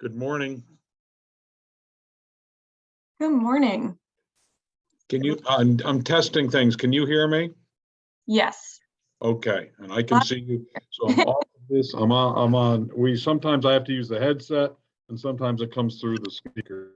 Good morning. Good morning. Can you, I'm testing things. Can you hear me? Yes. Okay, and I can see you. So I'm off of this. I'm on. Sometimes I have to use the headset and sometimes it comes through the speaker.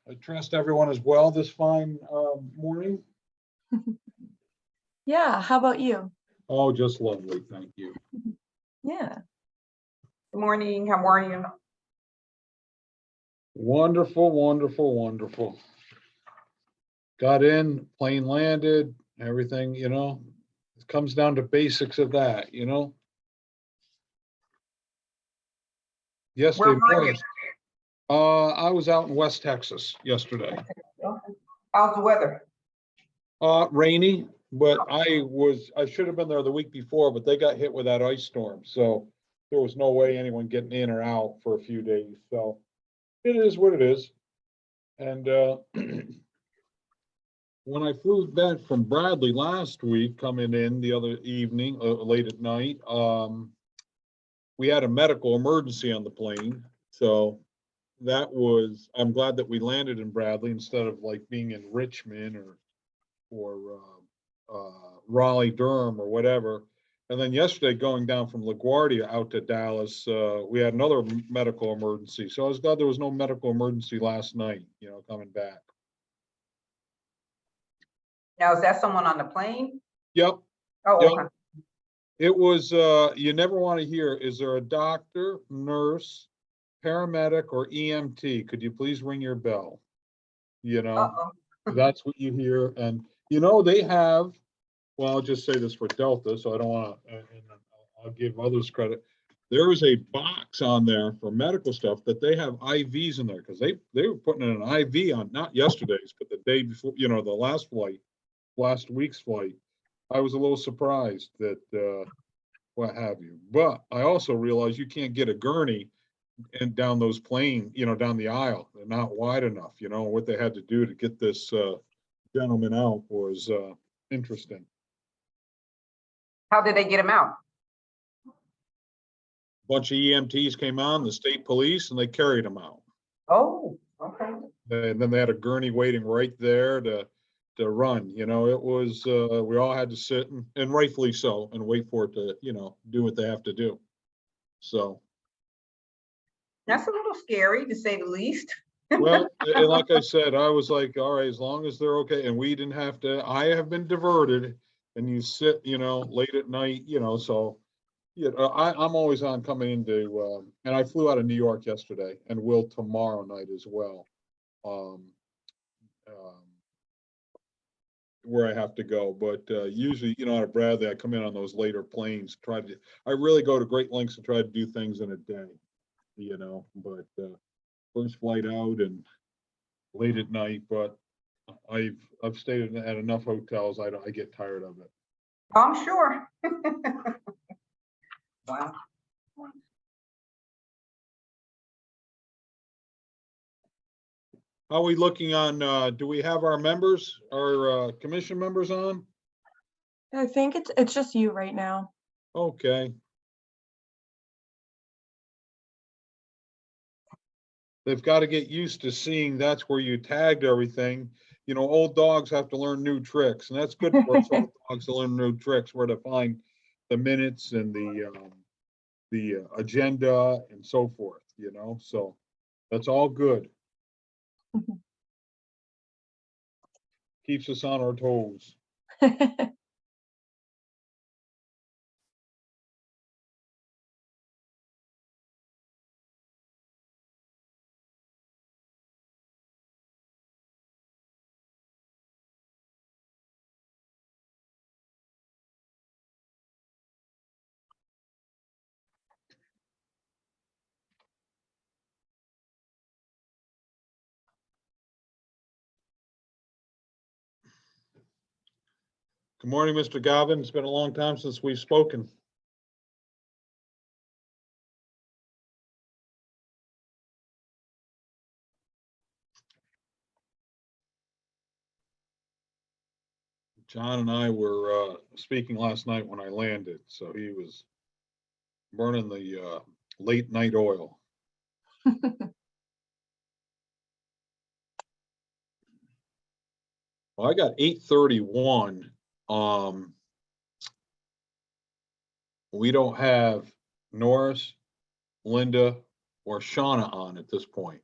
I trust everyone is well this fine morning. Yeah, how about you? Oh, just lovely. Thank you. Yeah. Good morning, how are you? Wonderful, wonderful, wonderful. Got in, plane landed, everything, it comes down to basics of that, Yesterday Where were you? morning, I was out in West Texas yesterday. How's the weather? Rainy, but I should have been there the week before, but they got hit with that ice storm, so there was no way anyone getting in or out for a few days, so it is what it is. And when I flew back from Bradley last week, coming in the other evening, late at night, we had a medical emergency on the plane, so I'm glad that we landed in Bradley instead of like being in Richmond or Raleigh, Durham, or whatever. And then yesterday, going down from LaGuardia out to Dallas, we had another medical emergency. So I was glad there was no medical emergency last night, coming back. Now, is that someone on the plane? Yep. Oh, Yep. okay. It was, you never want to hear, is there a doctor, nurse, paramedic, or EMT? Could you please ring your bell? Uh-oh. That's what you hear. And, they have, well, I'll just say this for Delta, so I don't want to, and I'll give others credit. There is a box on there for medical stuff that they have IVs in there because they were putting in an IV on, not yesterday's, but the day before, the last week's flight. I was a little surprised that, what have you. But I also realized you can't get a gurney and down those plane, down the aisle. They're not wide enough, what they had to do to get this gentleman out was interesting. How did they get him out? Bunch of EMTs came on, the state police, and they carried him out. Oh, okay. And then they had a gurney waiting right there to run. It was, we all had to sit and rightfully so, and wait for it to, do what they have to do. So. That's a little scary to say the least. Well, and like I said, I was like, all right, as long as they're okay, and we didn't have to, I have been diverted, and you sit, late at night, so. Yeah, I'm always on coming into, and I flew out of New York yesterday and will tomorrow night as well. Where I have to go, but usually, out of Bradley, I come in on those later planes. I really go to great lengths to try to do things in a day, but first flight out and late at night, but I've stayed at enough hotels. I get tired of it. I'm sure. Wow. How are we looking on, do we have our members, our commission members on? I think it's just you right now. Okay. They've got to get used to seeing that's where you tagged everything. Old dogs have to learn new tricks, and that's good for us old dogs to learn new tricks, where to find the minutes and the agenda and so forth, so that's all good. Keeps us on our toes. Good morning, Mr. Galvin. It's been a long time since we've spoken. John and I were speaking last night when I landed, so he was burning the late night oil. Well, I got 8:31. We don't have Norris, Linda, or Shauna on at this point.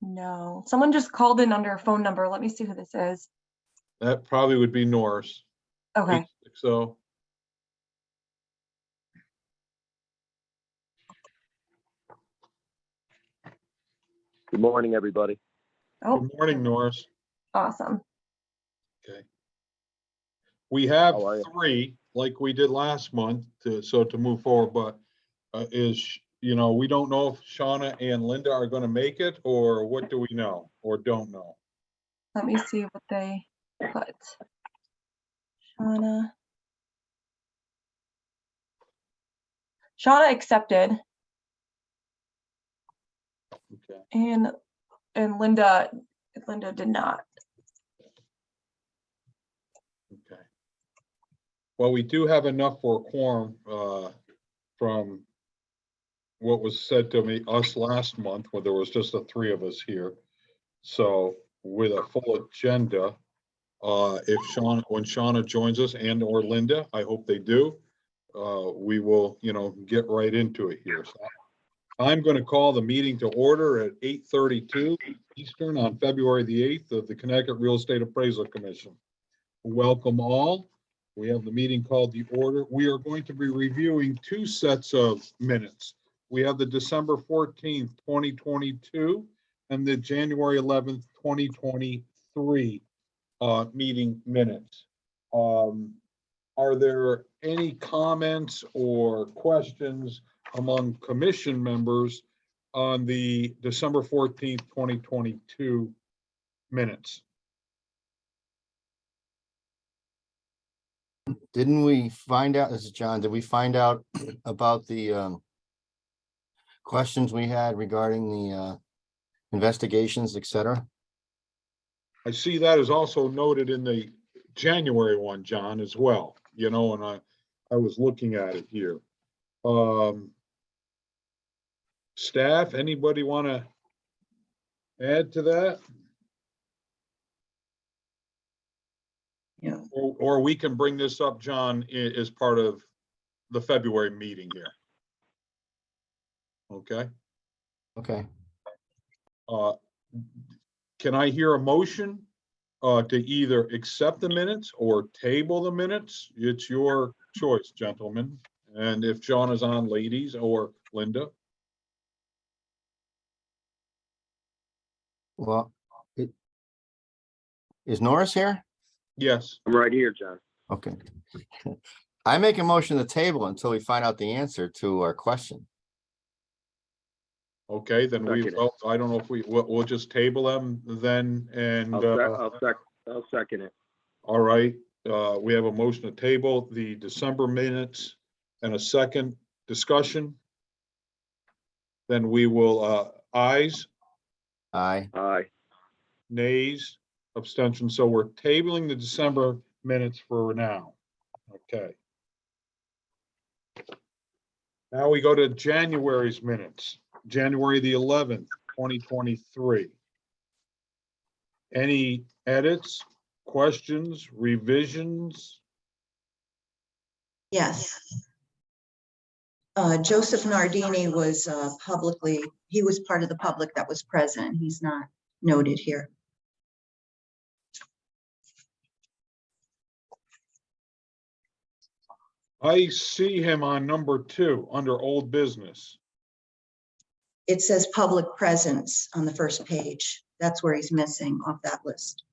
No, someone just called in under a phone number. Let me see who this is. That probably would be Norris. Okay. So Good morning, everybody. Oh, good morning, Norris. awesome. Okay. We have How are you? 3, like we did last month, to move forward, but we don't know if Shauna and Linda are going to make it, or what do we know or don't know? Let me see what they put. Shauna accepted, Okay. and Linda did not. Okay. Well, we do have enough for a quorum from what was said to us last month, where there was just the 3 of us here. So with a full agenda, when Shauna joins us and or Linda, I hope they do, we will, get right into it here. So I'm going to call the meeting to order at 8:32 Eastern on February the 8th of the Connecticut Real Estate Appraisal Commission. Welcome all. We have the meeting called to order. We are going to be reviewing 2 sets of minutes. We have the December 14th, 2022 and the January 11th, 2023 meeting minutes. Are there any comments or questions among commission members on the December 14th, 2022 minutes? Didn't we find out, this is John, did we find out about the questions we had regarding the investigations, et cetera? I see that is also noted in the January one, John, as well, and I was looking at it here. Staff, anybody want to add to that? Yeah. Or we can bring this up, John, as part of the February meeting here. Okay. Okay, Can I hear a motion to either accept the minutes or table the minutes? It's your choice, gentlemen. And if John is on, ladies, or Linda. well, is Norris here? Yes. I'm right here, John. Okay. I make a motion to table until we find out the answer to our question. Okay, then Second it. I don't know if we'll just table them then, and I'll second it. all right, we have a motion to table the December minutes and a second discussion. Then we will, ayes, Aye. Aye. nays, abstentions. So we're tabling the December minutes for now. Okay. Now we go to January's minutes, January the 11th, 2023. Any edits, questions, revisions? Yes. Joseph Nardini was he was part of the public that was present. He's not noted here. I see him on number 2 under old business. It says public presence on the first page. That's where he's missing off that list.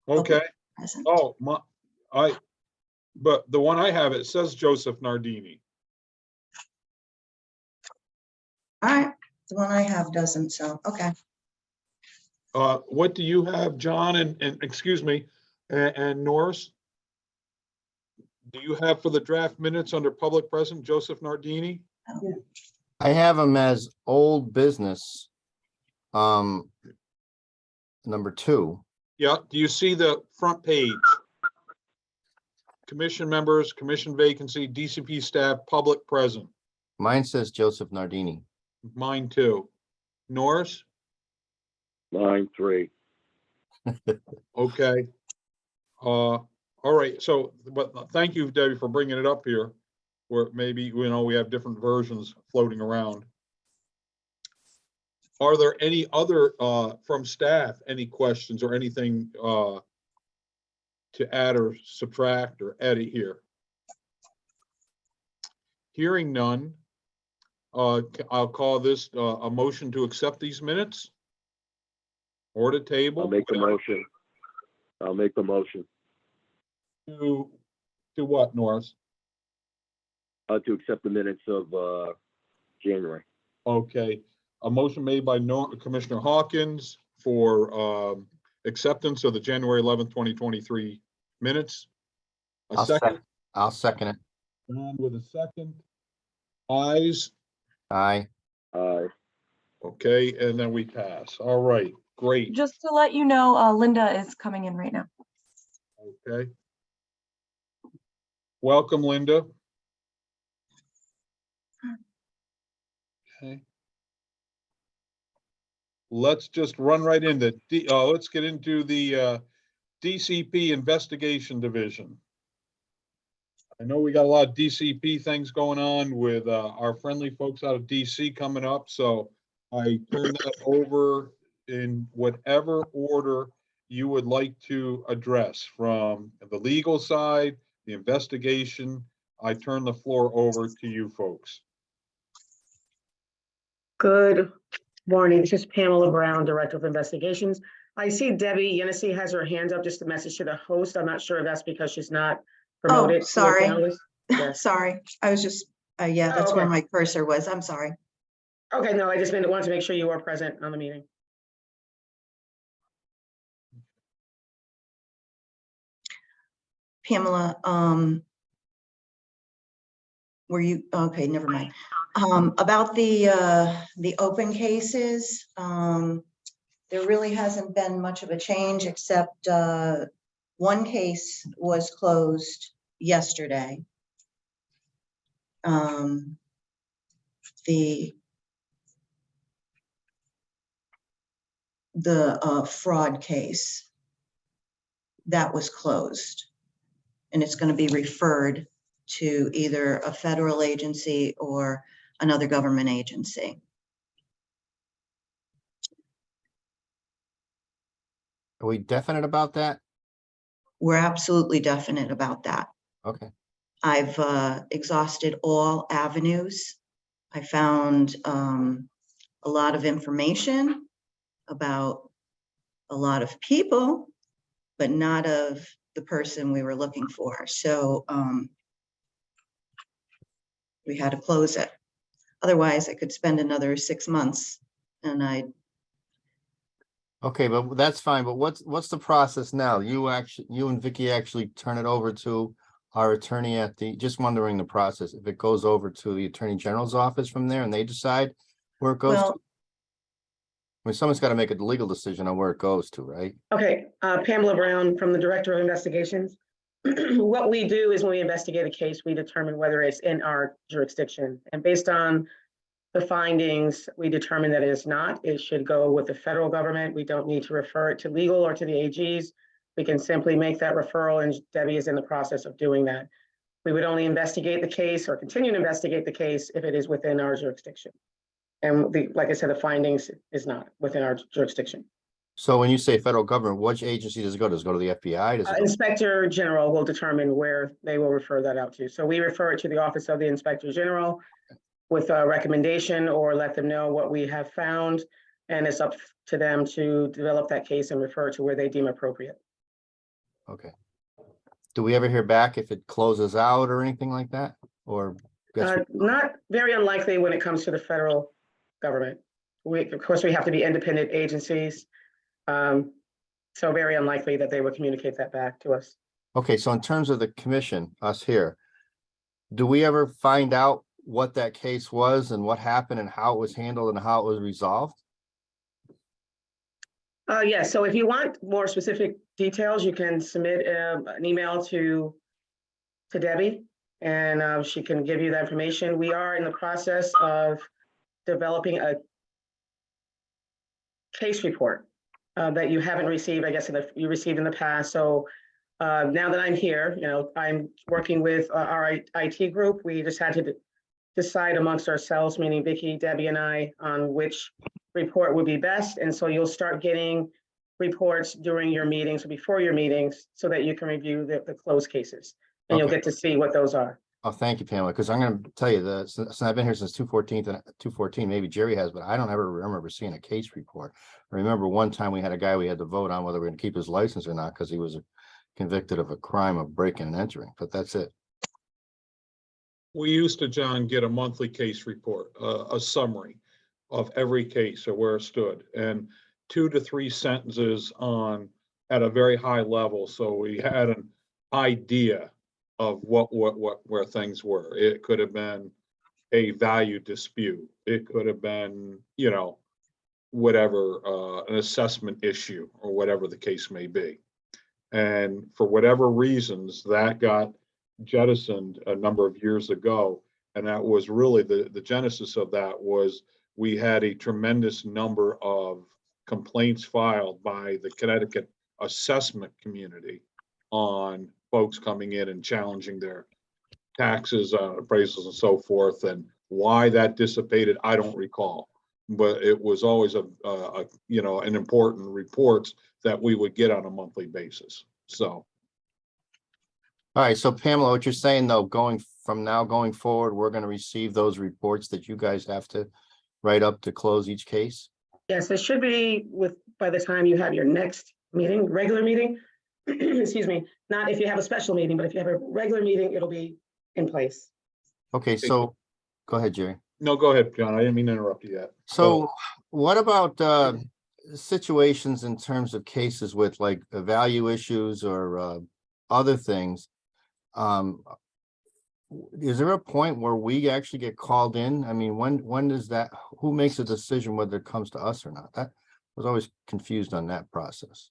Okay. Present. Oh, but the one I have, it says Joseph Nardini. All right, the one I have doesn't, so, okay. What do you have, John? And excuse me, And Norris? Do you have for the draft minutes under public present, Joseph Nardini? I have them as old business. Number 2. Yeah, do you see the front page? Commission members, commission vacancy, DCP staff, public present. Mine says Joseph Nardini. Mine too. Norris? Line 3. Okay. All right, so, but thank you, Debbie, for bringing it up here, where maybe, you know, we have different versions floating around. Are there any other, from staff, any questions or anything to add or subtract or edit here? Hearing none, I'll call this a motion to accept these minutes or to table. I'll make the motion. I'll make the motion To what, Norris? to accept the minutes of January. Okay, a motion made by Commissioner Hawkins for acceptance of the January 11th, 2023 minutes. A second, I'll second it. John with a second. Ayes, Aye. Aye. okay, and then we pass. All right, great, Just to let you know, Linda is coming in right now. okay. Welcome, Linda. Okay. Let's just run right into, let's get into the DCP Investigation Division. I know we got a lot of DCP things going on with our friendly folks out of DC coming up, so I turn that over in whatever order you would like to address, from the legal side, the investigation. I turn the floor over to you folks. Good morning. This is Pamela Brown, Director of Investigations. I see Debbie Yenisi has her hand up, just a message to the host. I'm not sure if that's because she's not promoted. to the sorry. panelist. Yes. Sorry, I was just, yeah, that's where okay. my cursor was. I'm sorry. Okay, no, I just wanted to make sure you are present on the meeting. Pamela, were you, okay, never mind. About the open cases, there really hasn't been much of a change, except one case was closed yesterday. The fraud case that was closed, and it's going to be referred to either a federal agency or another government agency. Are we definite about that? We're absolutely definite about that. Okay. I've exhausted all avenues. I found a lot of information about a lot of people, but not of the person we were looking for. So we had to close it. Otherwise, I could spend another 6 months and Okay, but that's fine. But what's the process now? You and Vicky actually turn it over to our attorney at the, just wondering the process, if it goes over to the Attorney General's office from there and they decide where it goes to? well, I mean, someone's got to make a legal decision on where it goes to, right? Okay, Pamela Brown from the Director of Investigations. What we do is when we investigate a case, we determine whether it's in our jurisdiction. And based on the findings, we determine that it is not. It should go with the federal government. We don't need to refer it to legal or to the AGs. We can simply make that referral, and Debbie is in the process of doing that. We would only investigate the case or continue to investigate the case if it is within our jurisdiction. And like I said, the findings is not within our jurisdiction. So when you say federal government, which agency does it go to? Does it go to the FBI? Does it go? Inspector General will determine where they will refer that out to. So we refer it to the Office of the Inspector General with a recommendation, or let them know what we have found. And it's up to them to develop that case and refer to where they deem appropriate. Okay. Do we ever hear back if it closes out or anything like that? Or Not very unlikely when it comes to the federal government. Of course, we have to be independent agencies. So very unlikely that they would communicate that back to us. Okay, so in terms of the commission, us here, do we ever find out what that case was and what happened and how it was handled and how it was resolved? Yes, so if you want more specific details, you can submit an email to Debbie, and she can give you that information. We are in the process of developing a case report that you haven't received, I guess, you received in the past. So now that I'm here, I'm working with our IT group. We just had to decide amongst ourselves, meaning Vicky, Debbie, and I, on which report would be best. And so you'll start getting reports during your meetings or before your meetings so that you can review the closed cases. And you'll Okay. get to see what those are. Oh, thank you, Pamela, because I'm gonna tell you that since I've been here since 214, maybe Jerry has, but I don't ever remember seeing a case report. I remember one time we had a guy we had to vote on whether we're gonna keep his license or not because he was convicted of a crime of breaking and entering, but that's it. We used to, John, get a monthly case report, a summary of every case or where it stood, and 2 to 3 sentences on at a very high level. So we had an idea of where things were. It could have been a value dispute. It could have been, whatever, an assessment issue or whatever the case may be. And for whatever reasons, that got jettisoned a number of years ago. And that was really the genesis of that was we had a tremendous number of complaints filed by the Connecticut assessment community on folks coming in and challenging their taxes, appraisals and so forth. And why that dissipated, I don't recall. But it was always an important reports that we would get on a monthly basis. So. All right, so Pamela, what you're saying though, going forward, we're gonna receive those reports that you guys have to write up to close each case? Yes, it should be by the time you have your next meeting, regular meeting. Excuse me, not if you have a special meeting, but if you have a regular meeting, it'll be in place. Okay, so go ahead, Jerry. No, go ahead, John. I didn't mean to interrupt you yet. So what about situations in terms of cases with like value issues or other things? Is there a point where we actually get called in? I mean, when does that, who makes a decision whether it comes to us or not? That was always confused on that process.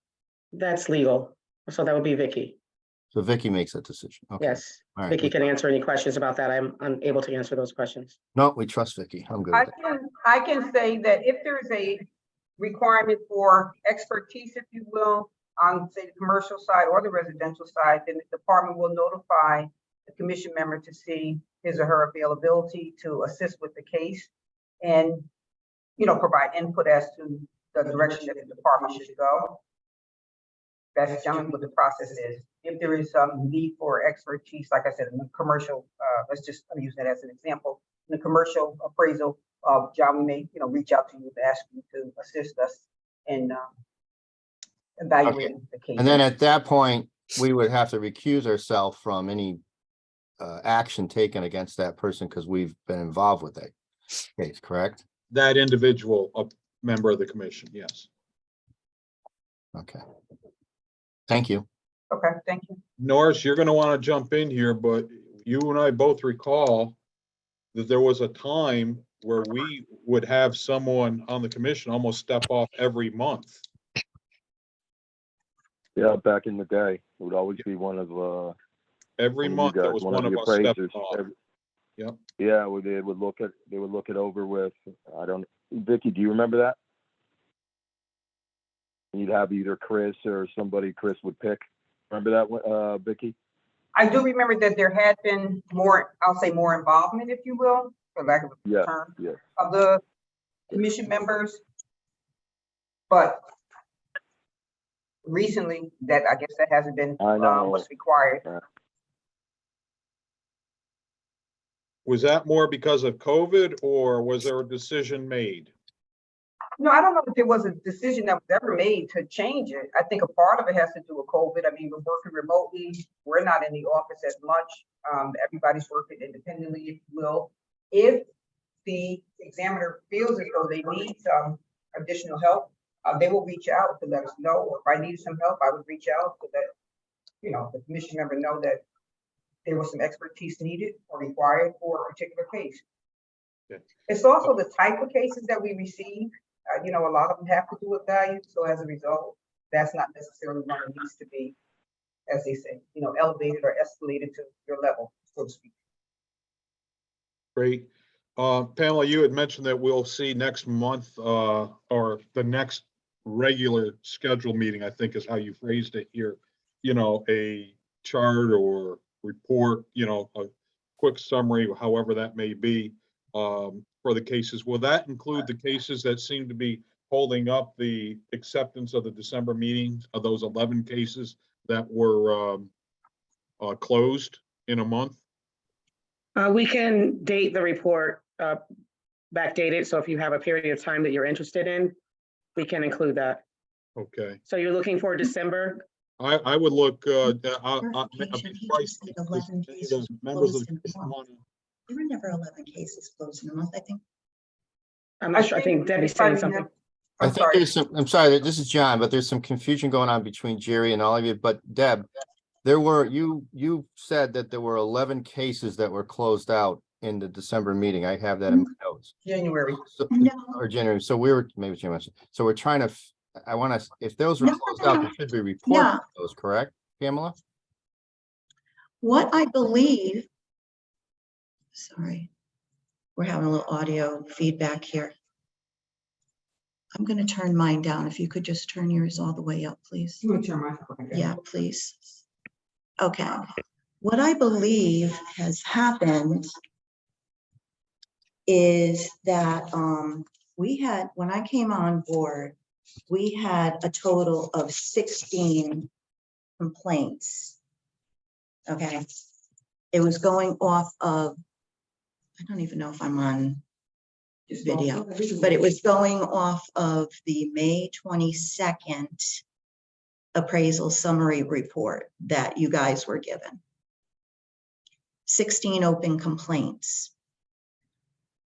That's legal. So that would be Vicky. So Vicky makes that decision. Okay. Yes, All right. Vicky can answer any questions about that. I'm unable to answer those questions. No, we trust Vicky. I'm good with that. I can say that if there's a requirement for expertise, if you will, on say the commercial side or the residential side, then the department will notify the commission member to see his or her availability to assist with the case and, provide input as to the direction that the department should go. That's generally what the process is. If there is some need for expertise, like I said, in the commercial, let's just use that as an example. In the commercial appraisal, John, we may, reach out to you and ask you to assist us in evaluating the case. And then at that point, we would have to recuse ourselves from any action taken against that person because we've been involved with that case, correct? That individual, a member of the commission, yes. Okay. Thank you. Okay, thank you. Norris, you're going to want to jump in here, but you and I both recall that there was a time where we would have someone on the commission almost step off every month. Yeah, back in the day, it would always be one of Every you month there guys, was one one of of the us stepping appraisers. off. Yep. Yeah, they would look it over with, Vicky, do you remember that? You'd have either Chris or somebody Chris would pick. Remember that, Vicky? I do remember that there had been more, I'll say more involvement, if you will, for lack of a term, Yeah. of the commission members. But recently, I guess that hasn't been I know. what's required. Was that more because of COVID or was there a decision made? No, I don't know if there was a decision that was ever made to change it. I think a part of it has to do with COVID. I mean, we're working remotely. We're not in the office as much. Everybody's working independently, if you will. If the examiner feels as though they need some additional help, they will reach out to let us know, or if I needed some help, I would reach out so that, the commission member know that there was some expertise needed or required for a particular case. Okay. It's also the type of cases that we receive. A lot of them have to do with value. So as a result, that's not necessarily one that needs to be, as they say, elevated or escalated to your level, so to speak. Great. Pamela, you had mentioned that we'll see next month, or the next regular scheduled meeting, I think is how you phrased it here, a chart or report, a quick summary, however that may be, for the cases. Will that include the cases that seem to be holding up the acceptance of the December meetings, of those 11 cases that were closed in a month? We can date the report, backdate it. So if you have a period of time that you're interested in, we can include that. Okay. So you're looking for December? I would look, Clarification, he just said 11 cases members of closed in the a month. want to There were never 11 cases closed in a month, I think. I'm not sure. I think Debbie's if I saying something. remember- I I'm think sorry. there's some, I'm sorry, this is John, but there's some confusion going on between Jerry and all of you, but Deb, there were, you said that there were 11 cases that were closed out in the December meeting. I have that in my notes. January. No. Or January, so we were, maybe January, so we're trying to, I want to, if those were No, closed no, out, no. there should be reports Yeah. of those, correct, Pamela? What I believe, sorry, we're having a little audio feedback here. I'm going to turn mine down. If you could just turn yours all the way up, please. You want to turn my phone down? Yeah, please. Okay. What I believe has happened is that we had, when I came on board, we had a total of 16 complaints. Okay. It was going off of, I don't even know if I'm on video, but it was going off of the May 22nd appraisal summary report that you guys were given. 16 open complaints.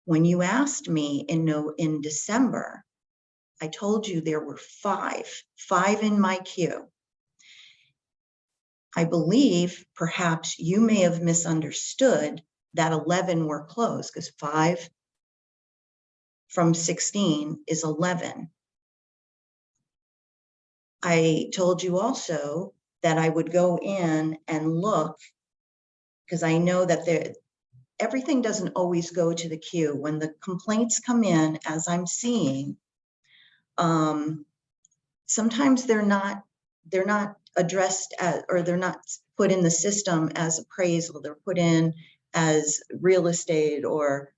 When you asked me in December, I told you there were five in my queue. I believe perhaps you may have misunderstood that 11 were closed, because 5 from 16 is 11. I told you also that I would go in and look, because I know that everything doesn't always go to the queue. When the complaints come in, as I'm seeing, sometimes they're not addressed as, or they're not put in the system as appraisal. They're put in as real estate or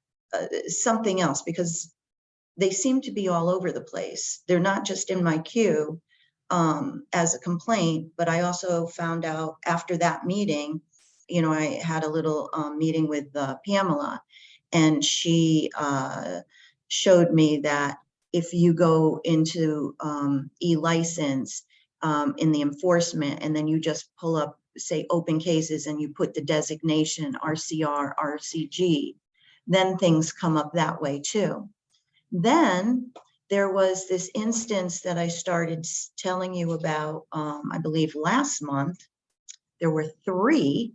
something else, because they seem to be all over the place. They're not just in my queue as a complaint, but I also found out after that meeting, I had a little meeting with Pamela, and she showed me that if you go into e-license in the enforcement, and then you just pull up, say, open cases, and you put the designation RCR, RCG, then things come up that way too. Then there was this instance that I started telling you about, I believe last month. There were 3,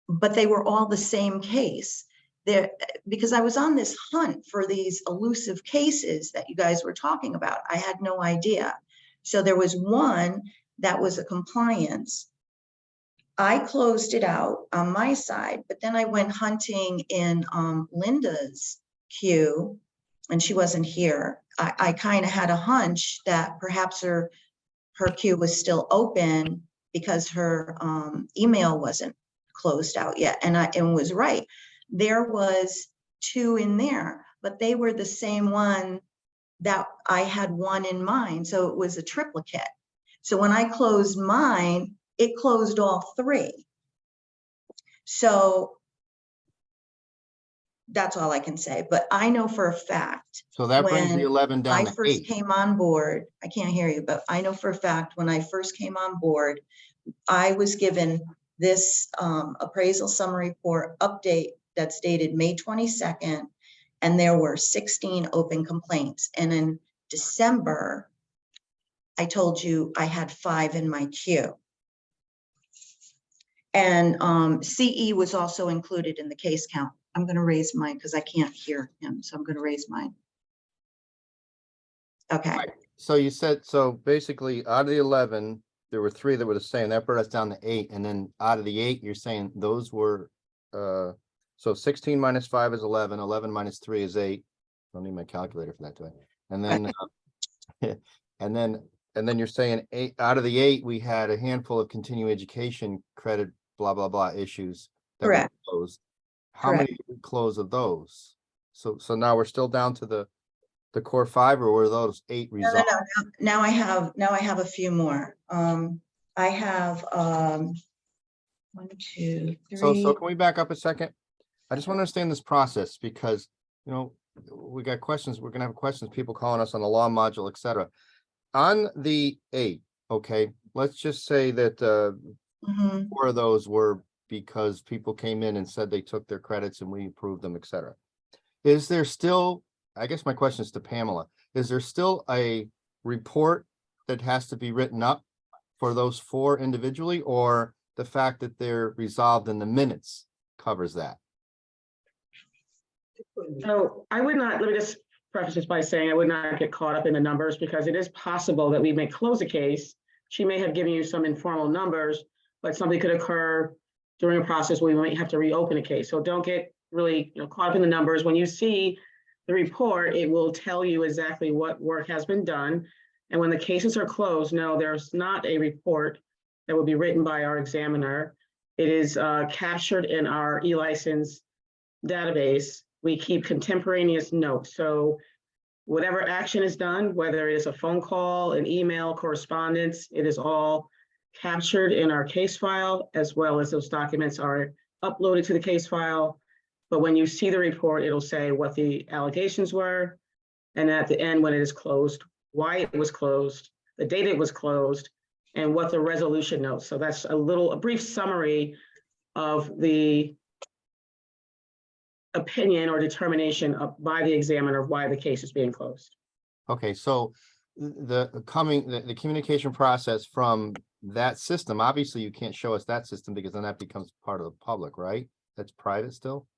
but they were all the same case. Because I was on this hunt for these elusive cases that you guys were talking about. I had no idea. So there was one that was a compliance. I closed it out on my side, but then I went hunting in Linda's queue, and she wasn't here. I kind of had a hunch that perhaps her queue was still open because her email wasn't closed out yet. And was right. There was 2 in there, but they were the same one that I had one in mind. So it was a triplicate. So when I closed mine, it closed all 3. So that's all I can say, but I know for a fact. So that brings the when 11 down I to first 8. came on board, I can't hear you, but I know for a fact when I first came on board, I was given this appraisal summary report update that's dated May 22nd, and there were 16 open complaints. And in December, I told you I had 5 in my queue. And CE was also included in the case count. I'm going to raise mine because I can't hear him, so I'm going to raise mine. Okay, So you said, so basically out of the 11, there were 3 that were the same. That brought us down to 8. And then out of the 8, you're saying those were, so 16 minus 5 is 11, 11 minus 3 is 8. Don't need my calculator for that, do I? And then, and then you're saying 8 out of the 8, we had a handful of continuing education credit, blah, blah, blah issues that were Correct. closed. How Correct. many did we close of those? So now we're still down to the core 5, or were those 8 no, resolved? no. Now I have a few more. I have 1, 2, 3. So can we back up a second? I just want to understand this process because, you know, we got questions, we're gonna have questions, people calling us on the law module, et cetera. On the 8, okay, let's just say that Mhm. 4 of those were because people came in and said they took their credits and we approved them, et cetera. Is there still, I guess my question is to Pamela, is there still a report that has to be written up for those 4 individually, or the fact that they're resolved in the minutes covers that? So I would not, let me just preface this by saying I would not get caught up in the numbers because it is possible that we may close a case. She may have given you some informal numbers, but something could occur during a process where we might have to reopen a case. So don't get really, caught up in the numbers. When you see the report, it will tell you exactly what work has been done. And when the cases are closed, no, there's not a report that will be written by our examiner. It is captured in our e-license database. We keep contemporaneous notes. So whatever action is done, whether it is a phone call, an email, correspondence, it is all captured in our case file, as well as those documents are uploaded to the case file. But when you see the report, it'll say what the allegations were. And at the end, when it is closed, why it was closed, the date it was closed, and what the resolution notes. So that's a brief summary of the opinion or determination by the examiner of why the case is being closed. Okay, so the communication process from that system, obviously you can't show us that system because then that becomes part of the public, right? That's private still?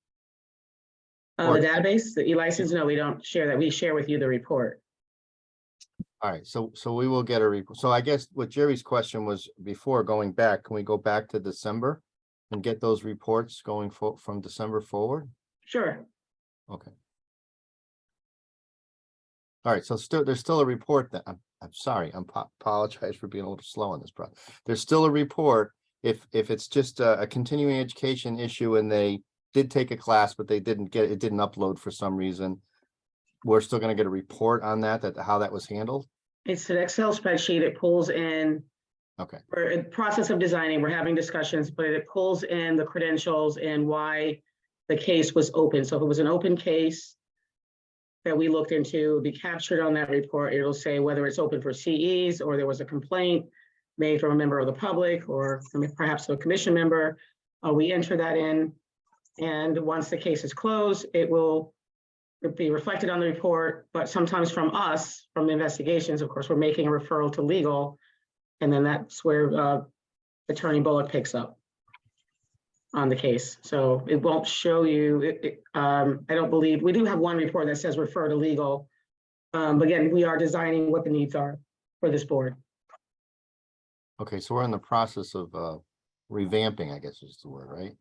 The database, the e-license, no, we don't share that. We share with you the report. All right, so we will get a report. So I guess what Jerry's question was before going back, can we go back to December and get those reports going from December forward? Sure. Okay. All right, so there's still a report that I'm sorry, apologize for being a little slow on this process. There's still a report if it's just a continuing education issue and they did take a class, but they didn't upload for some reason. We're still going to get a report on that how that was handled. It's an Excel spreadsheet. It pulls in. Okay. We're in process of designing, we're having discussions, but it pulls in the credentials and why the case was open. So if it was an open case that we looked into, it'll be captured on that report. It'll say whether it's open for CEs or there was a complaint made from a member of the public or perhaps a commission member. We enter that in, and once the case is closed, it will be reflected on the report, but sometimes from us, from investigations, of course, we're making a referral to legal, and then that's where Attorney Bullock picks up on the case. So it won't show you, I don't believe, we do have one report that says refer to legal. But again, we are designing what the needs are for this board. Okay, so we're in the process of revamping, I guess is the word, right?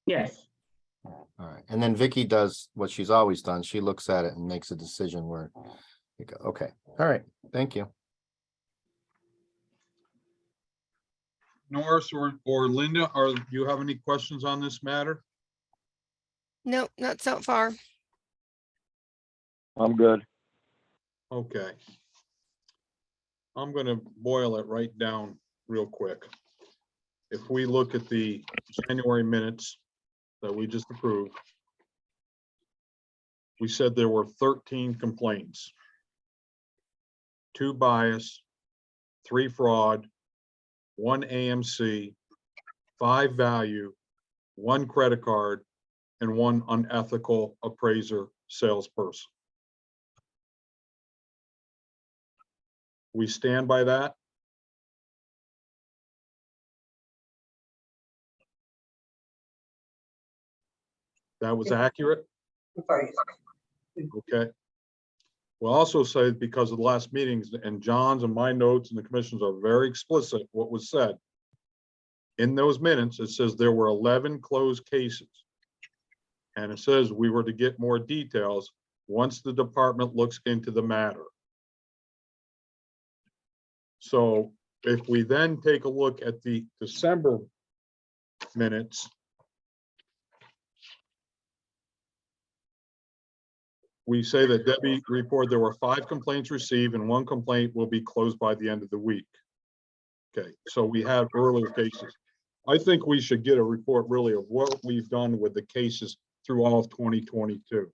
Yes. All right, and then Vicky does what she's always done. She looks at it and makes a decision where, okay, all right, thank you. Norris or Linda, do you have any questions on this matter? Nope, not so far. I'm good. Okay. I'm gonna boil it right down real quick. If we look at the January minutes that we just approved, we said there were 13 complaints, 2 bias, 3 fraud, 1 AMC, 5 value, 1 credit card, and 1 unethical appraiser salesperson. We stand by that? That was accurate? I'm sorry. Okay. We'll also say, because of the last meetings and John's and my notes and the commissioners are very explicit what was said. In those minutes, it says there were 11 closed cases. And it says we were to get more details once the department looks into the matter. So if we then take a look at the December minutes, we say that Debbie reported there were 5 complaints received and 1 complaint will be closed by the end of the week. Okay, so we have earlier cases. I think we should get a report really of what we've done with the cases through all of 2022.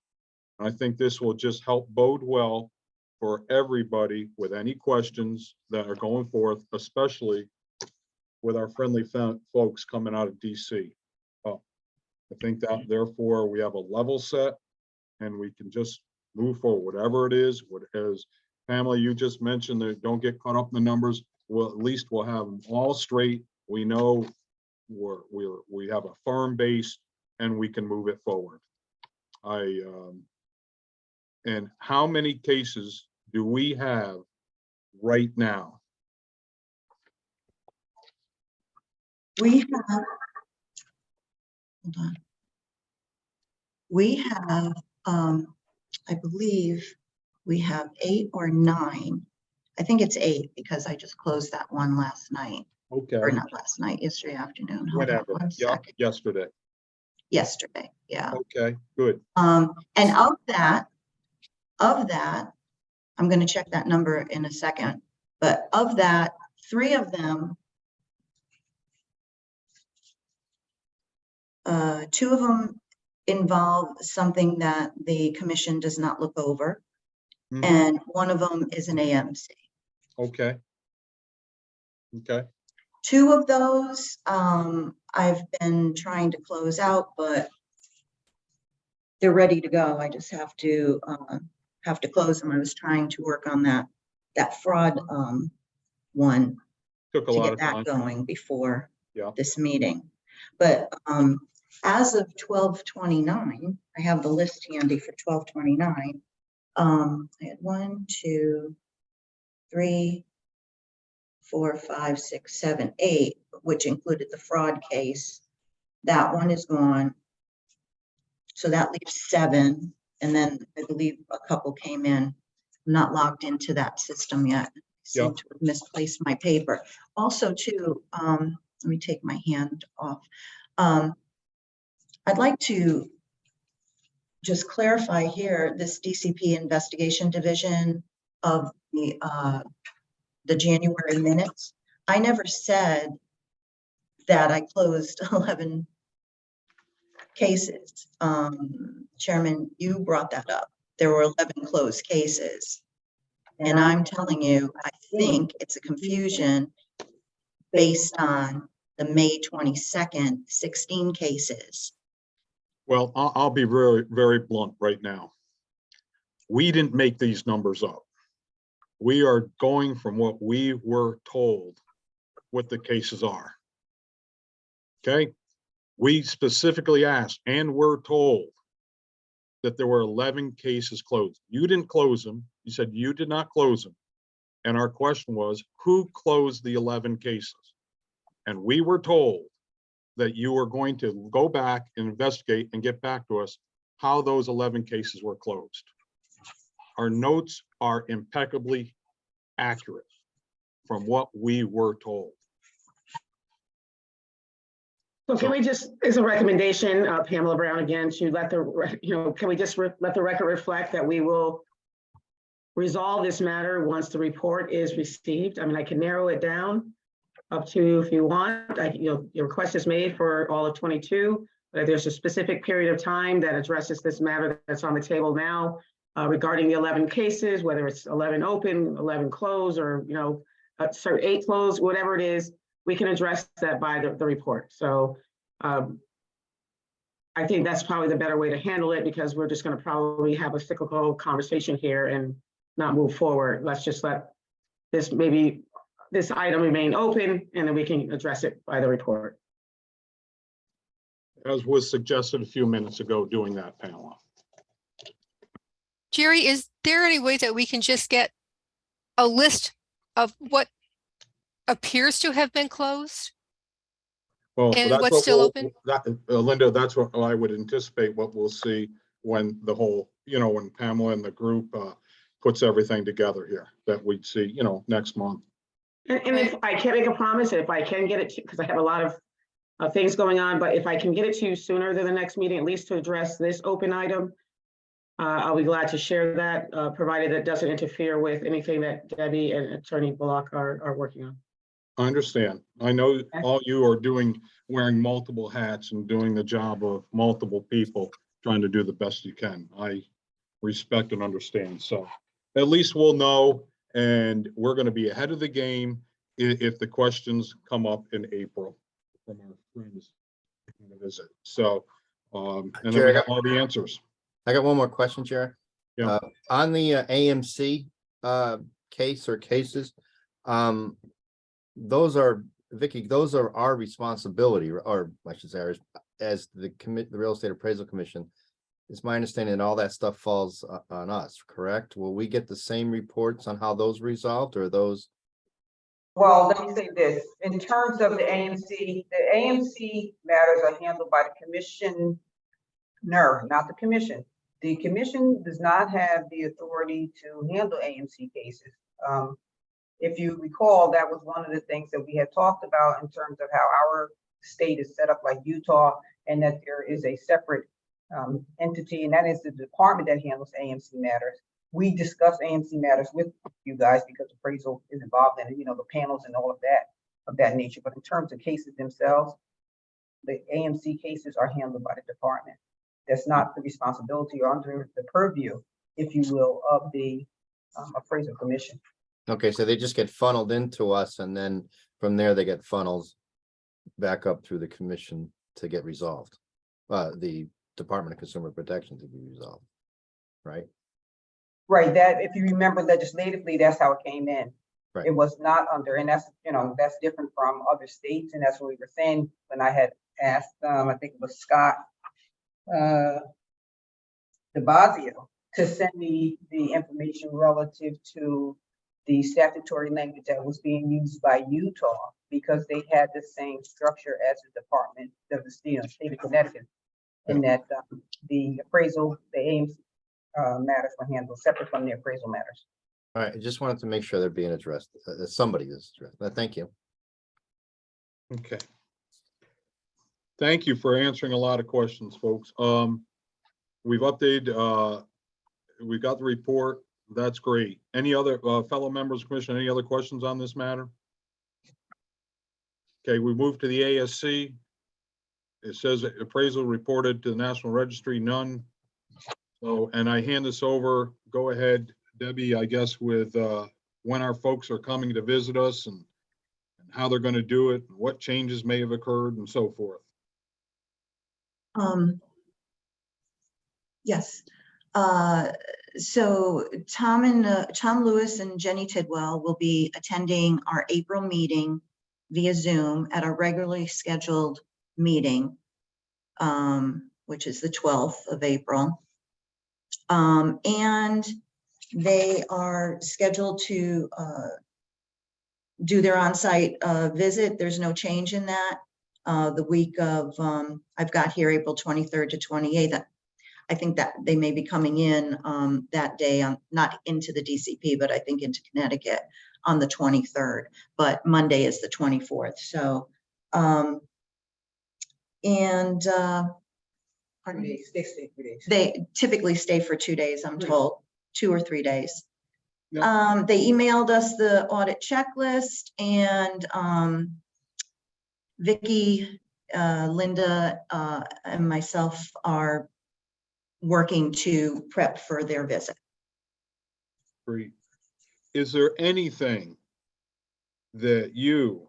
I think this will just help bode well for everybody with any questions that are going forth, especially with our friendly folks coming out of DC. I think that therefore we have a level set and we can just move forward, whatever it is, what as Pamela, you just mentioned that don't get caught up in the numbers. Well, at least we'll have them all straight. We know we have a firm base and we can move it forward. And how many cases do we have right now? We have, hold on. We have, I believe we have 8 or 9. I think it's 8 because I just closed that one last night. Okay. Or not last night, yesterday afternoon. Hold on Whatever. one Yeah, second. yesterday. Yesterday, yeah. Okay, good. And of that, I'm going to check that number in a second, but of that, 3 of them, 2 of them involve something that the commission does not look over, and 1 of them is an AMC. Okay. Okay. 2 of those, I've been trying to close out, but they're ready to go. I just have to close them. I was trying to work on that fraud one Took a to lot get of that time. going before Yeah. this meeting. But as of 12/29, I have the list handy for 12/29. I had 1, 2, 3, 4, 5, 6, 7, 8, which included the fraud case. That one is gone. So that leaves 7. And then I believe a couple came in. I'm not logged into that system yet. I seem to have misplaced my paper. Also too, let me take my hand off. I'd like to just clarify here, this DCP investigation division of the January minutes. I never said that I closed 11 cases. Chairman, you brought that up. There were 11 closed cases. And I'm telling you, I think it's a confusion based on the May 22nd, 16 cases. Well, I'll be very, very blunt right now. We didn't make these numbers up. We are going from what we were told what the cases are. Okay? We specifically asked and were told that there were 11 cases closed. You didn't close them. You said you did not close them. And our question was, who closed the 11 cases? And we were told that you were going to go back and investigate and get back to us how those 11 cases were closed. Our notes are impeccably accurate from what we were told. So can we just, as a recommendation, Pamela Brown again, to let the, can we just let the record reflect that we will resolve this matter once the report is received? I mean, I can narrow it down up to, if you want, your request is made for all of 22, but there's a specific period of time that addresses this matter that's on the table now regarding the 11 cases, whether it's 11 open, 11 closed, or, sorry, 8 closed, whatever it is, we can address that by the report. So I think that's probably the better way to handle it, because we're just going to probably have a cyclical conversation here and not move forward. Let's just let this item remain open, and then we can address it by the report. As was suggested a few minutes ago, doing that, Pamela. Jerry, is there any way that we can just get a list of what appears to have been closed? Well, And that's what's what still we'll- open? Linda, that's what I would anticipate, what we'll see when the whole, when Pamela and the group puts everything together here, that we'd see, next month. And if I can't make a promise, if I can get it, because I have a lot of things going on, but if I can get it to you sooner than the next meeting, at least to address this open item, I'll be glad to share that, provided that doesn't interfere with anything that Debbie and Attorney Bullock are working on. I understand. I know all you are wearing multiple hats and doing the job of multiple people, trying to do the best you can. I respect and understand. So at least we'll know, and we're going to be ahead of the game if the questions come up in April from our friends in the visit. So, and then we Jerry, have all the answers. I got one more question, Jerry. Yeah. On the AMC case or cases, those are, Vicky, those are our responsibility, or I should say, ours, as the Real Estate Appraisal Commission. It's my understanding that all that stuff falls on us, correct? Will we get the same reports on how those resolved, or those? Well, let me say this, in terms of the AMC matters are handled by the commissioner, not the commission. The commission does not have the authority to handle AMC cases. If you recall, that was one of the things that we had talked about in terms of how our state is set up like Utah, and that there is a separate entity, and that is the department that handles AMC matters. We discuss AMC matters with you guys because appraisal is involved in it, the panels and all of that nature. But in terms of cases themselves, the AMC cases are handled by the department. That's not the responsibility or under the purview, if you will, of the appraisal commission. Okay, so they just get funneled into us, and then from there they get funnels back up through the commission to get resolved. The Department of Consumer Protection to be resolved, right? Right, that, if you remember legislatively, that's how it came in. Right. It was not under, and that's, that's different from other states, and that's what we were saying when I had asked, I think it was Scott DeBazio, to send me the information relative to the statutory language that was being used by Utah, because they had the same structure as the Department of the state of Connecticut, in that the appraisal, the AMC matters were handled separate from the appraisal matters. All right, I just wanted to make sure they're being addressed, that somebody is addressed. Thank you. Okay. Thank you for answering a lot of questions, folks. We've updated, we got the report. That's great. Any other fellow members of the commission, any other questions on this matter? Okay, we move to the ASC. It says appraisal reported to the National Registry, none. So, and I hand this over, go ahead, Debbie, I guess, with when our folks are coming to visit us and how they're going to do it, and what changes may have occurred and so forth. Yes. So Tom Lewis and Jenny Tidwell will be attending our April meeting via Zoom at our regularly scheduled meeting, which is the 12th of April. And they are scheduled to do their on-site visit. There's no change in that. The week of, I've got here April 23rd to 28th. I think that they may be coming in that day, not into the DCP, but I think into Connecticut on the 23rd, but Monday is the 24th. So, pardon me. They typically stay for 2 days, I'm told, 2 or 3 days. Yeah. They emailed us the audit checklist, and Vicky, Linda, and myself are working to prep for their visit. Great. Is there anything that you,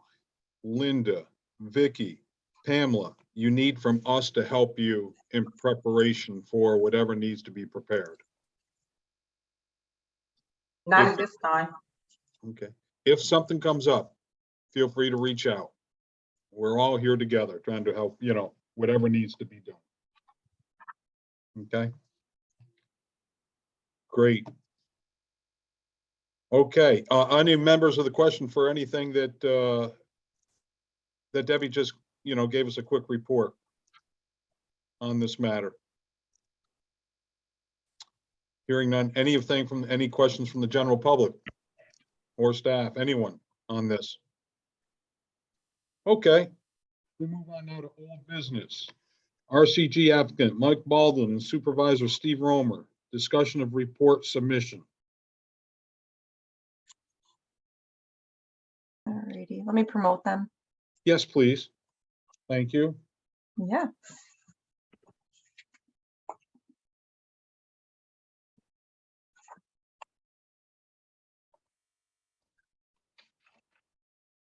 Linda, Vicky, Pamela, you need from us to help you in preparation for whatever needs to be prepared? Not at this time. Okay. if something comes up, feel free to reach out. We're all here together trying to help, whatever needs to be done. Okay. Great. Okay, any members of the question for anything that that Debbie just, gave us a quick report on this matter? Hearing none, any questions from the general public or staff, anyone on this? Okay, we move on now to old business. RCG applicant Mike Baldwin and Supervisor Steve Romer, discussion of report submission. Alrighty, let me promote them. Yes, please. Thank you. Yeah.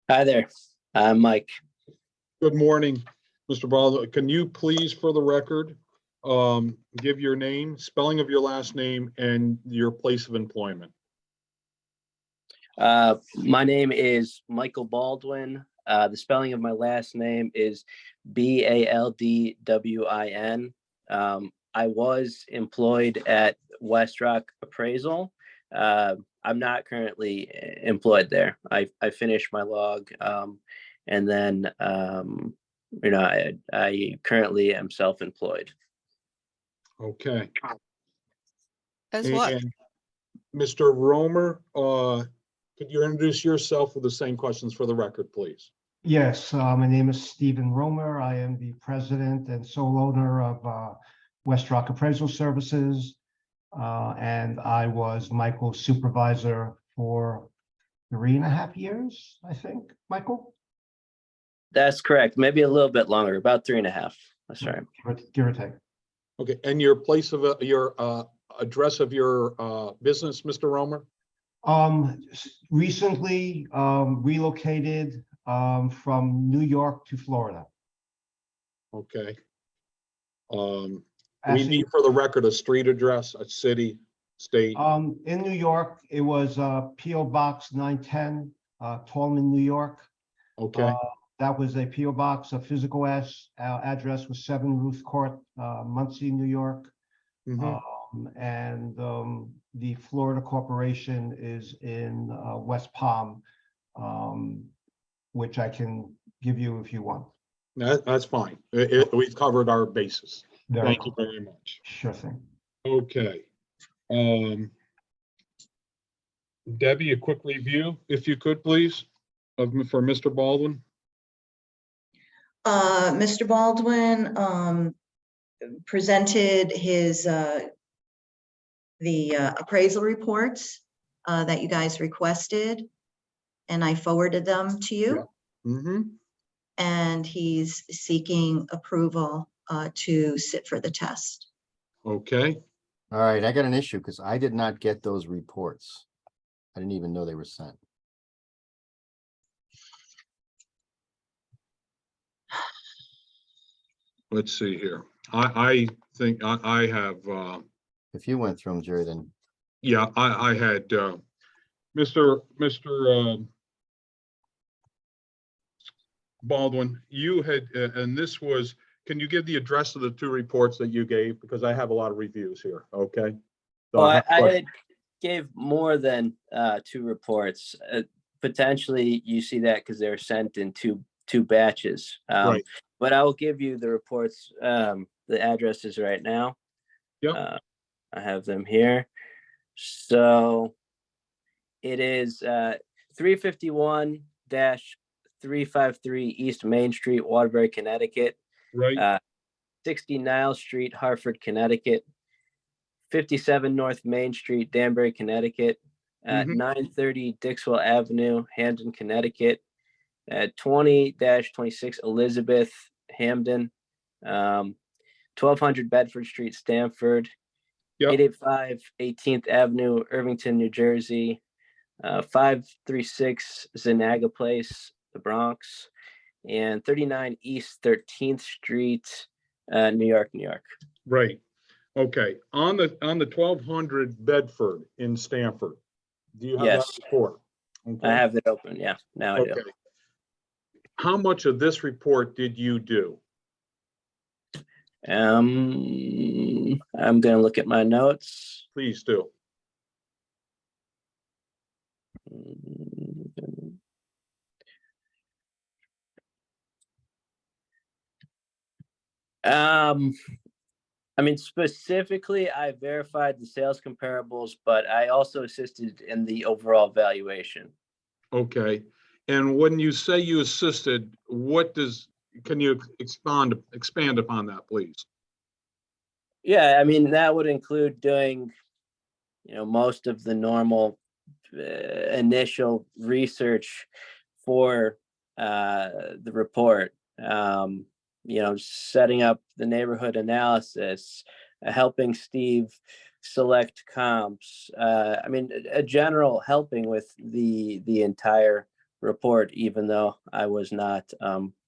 Hi there, I'm Mike. Good morning, Mr. Baldwin. Can you please, for the record, give your name, spelling of your last name, and your place of employment? My name is Michael Baldwin. The spelling of my last name is Baldwin. I was employed at West Rock Appraisal. I'm not currently employed there. I finished my log, and then I currently am self-employed. Okay. As what? And Mr. Romer, could you introduce yourself with the same questions for the record, please? Yes, my name is Stephen Romer. I am the president and sole owner of West Rock Appraisal Services. And I was Michael's supervisor for 3.5 years, I think, Michael? That's correct. Maybe a little bit longer, about 3.5. That's right. Give or take. Okay, and your place of, your address of your business, Mr. Romer? Recently relocated from New York to Florida. Okay. We Actually, need, for the record, a street address, a city, state. in New York, it was P.O. Box 910, Tallman, New York. Okay, That was a P.O. Box. A physical address was 7 Ruth Court, Muncie, New York. mhm. And the Florida Corporation is in West Palm, which I can give you if you want. That's fine. We've covered our bases. Very Thank you cool. very much. Sure thing. Okay. Debbie, a quick review, if you could, please, for Mr. Baldwin. Mr. Baldwin presented his the appraisal reports that you guys requested, and I forwarded them to you. Yeah. Mm-hmm. And he's seeking approval to sit for the test. Okay. All right, I got an issue because I did not get those reports. I didn't even know they were sent. Let's see here. I think I have, If you went through them, Jerry, then yeah, I had, Mr. Baldwin, you had, and this was, can you give the address of the 2 reports that you gave? Because I have a lot of reviews here, okay? So Well, have I questions. gave more than 2 reports. Potentially, you see that because they're sent in two batches. Right. But I will give you the reports, the addresses right now. Yep. I have them here. So it is 351-353 East Main Street, Waterbury, Connecticut. Right. 60 Niles Street, Hartford, Connecticut. 57 North Main Street, Danbury, Connecticut. Mhm. 930 Dixwell Avenue, Hamden, Connecticut. 20-26 Elizabeth, Hamden. 1200 Bedford Street, Stamford. Yep. 885 18th Avenue, Irvington, New Jersey. 536 Zanaga Place, the Bronx. And 39 East 13th Street, New York, New York. Right. Okay. On the 1200 Bedford in Stamford, do you have that Yes. report? I Okay. have it open. Yeah, now I do. Okay. How much of this report did you do? I'm gonna look at my notes. Please do. I mean, specifically, I verified the sales comparables, but I also assisted in the overall valuation. Okay. And when you say you assisted, can you expand upon that, please? Yeah, I mean, that would include doing, most of the normal initial research for the report. Setting up the neighborhood analysis, helping Steve select comps. I mean, a general helping with the entire report, even though I was not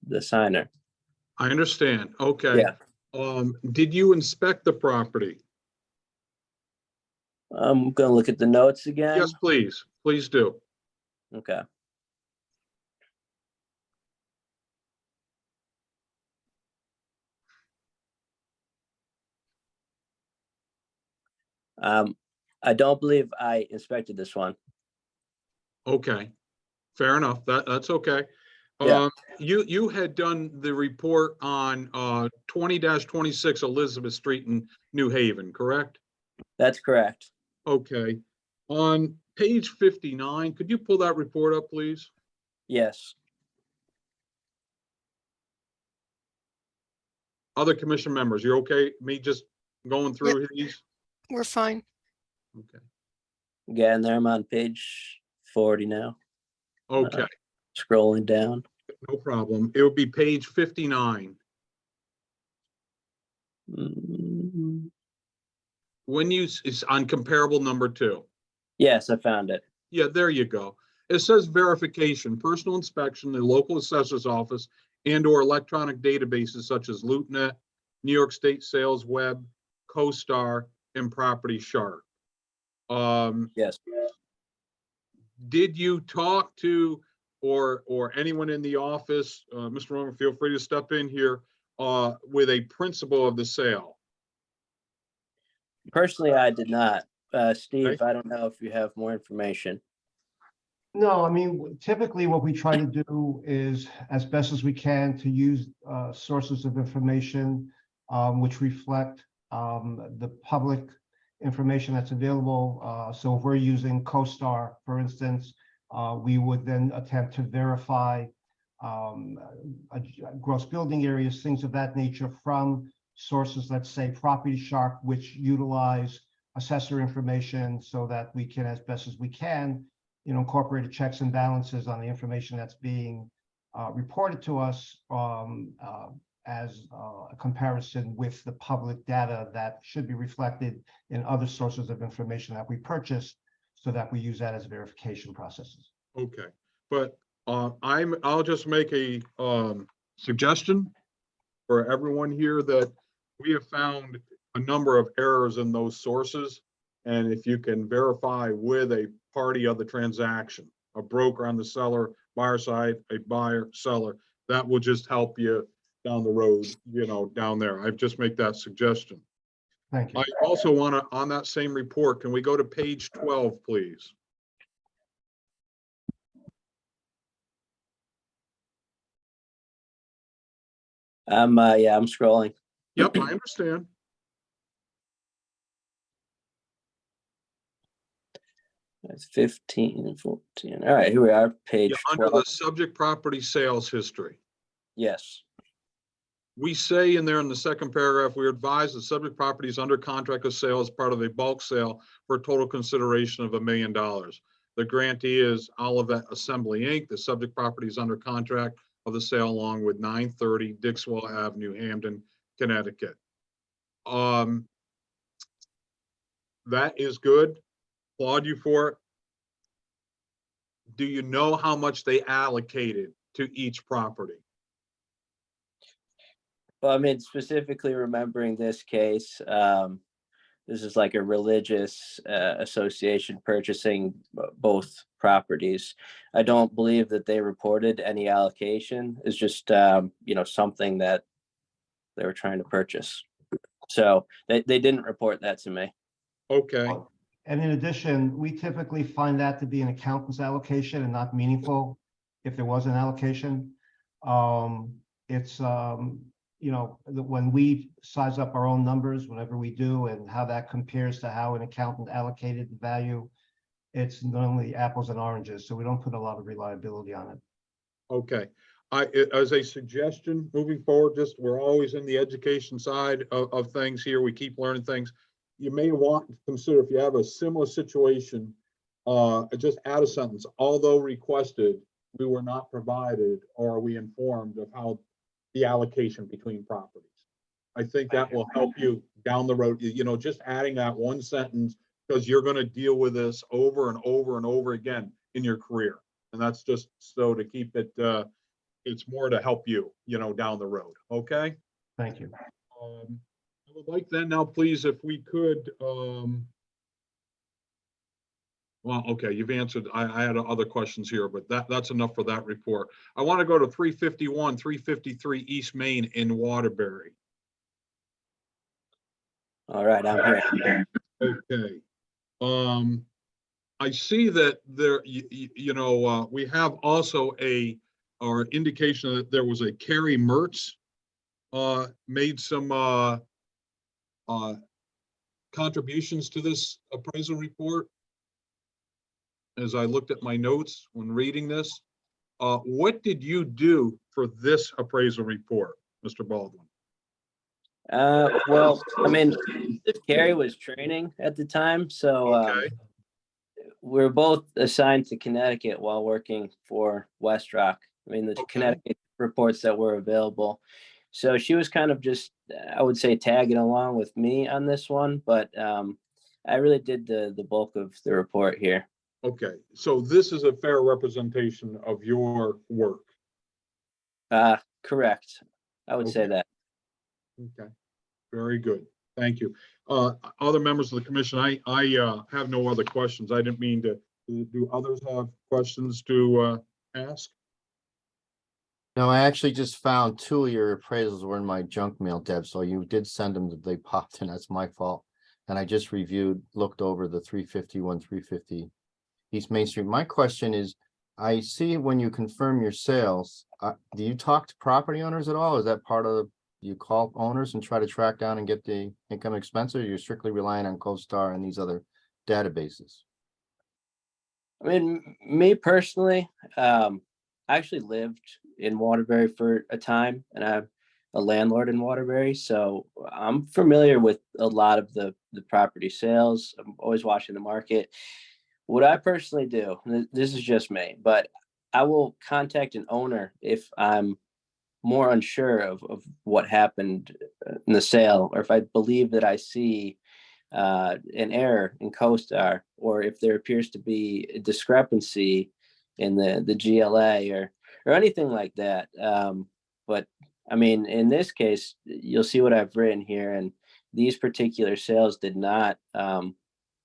the signer. I understand. Okay. Yeah. Did you inspect the property? I'm gonna look at the notes again. Yes, please. Please do. Okay. I don't believe I inspected this one. Okay. Fair enough. That's okay. Yeah. You had done the report on 20-26 Elizabeth Street in New Haven, correct? That's correct. Okay. On page 59, could you pull that report up, please? Yes. Other commission members, you're okay? Me just going through these? We're fine. Okay. Getting there. I'm on page 40 now. Okay, Scrolling down. no problem. It would be page 59. When it's on comparable number 2. Yes, I found it. Yeah, there you go. It says verification, personal inspection, the local assessor's office and/or electronic databases such as LootNet, New York State Sales Web, CoStar, and Property Shark. Yes. Did you talk to or anyone in the office, Mr. Roman, feel free to step in here, with a principal of the sale? Personally, I did not. Steve, Okay. I don't know if you have more information. No, I mean, typically what we try to do is, as best as we can, to use sources of information which reflect the public information that's available. So if we're using CoStar, for instance, we would then attempt to verify gross building areas, things of that nature from sources, let's say Property Shark, which utilize assessor information so that we can, as best as we can, incorporate checks and balances on the information that's being reported to us as a comparison with the public data that should be reflected in other sources of information that we purchase, so that we use that as verification processes. Okay, but I'll just make a suggestion for everyone here that we have found a number of errors in those sources. And if you can verify with a party of the transaction, a broker on the seller, buyer side, a buyer, seller, that will just help you down the road, down there. I just make that suggestion. Thank you. I also want to, on that same report, can we go to page 12, please? I'm scrolling. Yep, I understand. That's 15 and 14. All right, here we are, page Yeah, under 12. the subject property sales history. Yes. We say in there in the second paragraph, we advise the subject property is under contract of sale as part of a bulk sale for a total consideration of $1 million. The grantee is Olivet Assembly Inc. The subject property is under contract of the sale along with 930 Dixwell Avenue, Hamden, Connecticut. That is good. Applaud you for it. Do you know how much they allocated to each property? Well, I mean, specifically remembering this case, the this is like a religious association purchasing both properties. I don't believe that they reported any allocation. It's just, something that they were trying to purchase. So they didn't report that to me. Okay, And in addition, we typically find that to be an accountant's allocation and not meaningful if there was an allocation. It's, when we size up our own numbers, whatever we do, and how that compares to how an accountant allocated the value, it's normally apples and oranges, so we don't put a lot of reliability on it. okay. As a suggestion, moving forward, we're always in the education side of things here. We keep learning things. You may want to consider, if you have a similar situation, just add a sentence, although requested, we were not provided, or are we informed of how the allocation between properties. I think that will help you down the road, just adding that one sentence, because you're going to deal with this over and over and over again in your career. And that's just so to keep it, it's more to help you, down the road. Okay. Thank you. I would like then now, please, if we could, well, okay, you've answered. I had other questions here, but that's enough for that report. I want to go to 351, 353 East Main in Waterbury. All right, I'm here. Okay. I see that there, we have also our indication that there was a Carrie Mertz made some contributions to this appraisal report. As I looked at my notes when reading this, what did you do for this appraisal report, Mr. Baldwin? Well, Carrie was training at the time, so Okay. we were both assigned to Connecticut while working for Westrock. The Okay. Connecticut reports that were available. So she was kind of just, I would say, tagging along with me on this one, but I really did the bulk of the report here. Okay, so this is a fair representation of your work. Correct. I would say Okay. that. Okay, very good. Thank you. Other members of the commission, I have no other questions. I didn't mean to. Do others have questions to ask? No, I actually just found 2 of your appraisals were in my junk mail, Deb, so you did send them, they popped in, that's my fault. And I just looked over the 351, 350 East Main Street. My question is, I see when you confirm your sales, do you talk to property owners at all? Is that part of, you call owners and try to track down and get the income expense, or you're strictly relying on CoStar and these other databases? Me personally, I actually lived in Waterbury for a time, and I'm a landlord in Waterbury, so I'm familiar with a lot of the property sales. I'm always watching the market. What I personally do, and this is just me, but I will contact an owner if I'm more unsure of what happened in the sale, or if I believe that I see an error in CoStar, or if there appears to be a discrepancy in the GLA or anything like that. But in this case, you'll see what I've written here, and these particular sales did not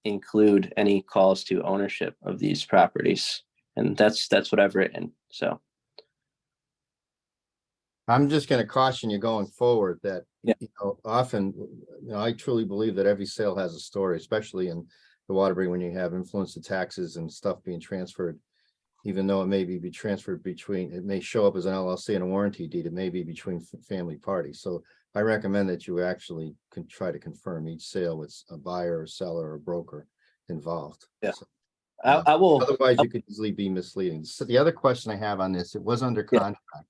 include any calls to ownership of these properties, and that's what I've written. So I'm just going to caution you going forward that, Yeah. Often, I truly believe that every sale has a story, especially in the Waterbury, when you have influence of taxes and stuff being transferred, even though it may be transferred between, it may show up as an LLC and a warranty deed, it may be between family parties. So I recommend that you actually can try to confirm each sale with a buyer or seller or broker involved. Yeah. So, I will. otherwise you could easily be misleading. So the other question I have on this, it was under Yeah. contract.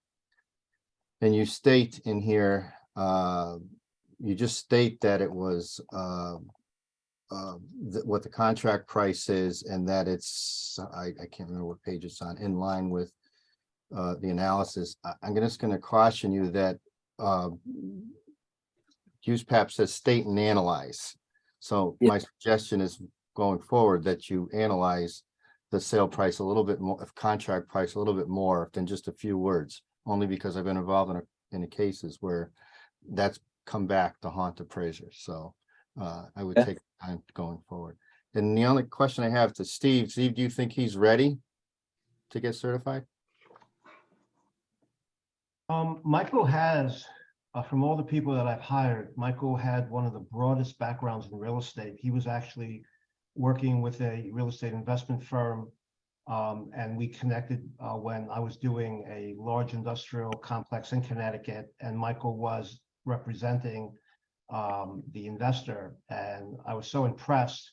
And you state in here, you just state that it was what the contract price is, and that it's, I can't remember what page it's on, in line with the analysis. I'm just going to caution you that USPAP says state and analyze. So Yeah. my suggestion is going forward that you analyze the sale price a little bit more, of contract price a little bit more than just a few words, only because I've been involved in cases where that's come back to haunt appraisers. So I would Yeah. take time going forward. And the only question I have to Steve, do you think he's ready to get certified? Michael has, from all the people that I've hired, Michael had one of the broadest backgrounds in real estate. He was actually working with a real estate investment firm. And we connected when I was doing a large industrial complex in Connecticut, and Michael was representing the investor. And I was so impressed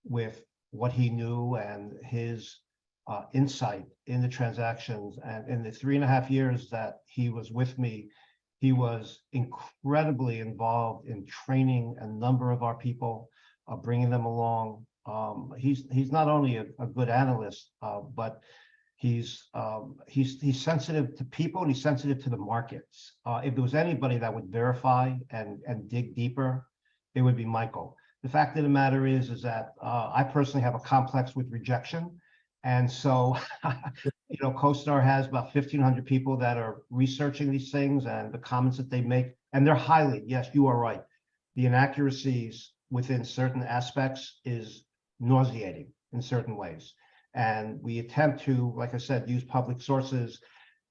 with what he knew and his insight in the transactions. And in the 3.5 years that he was with me, he was incredibly involved in training a number of our people, bringing them along. He's not only a good analyst, but he's sensitive to people and he's sensitive to the markets. If there was anybody that would verify and dig deeper, it would be Michael. The fact of the matter is that I personally have a complex with rejection. And so, CoStar has about 1,500 people that are researching these things and the comments that they make, and they're highly, yes, you are right. The inaccuracies within certain aspects is nauseating in certain ways. And we attempt to, like I said, use public sources.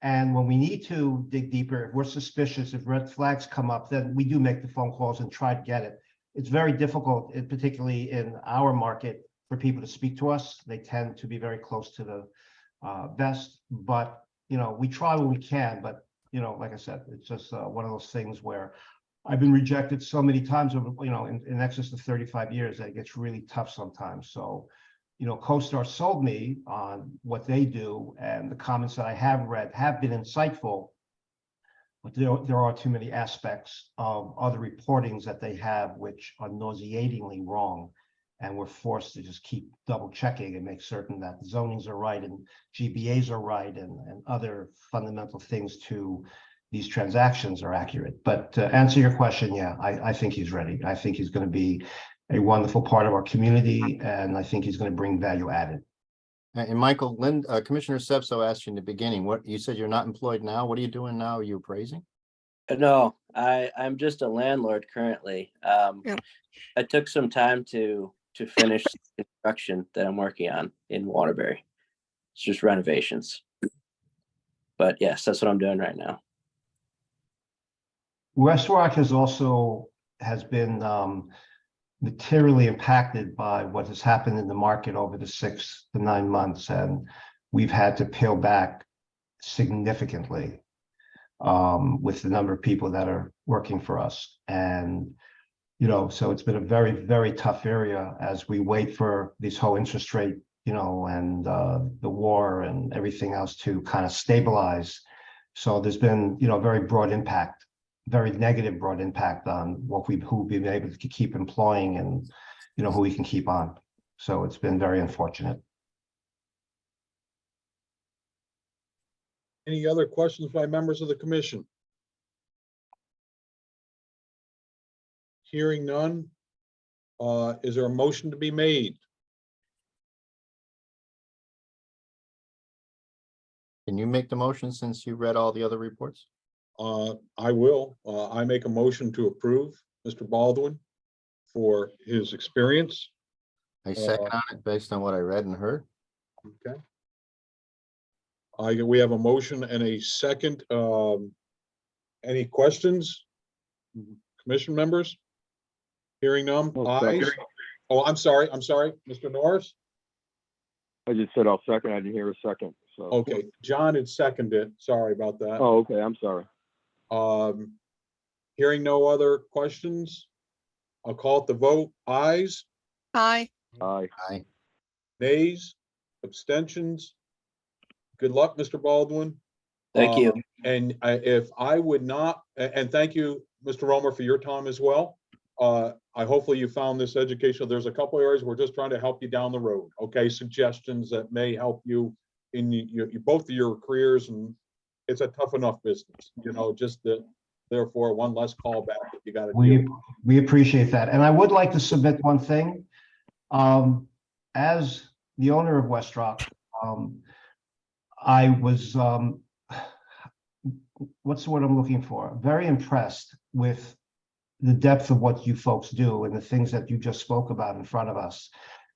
And when we need to dig deeper, if we're suspicious, if red flags come up, then we do make the phone calls and try to get it. It's very difficult, particularly in our market, for people to speak to us. They tend to be very close to the vest, but we try when we can. But like I said, it's just one of those things where I've been rejected so many times over, in excess of 35 years that it gets really tough sometimes. So, CoStar sold me on what they do, and the comments that I have read have been insightful, but there are too many aspects of other reportings that they have which are nauseatingly wrong. And we're forced to just keep double checking and make certain that the zonings are right and GBAs are right and other fundamental things to these transactions are accurate. But to answer your question, yeah, I think he's ready. I think he's going to be a wonderful part of our community, and I think he's going to bring value added. And Michael, Commissioner Sepso asked you in the beginning, what you said you're not employed now. What are you doing now? Are you appraising? No, I'm just a landlord currently. Yeah. I took some time to finish the construction that I'm working on in Waterbury. It's just renovations. But yes, that's what I'm doing right now. West Rock has been materially impacted by what has happened in the market over the 6 to 9 months, and we've had to peel back significantly with the number of people that are working for us. And so it's been a very, very tough area as we wait for this whole interest rate, and the war and everything else to kind of stabilize. So there's been, very broad impact, very negative broad impact on who we've been able to keep employing and, who we can keep on. So it's been very unfortunate. Any other questions by members of the commission? Hearing none, is there a motion to be made? Can you make the motion since you read all the other reports? I will. I make a motion to approve Mr. Baldwin for his experience. I second on it based on what I read and heard. Okay. We have a motion and a second. Any questions? Commission members? Hearing none. Ayes. Oh, I'm sorry, Mr. Norris? I just said I'll second. I didn't hear a second, so. Okay, John had seconded. Sorry about that. Oh, okay, I'm sorry. Hearing no other questions, I'll call it the vote. Ayes, Aye. Aye. Aye. nays, abstentions. Good luck, Mr. Baldwin. Thank you. And if I would not, and thank you, Mr. Romer, for your time as well. I hopefully you found this educational. There's a couple areas we're just trying to help you down the road. Okay, suggestions that may help you in both of your careers, and it's a tough enough business. Just therefore one less callback that you got to do. We appreciate that, and I would like to submit one thing. As the owner of West Rock, I was what's the word I'm looking for? Very impressed with the depth of what you folks do and the things that you just spoke about in front of us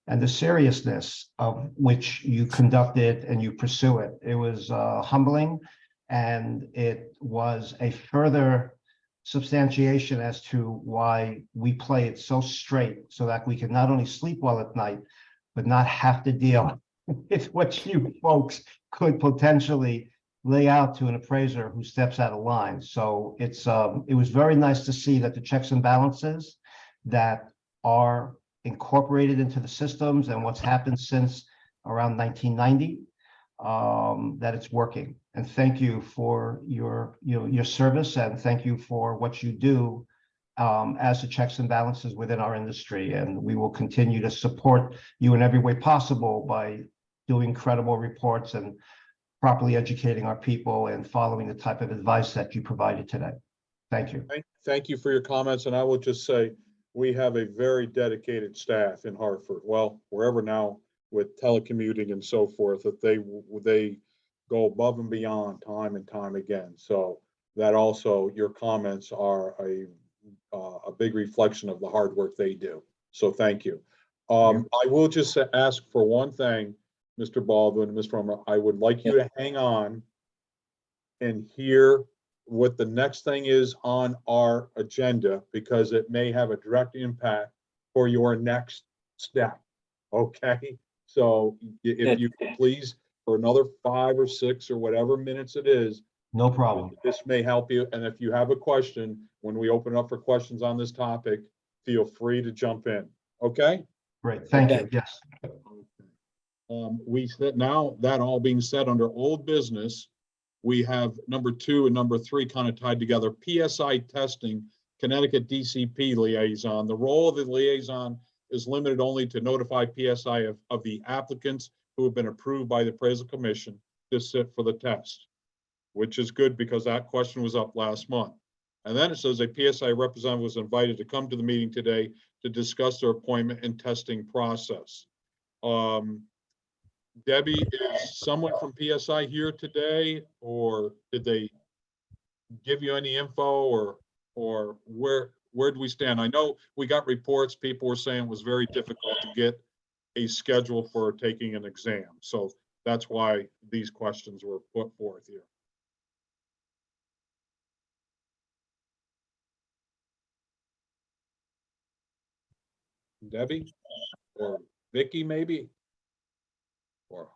and the seriousness of which you conduct it and you pursue it. It was humbling, and it was a further substantiation as to why we play it so straight so that we can not only sleep well at night, but not have to deal with what you folks could potentially lay out to an appraiser who steps out of line. So it was very nice to see that the checks and balances that are incorporated into the systems and what's happened since around 1990, that it's working. And thank you for your service, and thank you for what you do as the checks and balances within our industry. And we will continue to support you in every way possible by doing credible reports and properly educating our people and following the type of advice that you provided today. Thank you. Thank you for your comments. And I will just say, we have a very dedicated staff in Hartford, well, wherever now with telecommuting and so forth, that they go above and beyond time and time again. So that also, your comments are a big reflection of the hard work they do. So thank you. I will just ask for one thing, Mr. Baldwin, Ms. Romer, I would like you to hang on and hear what the next thing is on our agenda, because it may have a direct impact for your next step. Okay, so if you could please, for another 5 or 6 or whatever minutes it is, No problem. this may help you. And if you have a question, when we open up for questions on this topic, feel free to jump in. Okay. Great. Thank you. Okay. Yes. We said, now that all being said, under old business, we have number 2 and number 3 kind of tied together. PSI testing, Connecticut DCP liaison. The role of the liaison is limited only to notify PSI of the applicants who have been approved by the Appraisal Commission to sit for the test, which is good because that question was up last month. And then it says a PSI representative was invited to come to the meeting today to discuss their appointment and testing process. Debbie, is someone from PSI here today, or did they give you any info, or where do we stand? I know we got reports, people were saying it was very difficult to get a schedule for taking an exam. So that's why these questions were put forth here. Debbie or Vicky, maybe? Or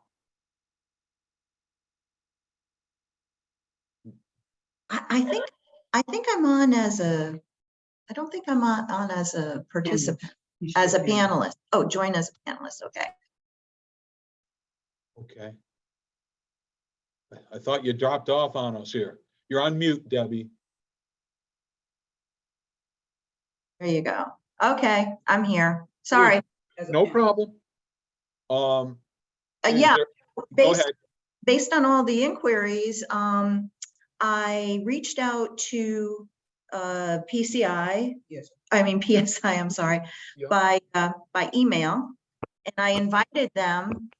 I think I'm on as a, I don't think I'm on as a participant, as a panelist. Oh, join as a panelist. Okay. okay. I thought you dropped off on us here. You're on mute, Debbie. There you go. Okay, I'm here. Sorry. No problem. Is Yeah, there- Go based, ahead. based on all the inquiries, I reached out to PCI. Yes. I mean PSI, I'm sorry, Yeah. by email, and I invited them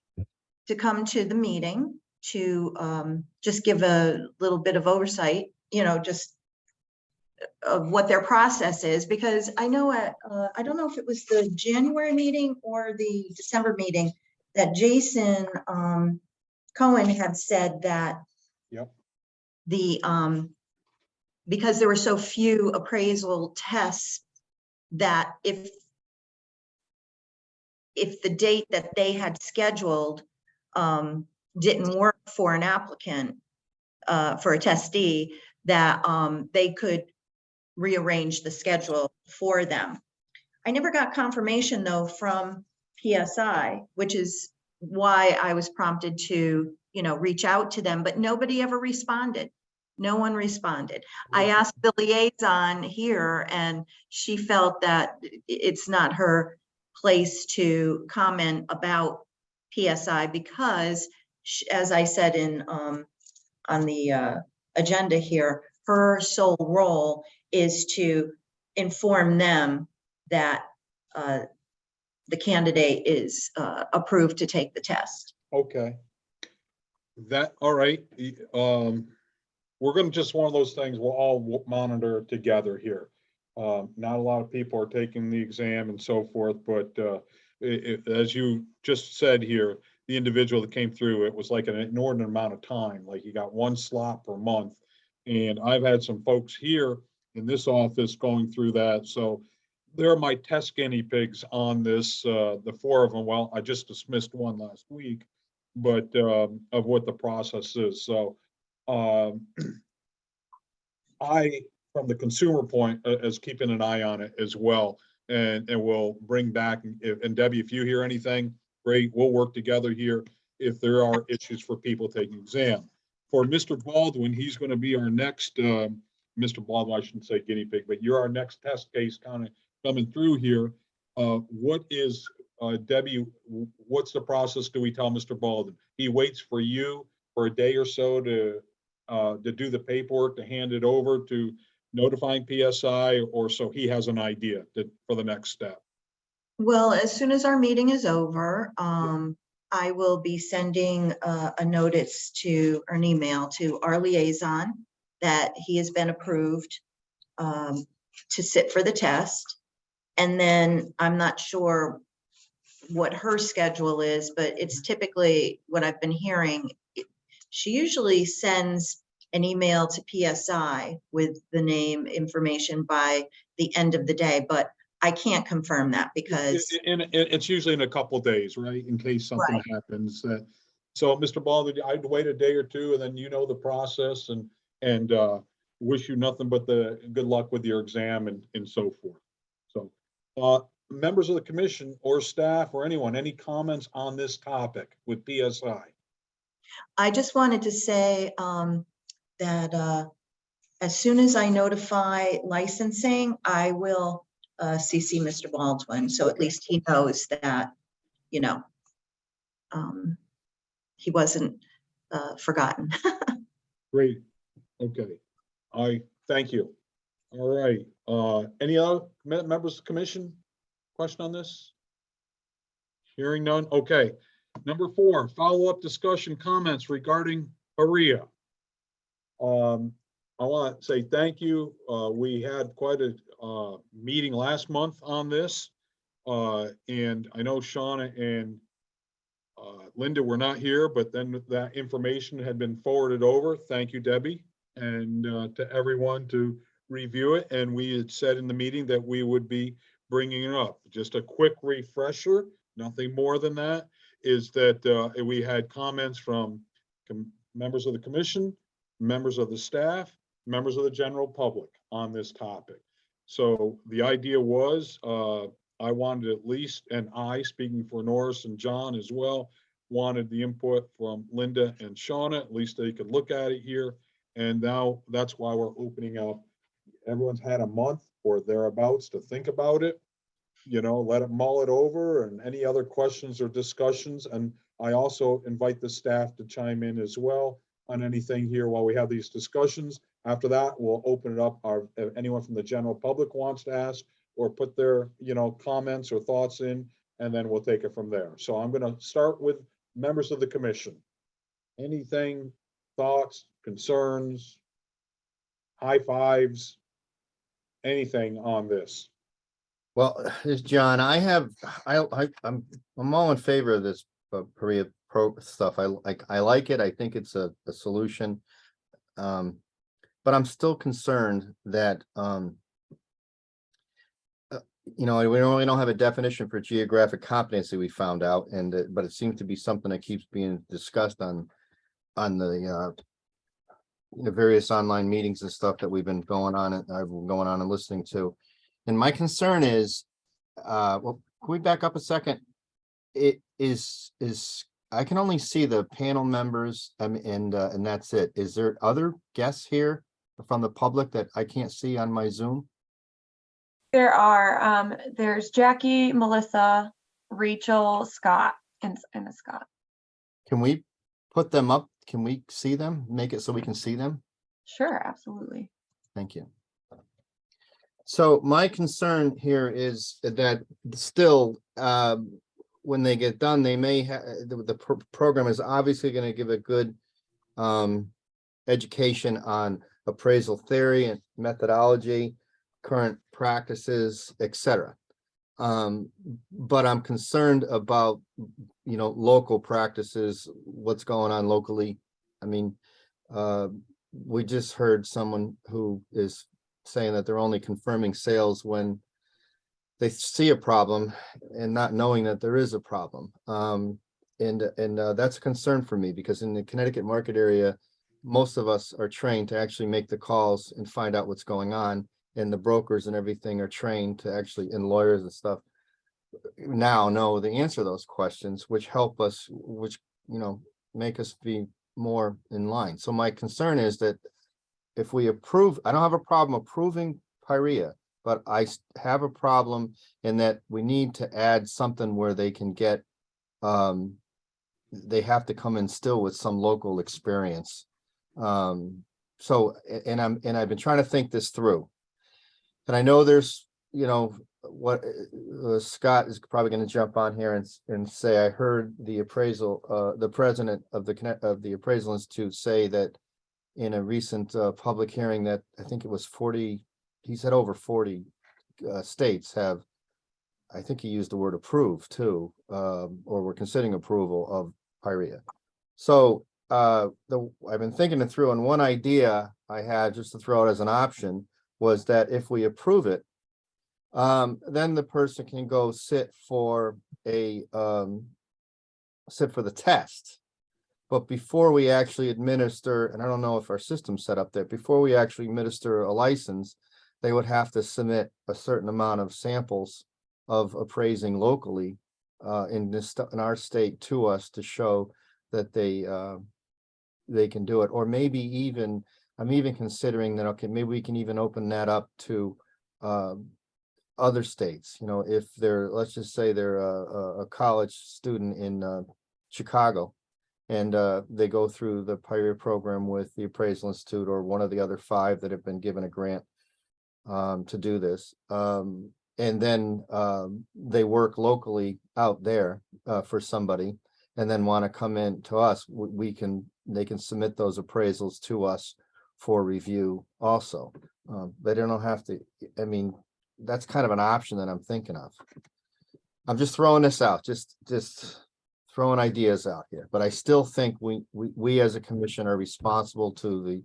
to come to the meeting to just give a little bit of oversight, just of what their process is, because I know I don't know if it was the January meeting or the December meeting that Jason Cohen had said that Yep. because there were so few appraisal tests, that if the date that they had scheduled didn't work for an applicant, for a testee, that they could rearrange the schedule for them. I never got confirmation though from PSI, which is why I was prompted to, reach out to them, but nobody ever responded. No one responded. I asked the liaison here, and she felt that it's not her place to comment about PSI because, as I said on the agenda here, her sole role is to inform them that the candidate is approved to take the test. Okay. All right. We're going to just one of those things we'll all monitor together here. Not a lot of people are taking the exam and so forth, but as you just said here, the individual that came through, it was like an inordinate amount of time, like you got one slot per month. And I've had some folks here in this office going through that, so they're my test guinea pigs on this, the four of them. Well, I just dismissed one last week, but of what the process is. So I, from the consumer point, as keeping an eye on it as well, and we'll bring back, and Debbie, if you hear anything, great, we'll work together here if there are issues for people taking exam. For Mr. Baldwin, he's going to be our next, Mr. Baldwin, I shouldn't say guinea pig, but you're our next test case kind of coming through here. What is, Debbie, what's the process do we tell Mr. Baldwin? He waits for you for a day or so to do the paperwork, to hand it over to notifying PSI, or so he has an idea that for the next step? Well, as soon as our meeting is over, I will be sending a notice to, or an email to our liaison that he has been approved to sit for the test. And then I'm not sure what her schedule is, but it's typically what I've been hearing. She usually sends an email to PSI with the name information by the end of the day, but I can't confirm that because It's usually in a couple days, right? In case something happens. So Mr. Baldwin, I'd wait a day or two, and then you know the process, and wish you nothing but the good luck with your exam and so forth. So members of the commission or staff or anyone, any comments on this topic with PSI? I just wanted to say that as soon as I notify licensing, I will CC Mr. Baldwin. So at least he knows that, you know, he wasn't forgotten. Great. Okay. I thank you. All right. Any other members of the commission question on this? Hearing none. Okay. Number 4, follow-up discussion comments regarding ARIA. I want to say thank you. We had quite a meeting last month on this. And I know Shauna and Linda were not here, but then that information had been forwarded over. Thank you, Debbie, and to everyone to review it. And we had said in the meeting that we would be bringing it up. Just a quick refresher, nothing more than that, is that we had comments from members of the commission, members of the staff, members of the general public on this topic. So the idea was, I wanted at least, and I, speaking for Norris and John as well, wanted the input from Linda and Shauna, at least they could look at it here. And now that's why we're opening up. Everyone's had a month or thereabouts to think about it, you know, let it mull it over, and any other questions or discussions. And I also invite the staff to chime in as well on anything here while we have these discussions. After that, we'll open it up. If anyone from the general public wants to ask or put their, you know, comments or thoughts in, and then we'll take it from there. So I'm going to start with members of the commission. Anything, thoughts, concerns, high fives, anything on this? Well, this John, I'm all in favor of this Korea Pro stuff. I like it. I think it's a solution. But I'm still concerned that you know, we really don't have a definition for geographic competency, we found out, and but it seems to be something that keeps being discussed on the various online meetings and stuff that we've been going on and listening to. And my concern is, well, can we back up a second? It is I can only see the panel members, and that's it. Is there other guests here from the public that I can't see on my Zoom? There are, there's Jackie, Melissa, Rachel, Scott, and Scott. Can we put them up? Can we see them? Make it so we can see them? Sure, absolutely. Thank you. So my concern here is that still, when they get done, they may have, the program is obviously going to give a good education on appraisal theory and methodology. current practices, etc. But I'm concerned about, local practices, what's going on locally. I mean, we just heard someone who is saying that they're only confirming sales when they see a problem and not knowing that there is a problem. And that's a concern for me, because in the Connecticut market area, most of us are trained to actually make the calls and find out what's going on. And the brokers and everything are trained to actually, and lawyers and stuff, now know the answer to those questions, which help us, which, make us be more in line. So my concern is that if we approve, I don't have a problem approving Pyrrhia, but I have a problem in that we need to add something where they can get, they have to come in still with some local experience. So, and I've been trying to think this through. And I know there's, what Scott is probably going to jump on here and say, I heard the appraisal, the president of the Appraisal Institute say that in a recent public hearing that I think it was 40, he said over 40 states have, I think he used the word approved too, or we're considering approval of Pyrrhia. So I've been thinking it through, and one idea I had just to throw out as an option was that if we approve it, then the person can go sit for the test. But before we actually administer, and I don't know if our system's set up there, before we actually administer a license, they would have to submit a certain amount of samples of appraising locally in our state to us to show that they can do it. Or maybe even, I'm even considering that, okay, maybe we can even open that up to other states. If they're, let's just say they're a college student in Chicago, and they go through the Pyrrhia program with the Appraisal Institute or one of the other 5 that have been given a grant to do this. And then they work locally out there for somebody, and then want to come in to us, they can submit those appraisals to us for review also. They don't have to, I mean, that's kind of an option that I'm thinking of. I'm just throwing this out, just throwing ideas out here, but I still think we as a commission are responsible to the,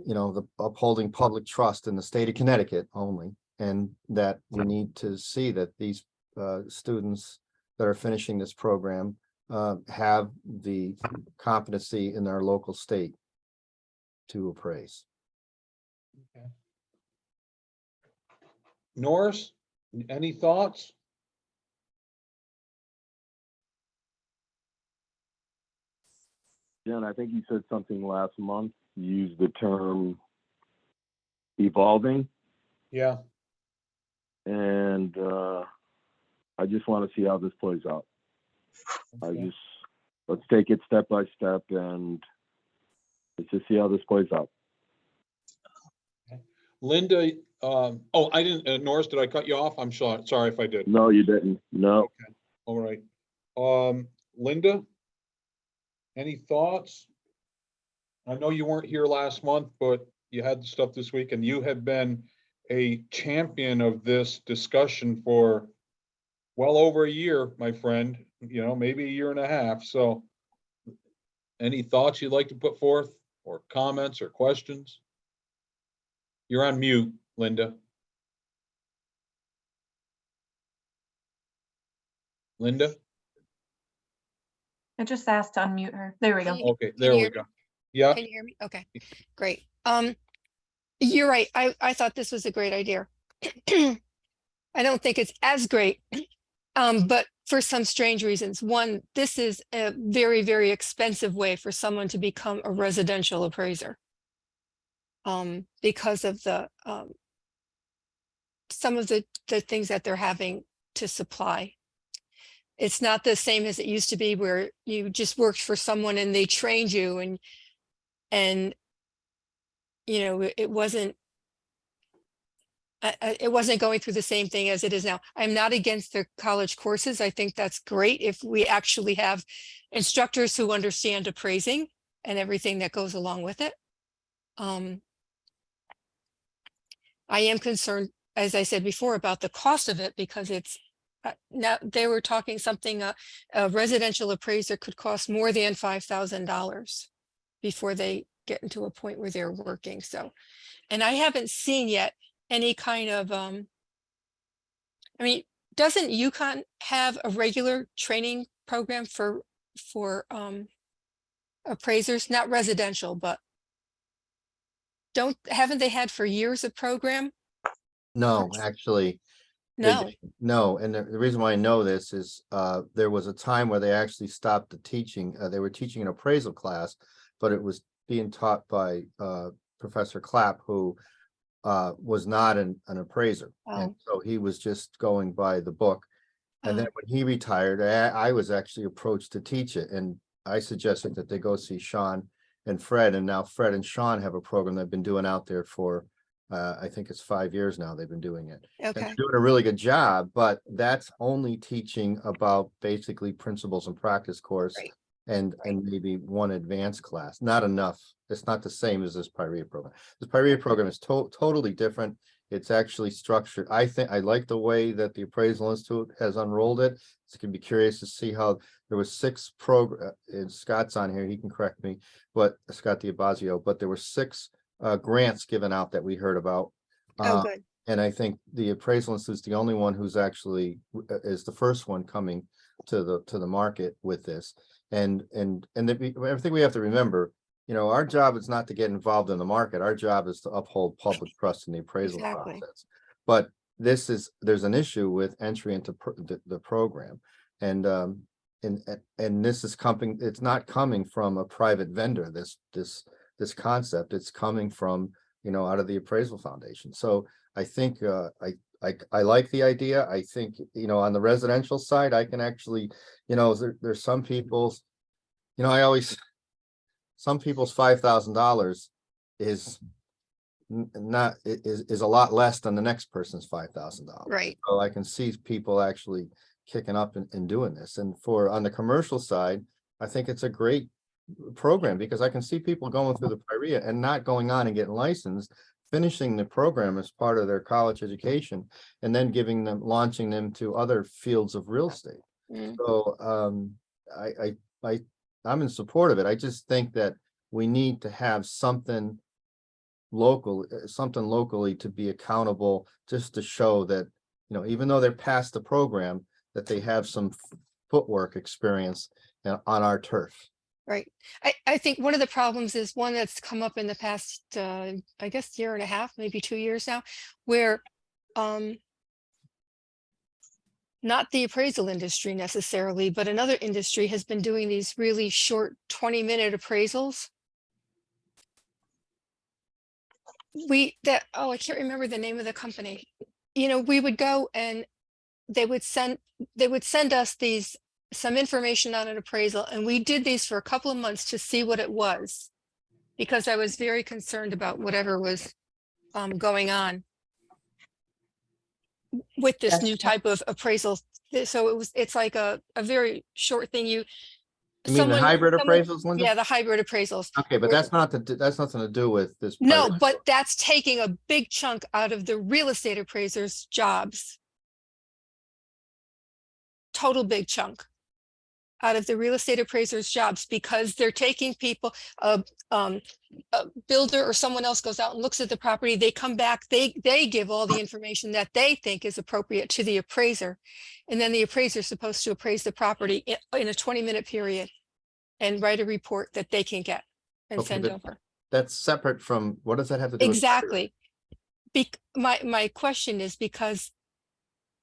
the upholding public trust in the state of Connecticut only, and that we need to see that these students that are finishing this program have the competency in their local state to appraise. Okay. Norris, any thoughts? Jen, I think you said something last month. You used the term evolving, Yeah. and I just want to see how this plays out. Okay. Let's take it step by step, and let's just see how this plays out. Linda, oh, I didn't, Norris, did I cut you off? I'm sorry if I did. No, you didn't. No. Okay. All right. Linda, any thoughts? I know you weren't here last month, but you had the stuff this week, and you have been a champion of this discussion for well over a year, my friend, maybe a year and a half. So any thoughts you'd like to put forth, or comments or questions? You're on mute, Linda. Linda? I just asked to unmute her. There we go. Okay, there we go. Yeah. Can you hear me? Okay, great. You're right. I thought this was a great idea. I don't think it's as great, but for some strange reasons. One, this is a very, very expensive way for someone to become a residential appraiser. Because of the some of the things that they're having to supply. It's not the same as it used to be, where you just worked for someone and they trained you, and it wasn't going through the same thing as it is now. I'm not against the college courses. I think that's great if we actually have instructors who understand appraising and everything that goes along with it. I am concerned, as I said before, about the cost of it because it's now they were talking something, a residential appraiser could cost more than $5,000 before they get into a point where they're working. So, and I haven't seen yet any kind of, I mean, doesn't UConn have a regular training program for appraisers, not residential, but haven't they had for years a program? No, actually, No. no. And the reason why I know this is there was a time where they actually stopped the teaching. They were teaching an appraisal class, but it was being taught by Professor Clapp, who was not an appraiser. And so he was just going by the book. And then when he retired, I was actually approached to teach it. And I suggested that they go see Sean and Fred. And now Fred and Sean have a program they've been doing out there for, I think it's 5 years now they've been doing it. And Okay. they're doing a really good job, but that's only teaching about basically principles and practice course. Right. And maybe one advanced class, not enough. It's not the same as this PIREA program. This PIREA program is totally different. It's actually structured. I think I like the way that the Appraisal Institute has unrolled it. So you can be curious to see how there was 6 and Scott's on here, he can correct me, but Scott Diabazio, but there were 6 grants given out that we heard about. Oh, good. And I think the Appraisal Institute is the only one who's actually is the first one coming to the market with this. And I think we have to remember, you know, our job is not to get involved in the market. Our job is to uphold public trust in the appraisal Exactly. process. But there's an issue with entry into the program. And this is coming, it's not coming from a private vendor, this concept, it's coming from, you know, out of the Appraisal Foundation. So I think I like the idea. I think, you know, on the residential side, I can actually, you know, there's some people's, you know, some people's $5,000 is not is a lot less than the next person's $5,000. Right. So I can see people actually kicking up and doing this. And for on the commercial side, I think it's a great program because I can see people going through the PIREA and not going on and getting licensed, finishing the program as part of their college education, and then launching them to other fields of real estate. Mm. So I'm in support of it. I just think that we need to have something locally to be accountable, just to show that, you know, even though they're past the program, that they have some footwork experience on our turf. Right. I think one of the problems is one that's come up in the past, I guess, year and a half, maybe 2 years now, where not the appraisal industry necessarily, but another industry has been doing these really short 20-minute appraisals. I can't remember the name of the company. You know, we would go and they would send us some information on an appraisal, and we did these for a couple of months to see what it was, because I was very concerned about whatever was going on with this new type of appraisal. So it's like a very short thing. You mean the hybrid appraisals, Linda? Yeah, the hybrid appraisals. Okay, but that's nothing to do with this. No, PIREA. but that's taking a big chunk out of the real estate appraisers' jobs. Total big chunk out of the real estate appraisers' jobs, because they're taking people, a builder or someone else goes out and looks at the property, they come back, they give all the information that they think is appropriate to the appraiser. And then the appraiser is supposed to appraise the property in a 20-minute period and write a report that they can get and Okay, send but over. That's separate from, what does that have to do with PIREA? Exactly. My question is because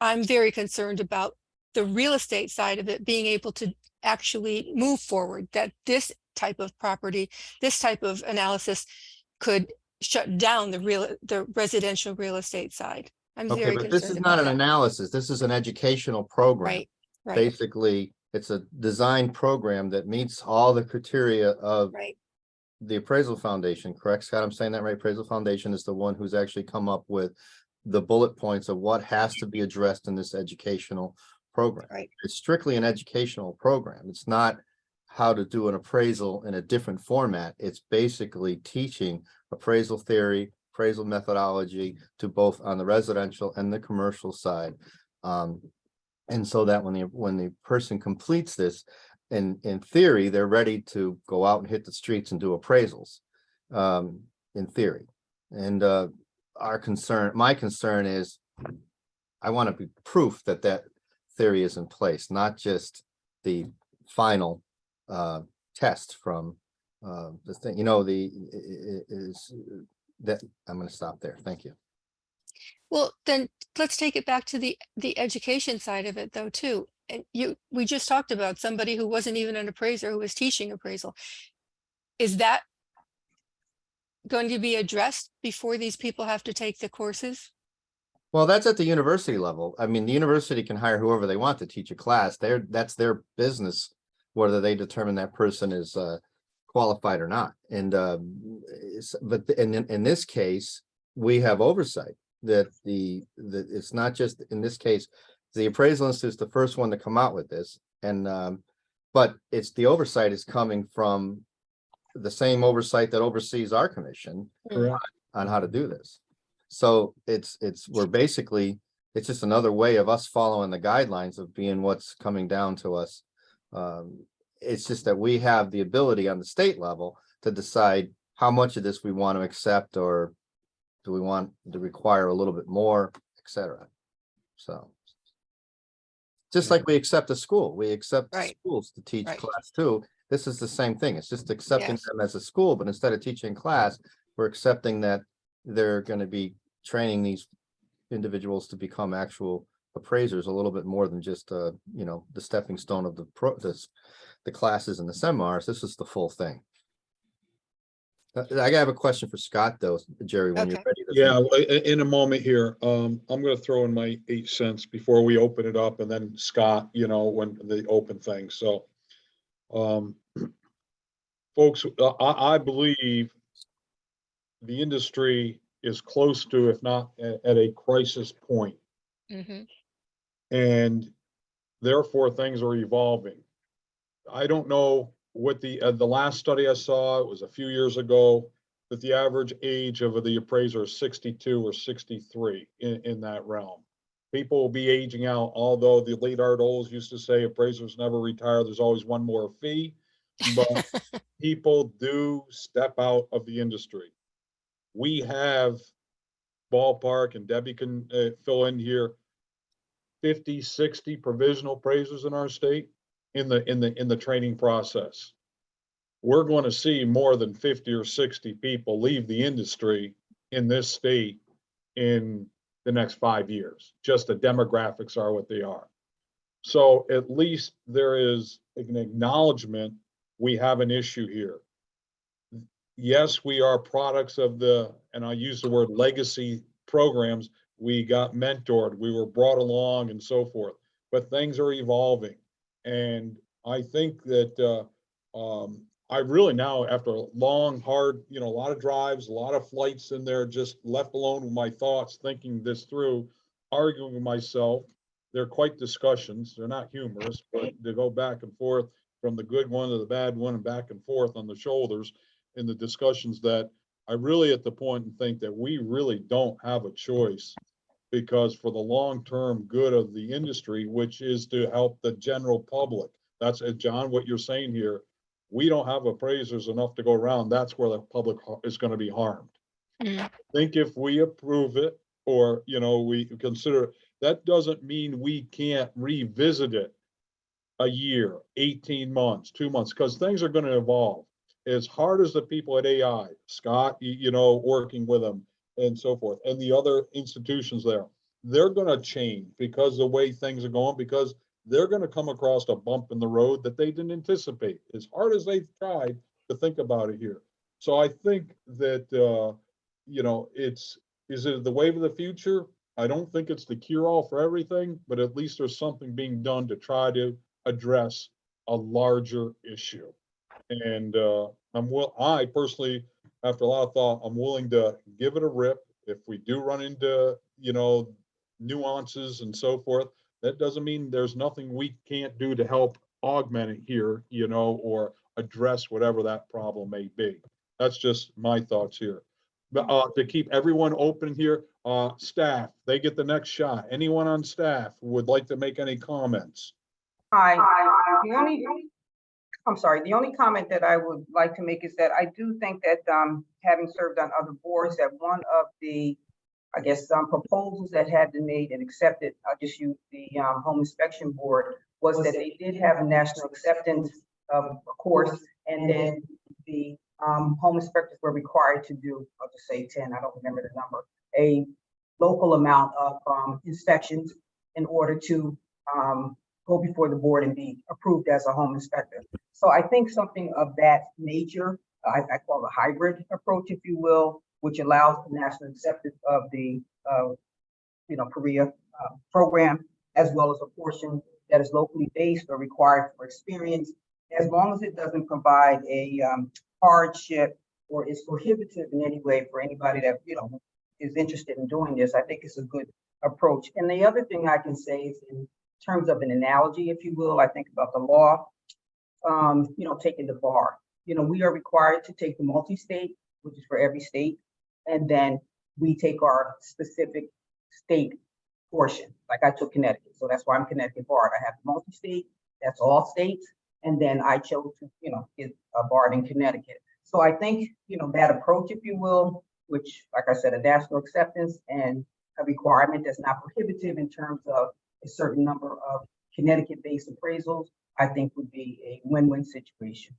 I'm very concerned about the real estate side of it being able to actually move forward, that this type of property, this type of analysis could shut down the residential real estate side. I'm Okay, very but concerned this is about not an that. analysis. This is an educational program. Right, Basically, it's a design program that meets all the criteria of right. the Appraisal Foundation, correct, Scott? I'm saying that right? Appraisal Foundation is the one who's actually come up with the bullet points of what has to be addressed in this educational program. Right. It's strictly an educational program. It's not how to do an appraisal in a different format. It's basically teaching appraisal theory, appraisal methodology to both on the residential and the commercial side. And so that when the person completes this, in theory, they're ready to go out and hit the streets and do appraisals, in theory. And my concern is, I want to be proof that that theory is in place, not just the final test from the thing, is that, I'm going to stop there. Thank you. Well, then let's take it back to the education side of it though, too. And we just talked about somebody who wasn't even an appraiser who was teaching appraisal. Is that going to be addressed before these people have to take the courses? Well, that's at the university level. I mean, the university can hire whoever they want to teach a class. That's their business, whether they determine that person is qualified or not. And but in this case, we have oversight that it's not just in this case. The Appraisal Institute is the first one to come out with this, and but it's the oversight is coming from the same oversight that oversees our commission on how to do this. So it's just another way of us following the guidelines of being what's coming down to us. It's just that we have the ability on the state level to decide how much of this we want to accept, or do we want to require a little bit more, etc. So just like we accept a school, we accept Right. schools to teach Right. class too. This is the same thing. It's just accepting Yes. them as a school, but instead of teaching class, we're accepting that they're going to be training these individuals to become actual appraisers a little bit more than just the stepping stone of the classes and the seminars. This is the full thing. I have a question for Scott though, Jerry, when you're Okay. ready to. Yeah, well, in a moment here, I'm gonna throw in my 8 cents before we open it up, and then Scott, when they open things, so. Folks, I believe the industry is close to, if not at a crisis point, Mhm. and therefore things are evolving. I don't know what the last study I saw, it was a few years ago, that the average age of the appraiser is 62 or 63 in that realm. People will be aging out, although the late Art Oles used to say appraisers never retire, there's always one more fee. But people do step out of the industry. We have ballpark, and Debbie can fill in here, 50, 60 provisional appraisers in our state in the training process. We're going to see more than 50 or 60 people leave the industry in this state in the next 5 years. Just the demographics are what they are. So at least there is an acknowledgement we have an issue here. Yes, we are products of and I use the word legacy programs. We got mentored, we were brought along and so forth, but things are evolving. And I think that I really now, after a long, hard, a lot of drives, a lot of flights in there, just left alone with my thoughts, thinking this through, arguing with myself. They're quite discussions. They're not humorous, but they go back and forth from the good one to the bad one and back and forth on the shoulders in the discussions, that I really at the point and think that we really don't have a choice, because for the long-term good of the industry, which is to help the general public, that's John, what you're saying here, we don't have appraisers enough to go around. That's where the public is going to be harmed. Mm. I think if we approve it, or, we consider, that doesn't mean we can't revisit it a year, 18 months, 2 months, because things are going to evolve. As hard as the people at AI, Scott, working with them and so forth, and the other institutions there, they're going to change because the way things are going, because they're going to come across a bump in the road that they didn't anticipate, as hard as they've tried to think about it here. So I think that, is it the wave of the future? I don't think it's the cure-all for everything, but at least there's something being done to try to address a larger issue. And I personally, after a lot of thought, I'm willing to give it a rip. If we do run into, nuances and so forth, that doesn't mean there's nothing we can't do to help augment it here, or address whatever that problem may be. That's just my thoughts here. to keep everyone open here, staff, they get the next shot. Anyone on staff who would like to make any comments? Hi, the only comment that I would like to make is that I do think that, having served on other boards, that one of the, I guess, proposals that had been made and accepted, I'll just use the, home inspection board, was that they did have a national acceptance course, and then the, home inspectors were required to do, I'll just say 10, I don't remember the number, a local amount of, inspections in order to, go before the board and be approved as a home inspector. So I think something of that nature, I call a hybrid approach, if you will, which allows the national acceptance of the, career program, as well as a portion that is locally based or required for experience, as long as it doesn't provide a hardship or is prohibitive in any way for anybody that, is interested in doing this. I think it's a good approach. And the other thing I can say is, in terms of an analogy, if you will, I think about the law, taking the bar. We are required to take the multi-state, which is for every state, and then we take our specific state portion. Like I took Connecticut, so that's why I'm Connecticut barred. I have multi-state, that's all states, and then I chose to, get a barred in Connecticut. So I think, that approach, if you will, which, like I said, a national acceptance and a requirement that's not prohibitive in terms of a certain number of Connecticut-based appraisals, I think would be a win-win situation.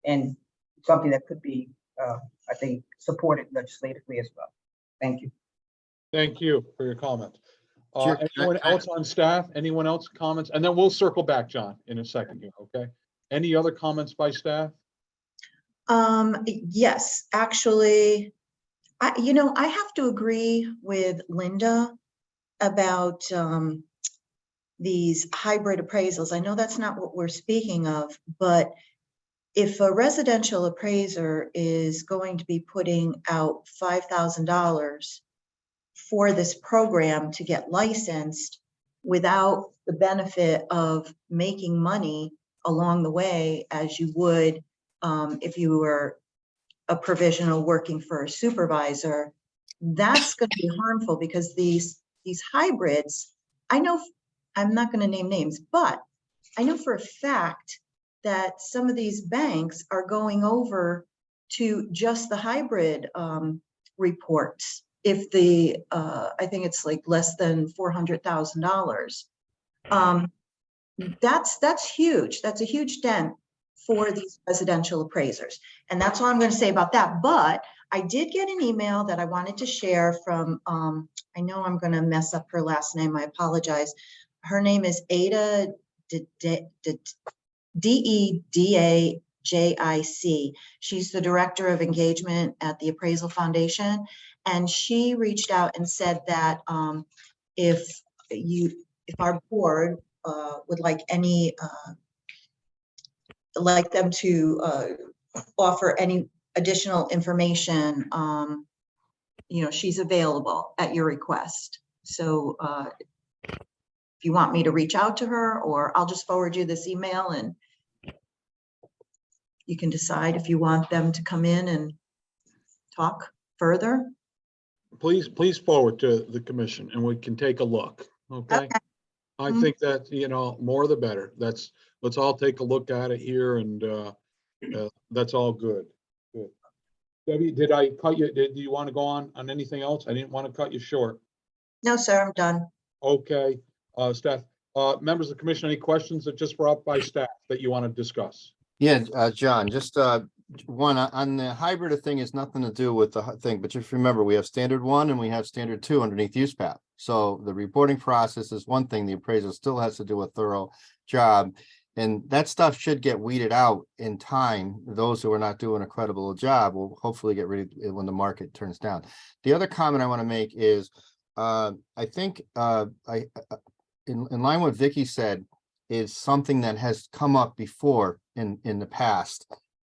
And something that could be, I think, supported legislatively as well. Thank you. Thank you for your comment. Sure. Anyone else on staff? Anyone else comments? And then we'll circle back, John, in a second here, okay? Any other comments by staff? Yes, actually, I have to agree with Linda about these hybrid appraisals. I know that's not what we're speaking of, but if a residential appraiser is going to be putting out $5,000 for this program to get licensed without the benefit of making money along the way, as you would if you were a provisional working for a supervisor, that's going to be harmful, because these hybrids, I know, I'm not going to name names, but I know for a fact that some of these banks are going over to just the hybrid reports. If the, I think it's like less than $400,000. That's huge. That's a huge dent for these residential appraisers. And that's all I'm going to say about that. But I did get an email that I wanted to share from, I know I'm going to mess up her last name. I apologize. Her name is Ada Dedajic. She's the director of engagement at the Appraisal Foundation. And she reached out and said that if our board would like any, like them to offer any additional information, she's available at your request. So if you want me to reach out to her, or I'll just forward you this email and you can decide if you want them to come in and talk further. Please forward to the commission and we can take a look, okay? I think that, more the better. Let's all take a look at it here, and that's all good. Good. Debbie, did I cut you? Do you want to go on anything else? I didn't want to cut you short. No, sir, I'm done. Okay, staff, members of the commission, any questions that just brought up by staff that you want to discuss? Yeah, John, just one on the hybrid thing is nothing to do with the thing, but just remember, we have standard 1 and we have standard 2 underneath USPAP. So the reporting process is one thing. The appraiser still has to do a thorough job, and that stuff should get weeded out in time. Those who are not doing a credible job will hopefully get rid of it when the market turns down. The other comment I want to make is, I think in line with Vicky said, is something that has come up before in the past,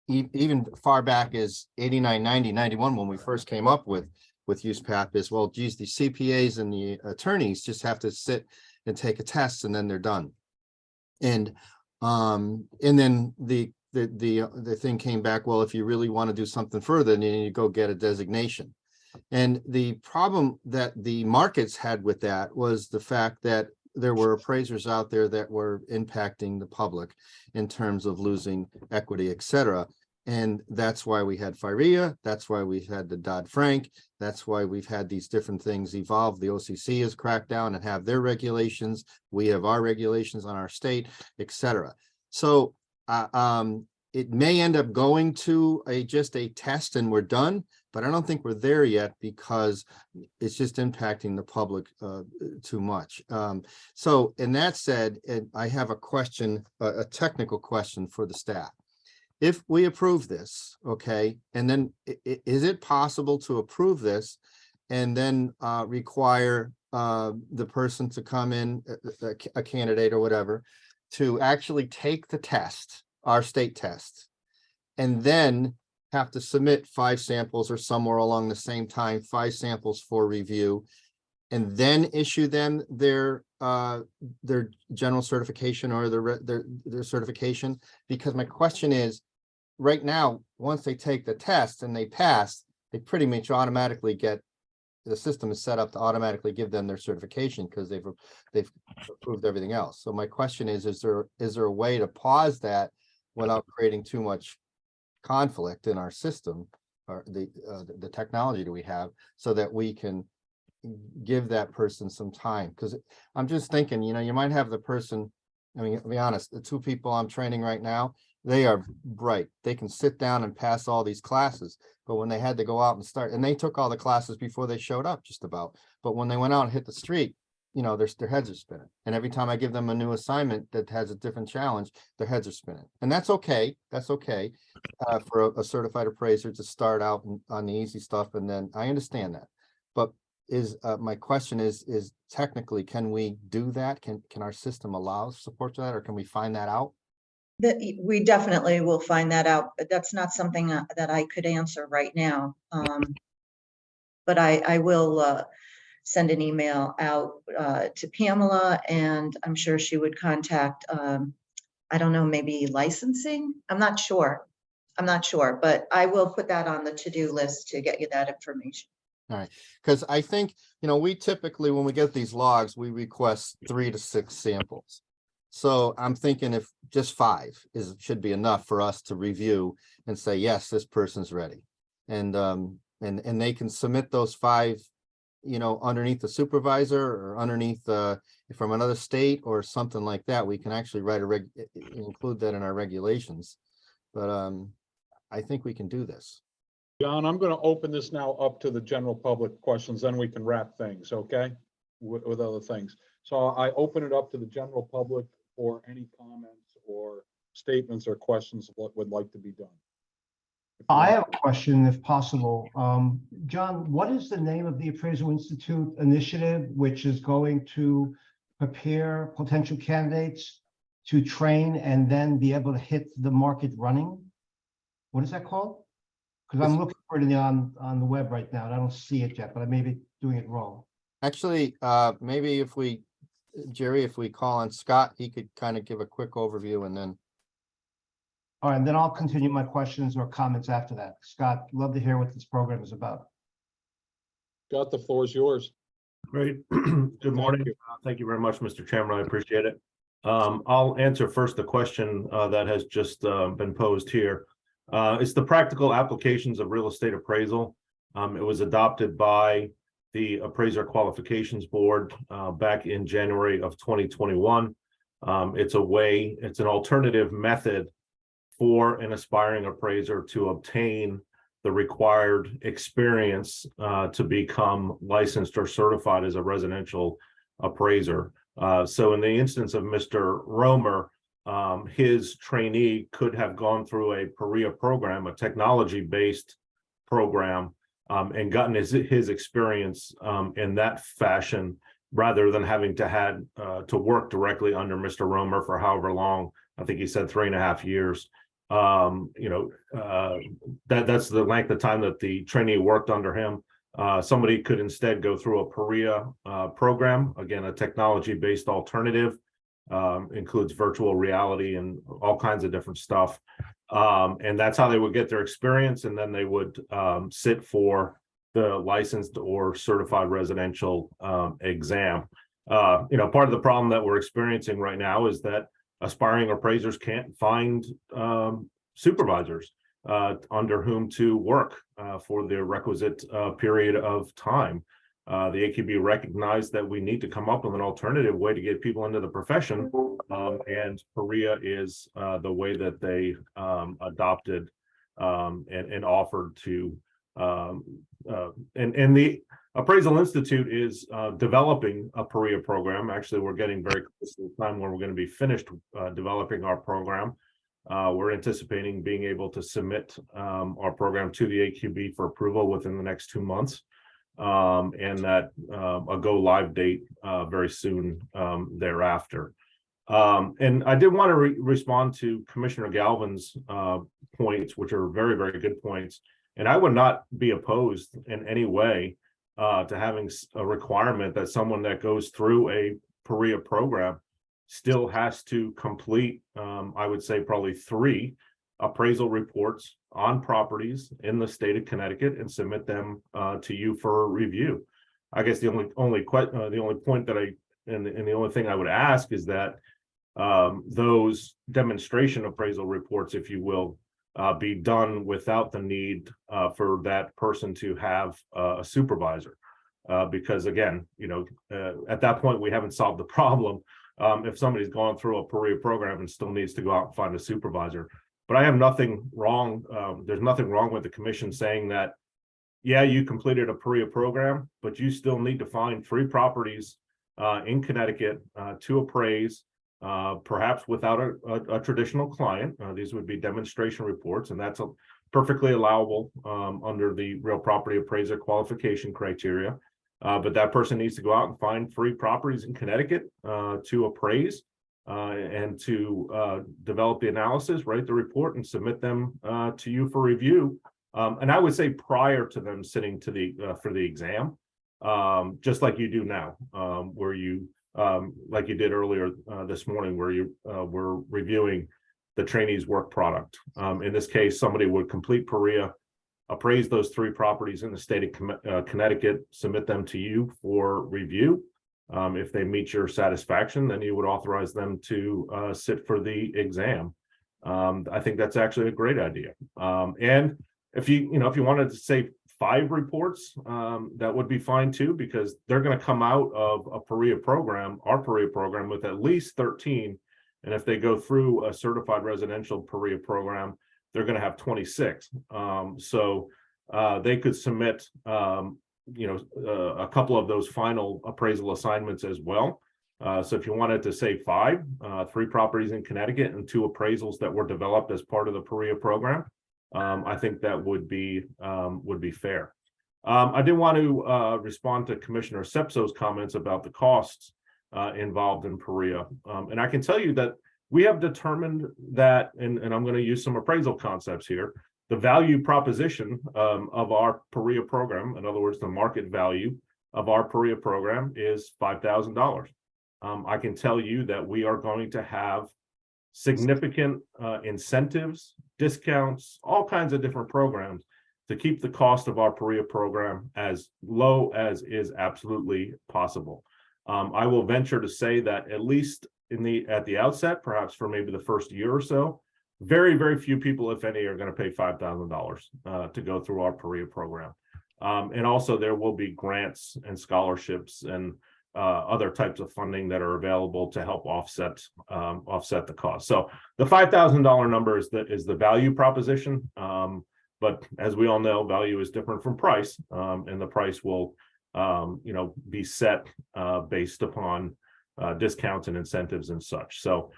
even far back as 89, 90, 91, when we first came up with USPAP, is, well, geez, the CPAs and the attorneys just have to sit and take a test and then they're done. And then the the thing came back, well, if you really want to do something further, then you need to go get a designation. And the problem that the markets had with that was the fact that there were appraisers out there that were impacting the public in terms of losing equity, et cetera. And that's why we had FIREA. That's why we've had the Dodd-Frank. That's why we've had these different things evolve. The OCC has cracked down and have their regulations. We have our regulations on our state, et cetera. So it may end up going to just a test and we're done, but I don't think we're there yet because it's just impacting the public too much. So in that said, I have a question, a technical question for the staff. If we approve this, okay, and then is it possible to approve this and then require the person to come in, a candidate or whatever, to actually take the test, our state test, and then have to submit 5 samples or somewhere along the same time, 5 samples for review, and then issue them their general certification or their certification? Because my question is, right now, once they take the test and they pass, they pretty much automatically get, the system is set up to automatically give them their certification because they've approved everything else. So my question is there a way to pause that without creating too much conflict in our system, or the technology that we have, so that we can give that person some time? Because I'm just thinking, you might have the person, I mean, to be honest, the 2 people I'm training right now, they are bright. They can sit down and pass all these classes, but when they had to go out and start, and they took all the classes before they showed up just about, but when they went out and hit the street, their heads are spinning. And every time I give them a new assignment that has a different challenge, their heads are spinning. And that's okay. That's okay for a certified appraiser to start out on the easy stuff. And then I understand that. But my question is technically, can we do that? Can our system allow support to that, or can we find that out? We definitely will find that out, but that's not something that I could answer right now. But I will send an email out to Pamela, and I'm sure she would contact, I don't know, maybe licensing? I'm not sure, but I will put that on the to-do list to get you that information. All right, because I think, we typically, when we get these logs, we request 3 to 6 samples. So I'm thinking if just 5 should be enough for us to review and say, yes, this person's ready. And they can submit those 5, underneath the supervisor or underneath from another state or something like that. We can actually write include that in our regulations. But I think we can do this. John, I'm going to open this now up to the general public questions, then we can wrap things, okay? With other things. So I open it up to the general public for any comments or statements or questions of what would like to be done. I have a question, if possible. John, what is the name of the Appraisal Institute initiative, which is going to prepare potential candidates to train and then be able to hit the market running? What is that called? Because I'm looking for it on the web right now, and I don't see it yet, but I may be doing it wrong. Actually, maybe Jerry, if we call on Scott, he could kind of give a quick overview and then. All right, and then I'll continue my questions or comments after that. Scott, love to hear what this program is about. Scott, the floor is yours. Great. Good morning. Thank you very much, Mr. Chairman. I appreciate it. I'll answer first the question that has just been posed here. It's the practical applications of real estate appraisal. It was adopted by the Appraiser Qualifications Board back in January of 2021. It's an alternative method for an aspiring appraiser to obtain the required experience to become licensed or certified as a residential appraiser. So in the instance of Mr. Romer, his trainee could have gone through a PAREA program, a technology-based program, and gotten his experience in that fashion, rather than having to work directly under Mr. Romer for however long. I think he said 3.5 years. That's the length of time that the trainee worked under him. Somebody could instead go through a PAREA program, again, a technology-based alternative, includes virtual reality and all kinds of different stuff. And that's how they would get their experience, and then they would sit for the licensed or certified residential exam. Part of the problem that we're experiencing right now is that aspiring appraisers can't find supervisors under whom to work for the requisite period of time. The AQB recognized that we need to come up with an alternative way to get people into the profession, and Perea is the way that they adopted and offered to. And the Appraisal Institute is developing a Perea program. Actually, we're getting very close to the time when we're going to be finished developing our program. We're anticipating being able to submit our program to the AQB for approval within the next 2 months, and that a go live date very soon thereafter. And I did want to respond to Commissioner Galvin's points, which are very, very good points. And I would not be opposed in any way to having a requirement that someone that goes through a Perea program still has to complete, I would say probably 3 appraisal reports on properties in the state of Connecticut and submit them to you for review. I guess the only point that and the only thing I would ask is that those demonstration appraisal reports, if you will, be done without the need for that person to have a supervisor. Because again, at that point, we haven't solved the problem. If somebody's gone through a Perea program and still needs to go out and find a supervisor. But I have nothing wrong. There's nothing wrong with the commission saying that, yeah, you completed a Perea program, but you still need to find 3 properties in Connecticut to appraise, perhaps without a traditional client. These would be demonstration reports, and that's perfectly allowable under the real property appraiser qualification criteria. But that person needs to go out and find 3 properties in Connecticut to appraise and to develop the analysis, write the report, and submit them to you for review. And I would say prior to them sitting to for the exam, just like you do now, where you like you did earlier this morning, where you were reviewing the trainee's work product. In this case, somebody would complete Perea, appraise those 3 properties in the state of Connecticut, submit them to you for review. If they meet your satisfaction, then you would authorize them to sit for the exam. I think that's actually a great idea. And if you wanted to say 5 reports, that would be fine too, because they're going to come out of a Perea program, our Perea program, with at least 13. And if they go through a certified residential Perea program, they're going to have 26. So they could submit, a couple of those final appraisal assignments as well. So if you wanted to say 5, 3 properties in Connecticut and 2 appraisals that were developed as part of the Perea program, I think that would be fair. I did want to respond to Commissioner Sepso's comments about the costs involved in Perea. And I can tell you that we have determined that, and I'm going to use some appraisal concepts here, the value proposition of our Perea program, in other words, the market value of our Perea program is $5,000. I can tell you that we are going to have significant incentives, discounts, all kinds of different programs to keep the cost of our Perea program as low as is absolutely possible. I will venture to say that at least at the outset, perhaps for maybe the first year or so, very, very few people, if any, are going to pay $5,000 to go through our Perea program. And also there will be grants and scholarships and other types of funding that are available to help offset the cost. So the $5,000 number is the value proposition. But as we all know, value is different from price, and the price will be set based upon discounts and incentives and such. So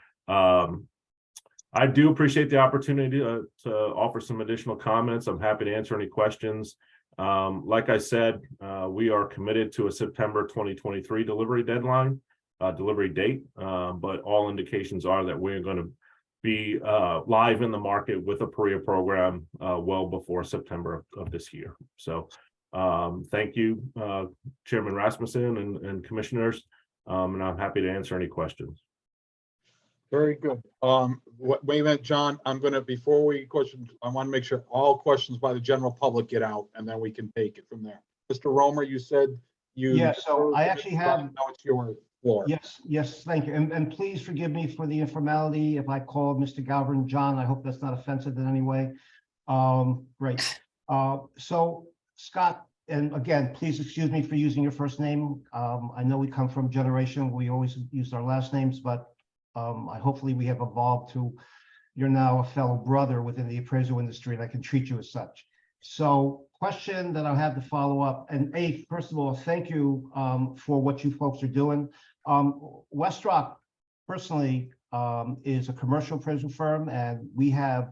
I do appreciate the opportunity to offer some additional comments. I'm happy to answer any questions. Like I said, we are committed to a September 2023 delivery date, but all indications are that we're going to be live in the market with a Perea program well before September of this year. So thank you, Chairman Rasmussen and commissioners, and I'm happy to answer any questions. Very good. Wait a minute, John, I'm gonna, before we question, I want to make sure all questions by the general public get out and then we can take it from there. Mr. Romer, you said you. Yeah, so I actually have, Now it's your floor. yes, thank you. And please forgive me for the informality. If I called Mr. Galvin John, I hope that's not offensive in any way. Great. So Scott, and again, please excuse me for using your first name. I know we come from a generation, we always used our last names, but hopefully we have evolved to, you're now a fellow brother within the appraisal industry, and I can treat you as such. So question that I have to follow up, and first of all, thank you for what you folks are doing. Westrock personally is a commercial appraisal firm, and we have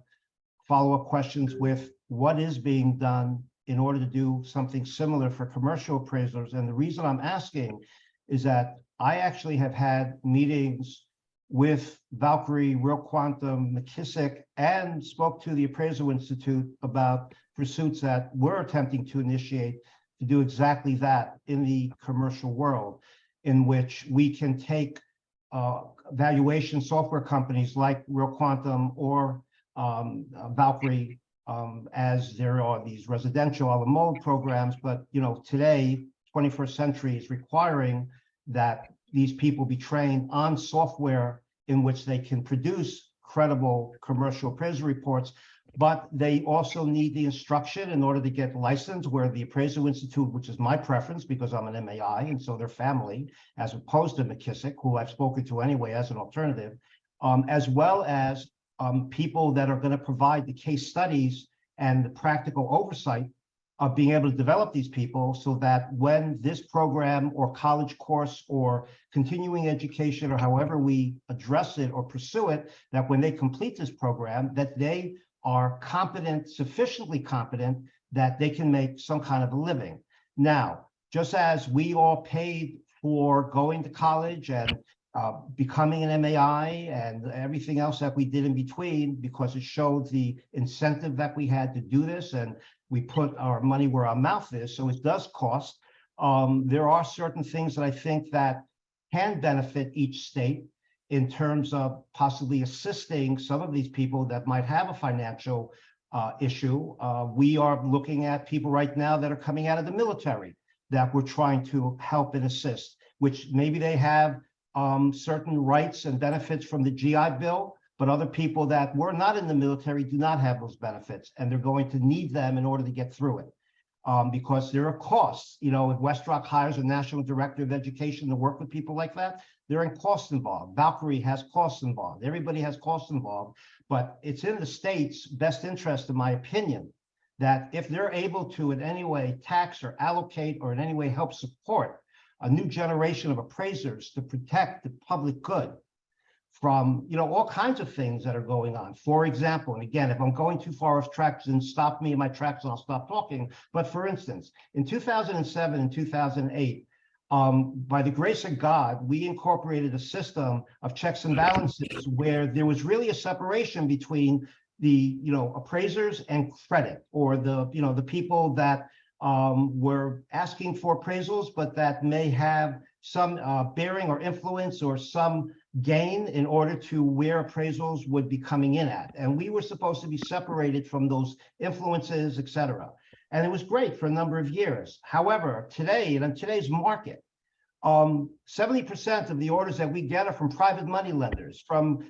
follow-up questions with what is being done in order to do something similar for commercial appraisers. And the reason I'm asking is that I actually have had meetings with Valkyrie, Real Quantum, McKissick, and spoke to the Appraisal Institute about pursuits that we're attempting to initiate to do exactly that in the commercial world, in which we can take valuation software companies like Real Quantum or Valkyrie, as there are these residential a la mode programs, but today, 21st century is requiring that these people be trained on software in which they can produce credible commercial appraisal reports, but they also need the instruction in order to get licensed, where the Appraisal Institute, which is my preference because I'm an MAI, and so their family, as opposed to McKissick, who I've spoken to anyway as an alternative, as well as people that are going to provide the case studies and the practical oversight of being able to develop these people, so that when this program or college course or continuing education or however we address it or pursue it, that when they complete this program, that they are competent, sufficiently competent, that they can make some kind of a living. Now, just as we all paid for going to college and becoming an MAI and everything else that we did in between, because it showed the incentive that we had to do this, and we put our money where our mouth is, so it does cost. There are certain things that I think that can benefit each state in terms of possibly assisting some of these people that might have a financial issue. We are looking at people right now that are coming out of the military that we're trying to help and assist, which maybe they have certain rights and benefits from the GI Bill, but other people that were not in the military do not have those benefits, and they're going to need them in order to get through it. Because there are costs. If Westrock hires a national director of education to work with people like that, there are costs involved. Valkyrie has costs involved. Everybody has costs involved, but it's in the state's best interest, in my opinion, that if they're able to in any way tax or allocate or in any way help support a new generation of appraisers to protect the public good from, all kinds of things that are going on. For example, and again, if I'm going too far off track, then stop me in my tracks and I'll stop talking. But for instance, in 2007 and 2008, by the grace of God, we incorporated a system of checks and balances where there was really a separation between the, appraisers and credit, or the people that were asking for appraisals, but that may have some bearing or influence or some gain in order to where appraisals would be coming in at. And we were supposed to be separated from those influences, et cetera. And it was great for a number of years. However, today, in today's market, 70% of the orders that we get are from private money lenders, from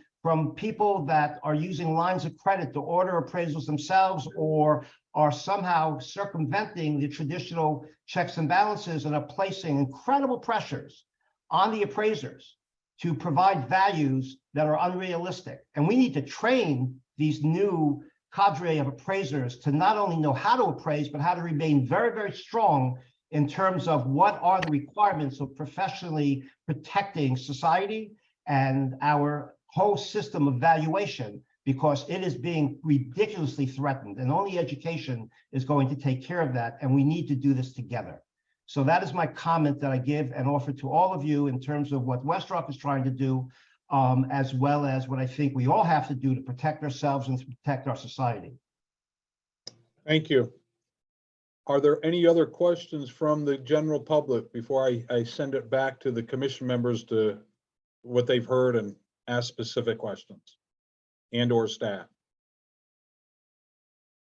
people that are using lines of credit to order appraisals themselves, or are somehow circumventing the traditional checks and balances and are placing incredible pressures on the appraisers to provide values that are unrealistic. And we need to train these new cadre of appraisers to not only know how to appraise, but how to remain very, very strong in terms of what are the requirements of professionally protecting society and our whole system of valuation, because it is being ridiculously threatened, and only education is going to take care of that, and we need to do this together. So that is my comment that I give and offer to all of you in terms of what Westrock is trying to do, as well as what I think we all have to do to protect ourselves and to protect our society. Thank you. Are there any other questions from the general public before I send it back to the commission members to what they've heard and ask specific questions and or staff?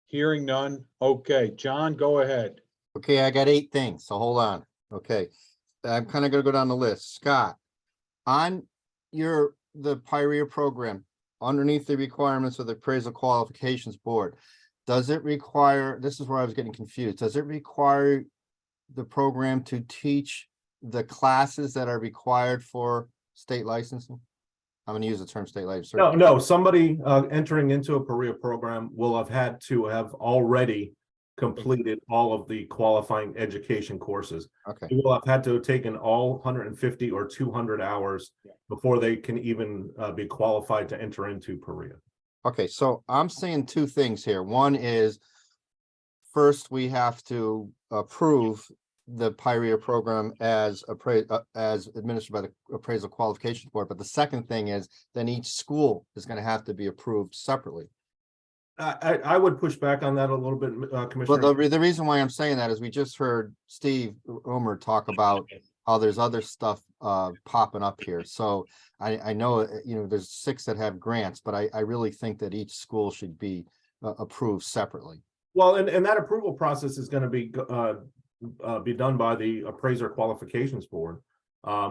Hearing none. Okay, John, go ahead. Okay, I got 8 things, so hold on. Okay, I'm kind of gonna go down the list. Scott, on the PIREA program, underneath the requirements of the Appraisal Qualifications Board, does it require, this is where I was getting confused, does it require the program to teach the classes that are required for state licensing? I'm gonna use the term state license. No, somebody entering into a PIREA program will have had to have already completed all of the qualifying education courses. Okay, You will have had to have taken all 150 or 200 hours before they can even be qualified to enter into PIREA. okay, so I'm saying 2 things here. One is, first, we have to approve the PIREA program as administered by the Appraisal Qualifications Board. But the second thing is, then each school is going to have to be approved separately. I would push back on that a little bit, Well, Commissioner. the reason why I'm saying that is we just heard Steve Romer talk about how there's other stuff popping up here. So I know, there's 6 that have grants, but I really think that each school should be approved separately. Well, and that approval process is going to be done by the Appraiser Qualifications Board.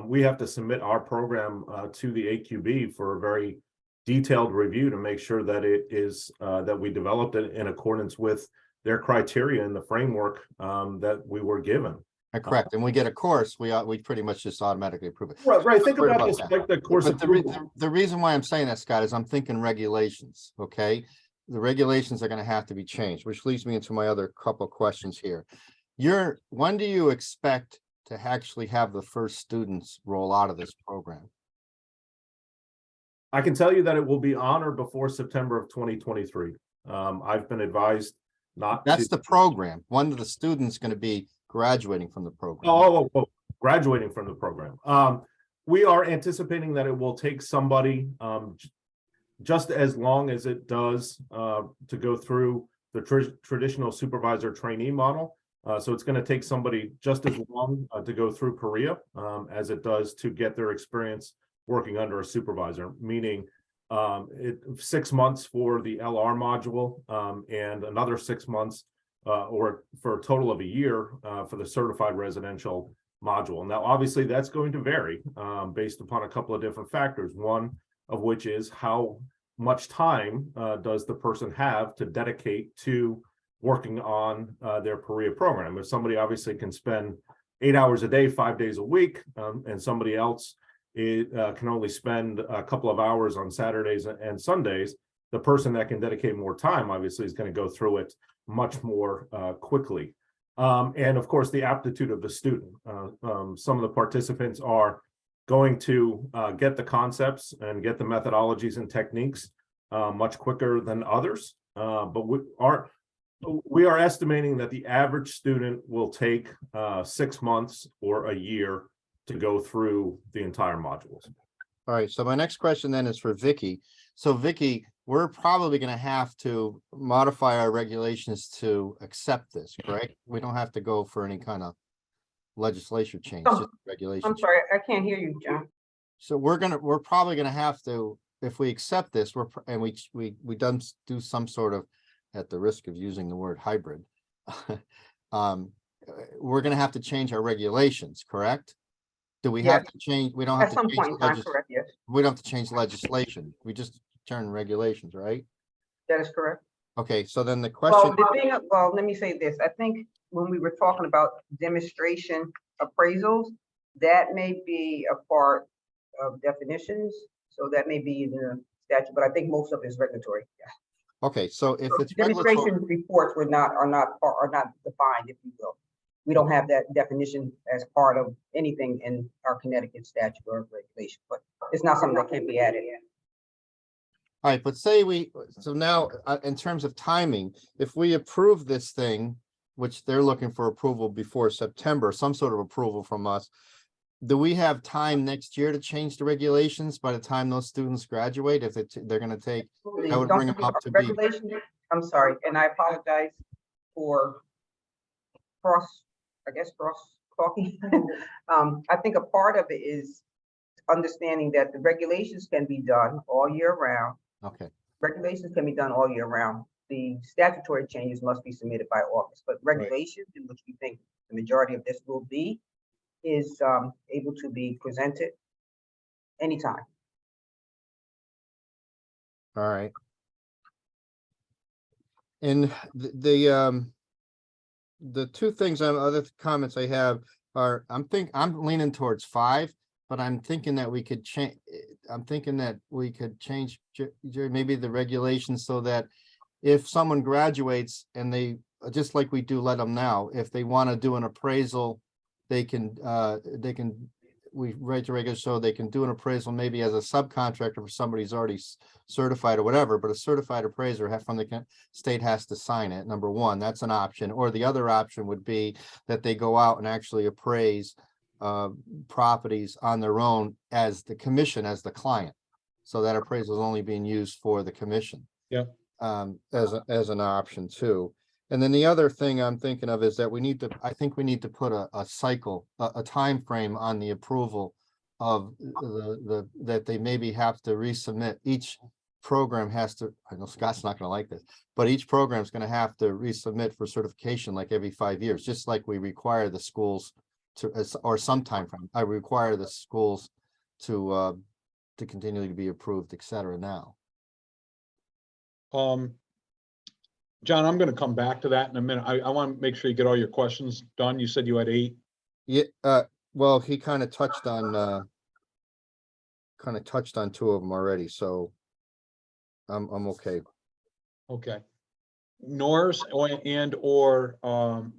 We have to submit our program to the AQB for a very detailed review to make sure that it is that we developed it in accordance with their criteria and the framework that we were given. Correct. And we get a course, we pretty much just automatically approve it. Right. Think Worried about about this that. like the course But approval. the reason why I'm saying that, Scott, is I'm thinking regulations, okay? The regulations are gonna have to be changed, which leads me into my other couple of questions here. When do you expect to actually have the first students roll out of this program? I can tell you that it will be on or before September of 2023. I've been advised not That's to. the program. When are the students gonna be graduating from the program? Oh, graduating from the program. We are anticipating that it will take somebody just as long as it does to go through the traditional supervisor trainee model. So it's going to take somebody just as long to go through PIREA as it does to get their experience working under a supervisor, meaning 6 months for the LR module and another 6 months or for a total of a year for the certified residential module. Now, obviously, that's going to vary based upon a couple of different factors. One of which is how much time does the person have to dedicate to working on their PIREA program. If somebody obviously can spend 8 hours a day, 5 days a week, and somebody else can only spend a couple of hours on Saturdays and Sundays, the person that can dedicate more time obviously is going to go through it much more quickly. And of course, the aptitude of the student. Some of the participants are going to get the concepts and get the methodologies and techniques much quicker than others. But we are estimating that the average student will take 6 months or a year to go through the entire modules. All right, so my next question then is for Vicky. So Vicky, we're probably gonna have to modify our regulations to accept this, correct? We don't have to go for any kind of legislature change, just regulations. I'm sorry, I can't hear you, John. So we're probably gonna have to, if we accept this, we do some sort of, at the risk of using the word hybrid, we're gonna have to change our regulations, correct? Do we have to change? We don't have At to some change point in time, correct, yes, we don't have to change legislation. We just turn regulations, right? that is correct. Okay, so then the Well, question, let me say this. I think when we were talking about demonstration appraisals, that may be a part of definitions. So that may be in the statute, but I think most of it is regulatory. Yeah. okay, so if it's Demonstration regulatory, reports are not defined, if you will. We don't have that definition as part of anything in our Connecticut statute or regulation, but it's not something that can be added in. all right, but say so now, in terms of timing, if we approve this thing, which they're looking for approval before September, some sort of approval from us, do we have time next year to change the regulations by the time those students graduate? If they're gonna take, that would bring them up to be. Regulation, I'm sorry, and I apologize for cross talking. I think a part of it is understanding that the regulations can be done all year round. Okay, Regulations can be done all year round. The statutory changes must be submitted by August, but regulations, in which we think the majority of this will be, is able to be presented anytime. all right. And the two things, other comments I have are, I'm leaning towards 5, but I'm thinking that we could change, maybe the regulations so that if someone graduates and they, just like we do let them now, if they want to do an appraisal, we write to regular so they can do an appraisal maybe as a subcontractor for somebody who's already certified or whatever, but a certified appraiser from the state has to sign it. Number one, that's an option. Or the other option would be that they go out and actually appraise properties on their own as the commission, as the client. So that appraisal is only being used for the commission. Yeah. As an option too. And then the other thing I'm thinking of is that I think we need to put a cycle, a time frame on the approval of that they maybe have to resubmit. Each program has to, I know Scott's not going to like this, but each program is going to have to resubmit for certification like every 5 years, just like we require the schools to, or some time frame. I require the schools to continually be approved, et cetera now. John, I'm gonna come back to that in a minute. I want to make sure you get all your questions done. You said you had 8. Yeah, well, he kind of touched on 2 of them already, so I'm okay. Okay. Norris or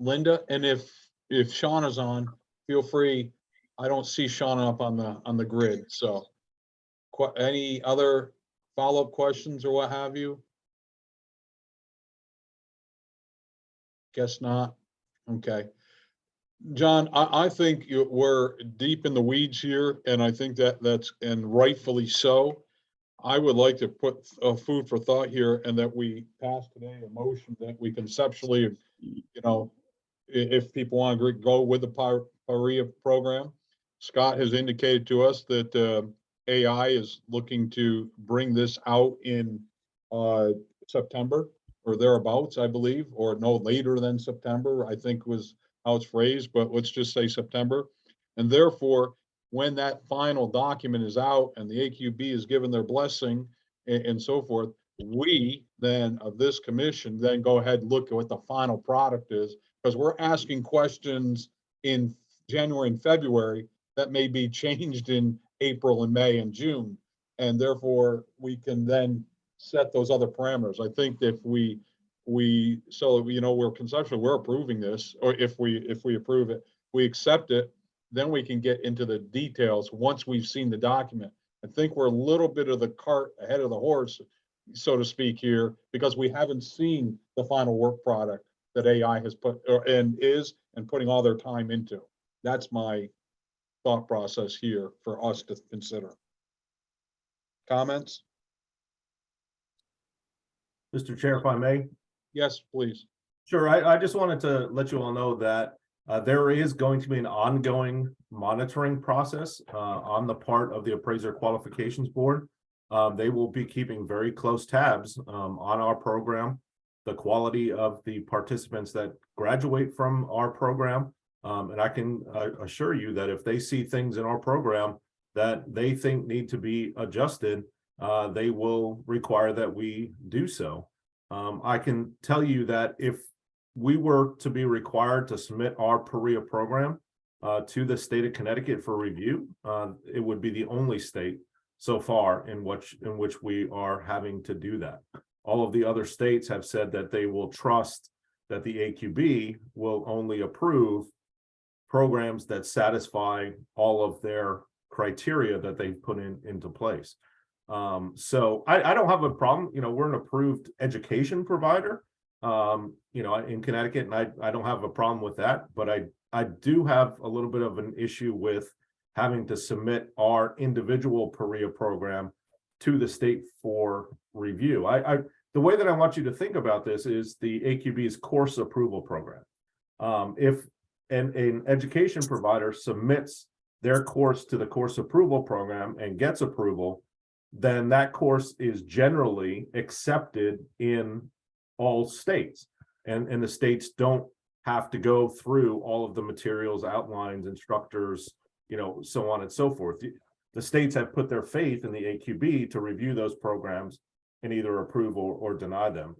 Linda, and if Shauna's on, feel free. I don't see Shauna up on the grid, so any other follow-up questions or what have you? Guess not. Okay. John, I think we're deep in the weeds here, and I think that's rightfully so. I would like to put food for thought here, and that we pass today a motion that we conceptually, if people want to go with the PARIA program. Scott has indicated to us that AI is looking to bring this out in September or thereabouts, I believe, or no later than September, I think was how it's phrased, but let's just say September. And therefore, when that final document is out and the AQB is given their blessing and so forth, we then of this commission then go ahead and look at what the final product is, because we're asking questions in January and February that may be changed in April and May and June. And therefore, we can then set those other parameters. I think that if we're conceptually, we're approving this, or if we approve it, we accept it, then we can get into the details once we've seen the document. I think we're a little bit of the cart ahead of the horse, so to speak here, because we haven't seen the final work product that AI has put and putting all their time into. That's my thought process here for us to consider. Comments? Mr. Chair, if I may. Yes, please. Sure. I just wanted to let you all know that there is going to be an ongoing monitoring process on the part of the Appraiser Qualifications Board. They will be keeping very close tabs on our program, the quality of the participants that graduate from our program. And I can assure you that if they see things in our program that they think need to be adjusted, they will require that we do so. I can tell you that if we were to be required to submit our PARIA program to the state of Connecticut for review, it would be the only state so far in which we are having to do that. All of the other states have said that they will trust that the AQB will only approve programs that satisfy all of their criteria that they've put into place. So I don't have a problem. We're an approved education provider, in Connecticut, and I don't have a problem with that. But I do have a little bit of an issue with having to submit our individual PARIA program to the state for review. The way that I want you to think about this is the AQB's course approval program. If an education provider submits their course to the course approval program and gets approval, then that course is generally accepted in all states. And the states don't have to go through all of the materials, outlines, instructors, so on and so forth. The states have put their faith in the AQB to review those programs and either approve or deny them.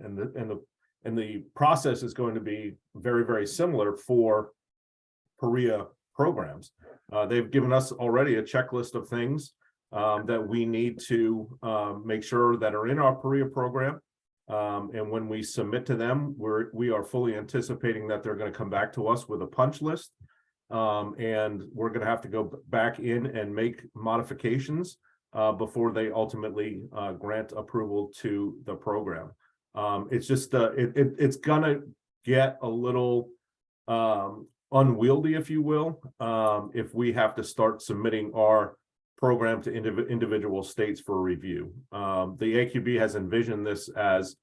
And the process is going to be very, very similar for PREA programs. They've given us already a checklist of things that we need to make sure that are in our PREA program. And when we submit to them, we are fully anticipating that they're going to come back to us with a punch list. And we're going to have to go back in and make modifications before they ultimately grant approval to the program. It's just it's going to get a little unwieldy, if you will, if we have to start submitting our program to individual states for review. The AQB has envisioned this as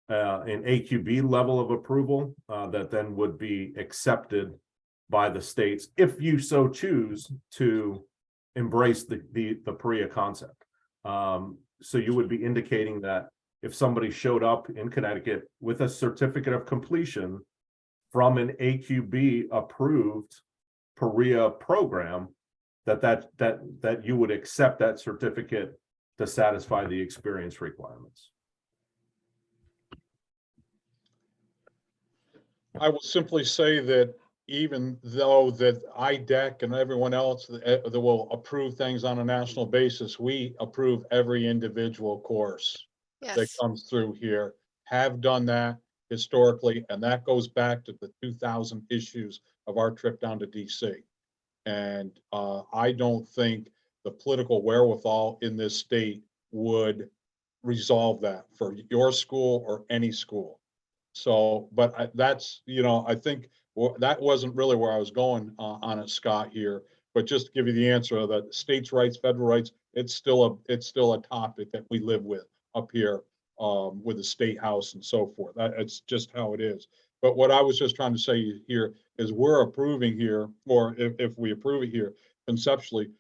an AQB level of approval that then would be accepted by the states if you so choose to embrace the PREA concept. So you would be indicating that if somebody showed up in Connecticut with a certificate of completion from an AQB approved PREA program, that you would accept that certificate to satisfy the experience requirements. I will simply say that even though that IDEC and everyone else that will approve things on a national basis, we approve every individual course that Yes. comes through here, have done that historically, and that goes back to the 2000 issues of our trip down to DC. And I don't think the political wherewithal in this state would resolve that for your school or any school. So, but that's, I think that wasn't really where I was going on it, Scott, here. But just to give you the answer that states' rights, federal rights, it's still a topic that we live with up here with the state house and so forth. It's just how it is. But what I was just trying to say here is we're approving here, or if we approve it here conceptually,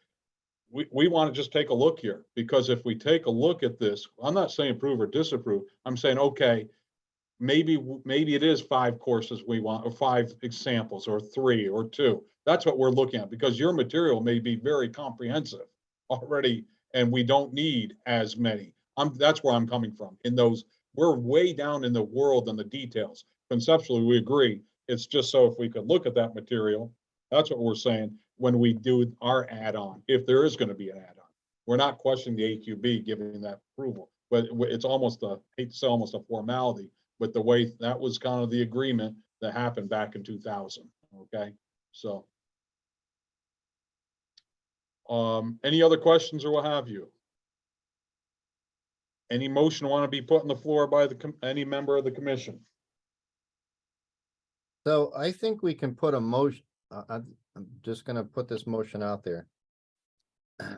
we want to just take a look here, because if we take a look at this, I'm not saying approve or disapprove. I'm saying, okay, maybe it is 5 courses we want, or 5 examples, or 3 or 2. That's what we're looking at, because your material may be very comprehensive already, and we don't need as many. That's where I'm coming from. In those, we're way down in the world and the details. Conceptually, we agree. It's just so if we could look at that material, that's what we're saying when we do our add-on, if there is going to be an add-on. We're not questioning the AQB giving that approval, but it's almost I hate to say almost a formality, but the way that was kind of the agreement that happened back in 2000. Okay, so any other questions or what have you? Any motion want to be put on the floor by any member of the commission? So I think we can put a motion, I'm just gonna put this motion out there. How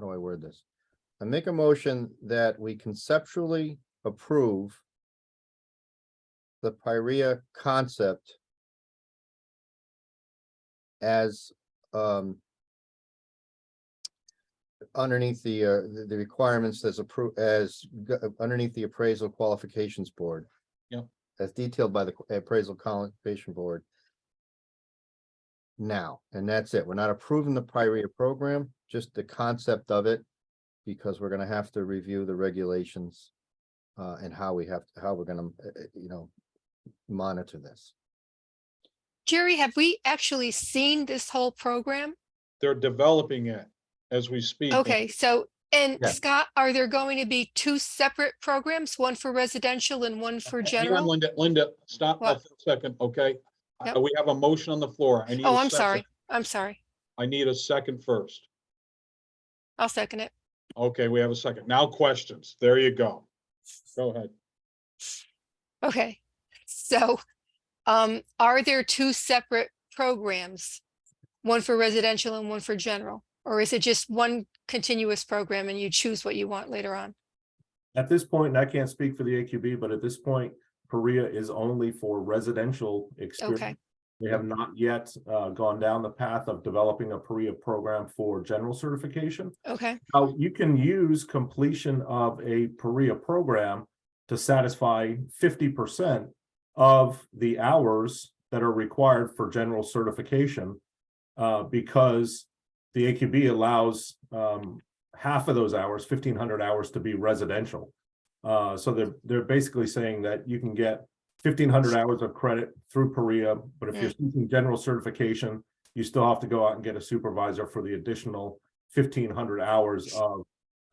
do I word this? I make a motion that we conceptually approve the PREA concept as underneath the requirements as approved underneath the Appraisal Qualifications Board. Yep. As detailed by the Appraisal Qualification Board. Now, and that's it. We're not approving the PREA program, just the concept of it, because we're going to have to review the regulations and how we're going to, monitor this. Jerry, have we actually seen this whole program? They're developing it as we speak. Okay, so, and Yeah. Scott, are there going to be 2 separate programs, one for residential and one for Hang on, general? Linda, stop What? for a second, okay? Yep. We have a motion on the floor. I need Oh, a I'm second. sorry. I'm sorry. I need a second first. I'll second it. Okay, we have a second. Now questions. There you go. Go ahead. Okay, so are there 2 separate programs? One for residential and one for general? Or is it just one continuous program and you choose what you want later on? At this point, and I can't speak for the AQB, but at this point, PREA is only for residential experience. Okay. We have not yet gone down the path of developing a PREA program for general certification. Okay, Now, you can use completion of a PREA program to satisfy 50% of the hours that are required for general certification, because the AQB allows half of those hours, 1,500 hours, to be residential. So they're basically saying that you can get 1,500 hours of credit through PREA, but if you're seeking general certification, you still have to go out and get a supervisor for the additional 1,500 hours of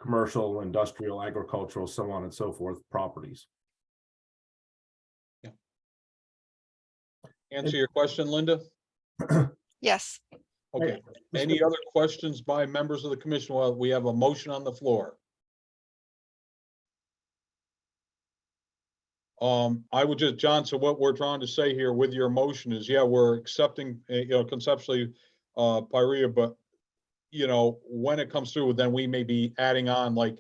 commercial, industrial, agricultural, so on and so forth properties. Answer your question, Linda? yes. Okay. Any other questions by members of the commission? Well, we have a motion on the floor. I would just, John, so what we're trying to say here with your motion is, yeah, we're accepting, conceptually, PREA, but, when it comes through, then we may be adding on, like,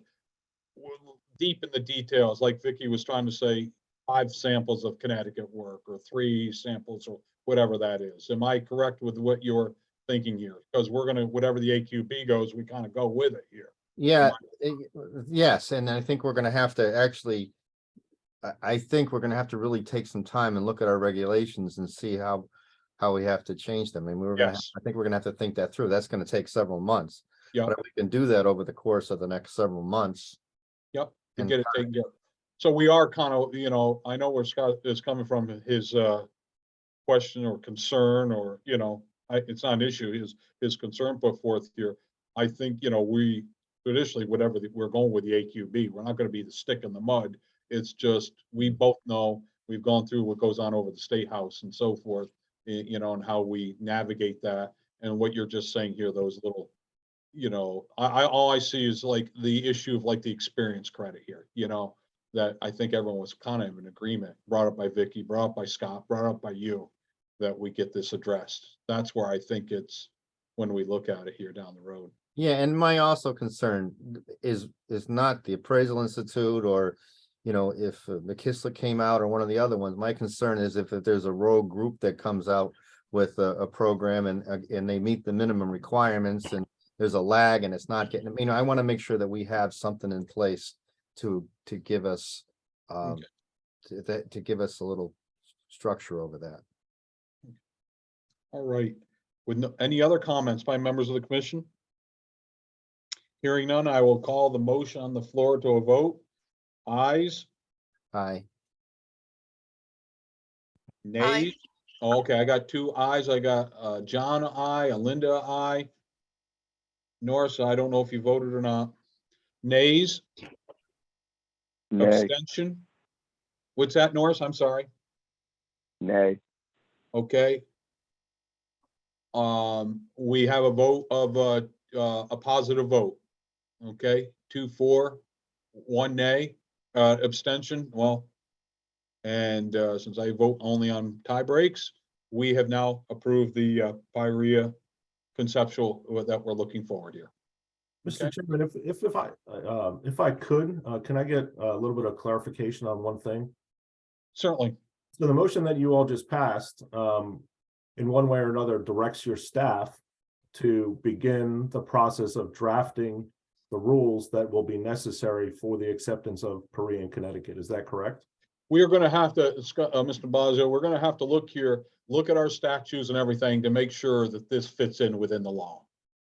deep in the details, like Vicky was trying to say, 5 samples of Connecticut work or 3 samples or whatever that is. Am I correct with what you're thinking here? Because we're gonna, whatever the AQB goes, we kind of go with it here. Yeah, yes, and I think we're gonna have to actually, I think we're gonna have to really take some time and look at our regulations and see how we have to change them. And Yes. I think we're gonna have to think that through. That's gonna take several months. Yeah. But if we can do that over the course of the next several months. Yep, to And get it taken care of. So we are kind of, I know where Scott is coming from, his question or concern, or, it's not an issue, his concern put forth here. I think, we traditionally, we're going with the AQB, we're not gonna be the stick in the mud. It's just, we both know, we've gone through what goes on over the State House and so forth, and how we navigate that. And what you're just saying here, those little, all I see is like the issue of like the experience credit here, that I think everyone was kind of in agreement, brought up by Vicky, brought up by Scott, brought up by you, that we get this addressed. That's where I think it's, when we look at it here down the road. Yeah, and my also concern is not the Appraisal Institute, or, if McKislick came out or one of the other ones. My concern is if there's a rogue group that comes out with a program and they meet the minimum requirements and there's a lag and it's not getting, I want to make sure that we have something in place to give us, to give us a little structure over that. All right. With any other comments by members of the commission? Hearing none, I will call the motion on the floor to a vote. Ayes, Aye. nays? Okay, I got 2 ayes. I got John, aye, Alinda, aye. Norris, I don't know if you voted or not. Nays? Nay, Abstention? What's that, Norris? I'm sorry. nay, Okay. We have a vote of a positive vote. Okay, 2 for, 1 nay, abstention. Well, and since I vote only on tie breaks, we have now approved the PREA conceptual that we're looking forward here. Mr. Okay. Chairman, if I could, can I get a little bit of clarification on one thing? Certainly. So the motion that you all just passed, in one way or another, directs your staff to begin the process of drafting the rules that will be necessary for the acceptance of PREA in Connecticut. Is that correct? We are going to have to, Mr. Bazio, we're going to have to look at our statutes and everything to make sure that this fits in within the law.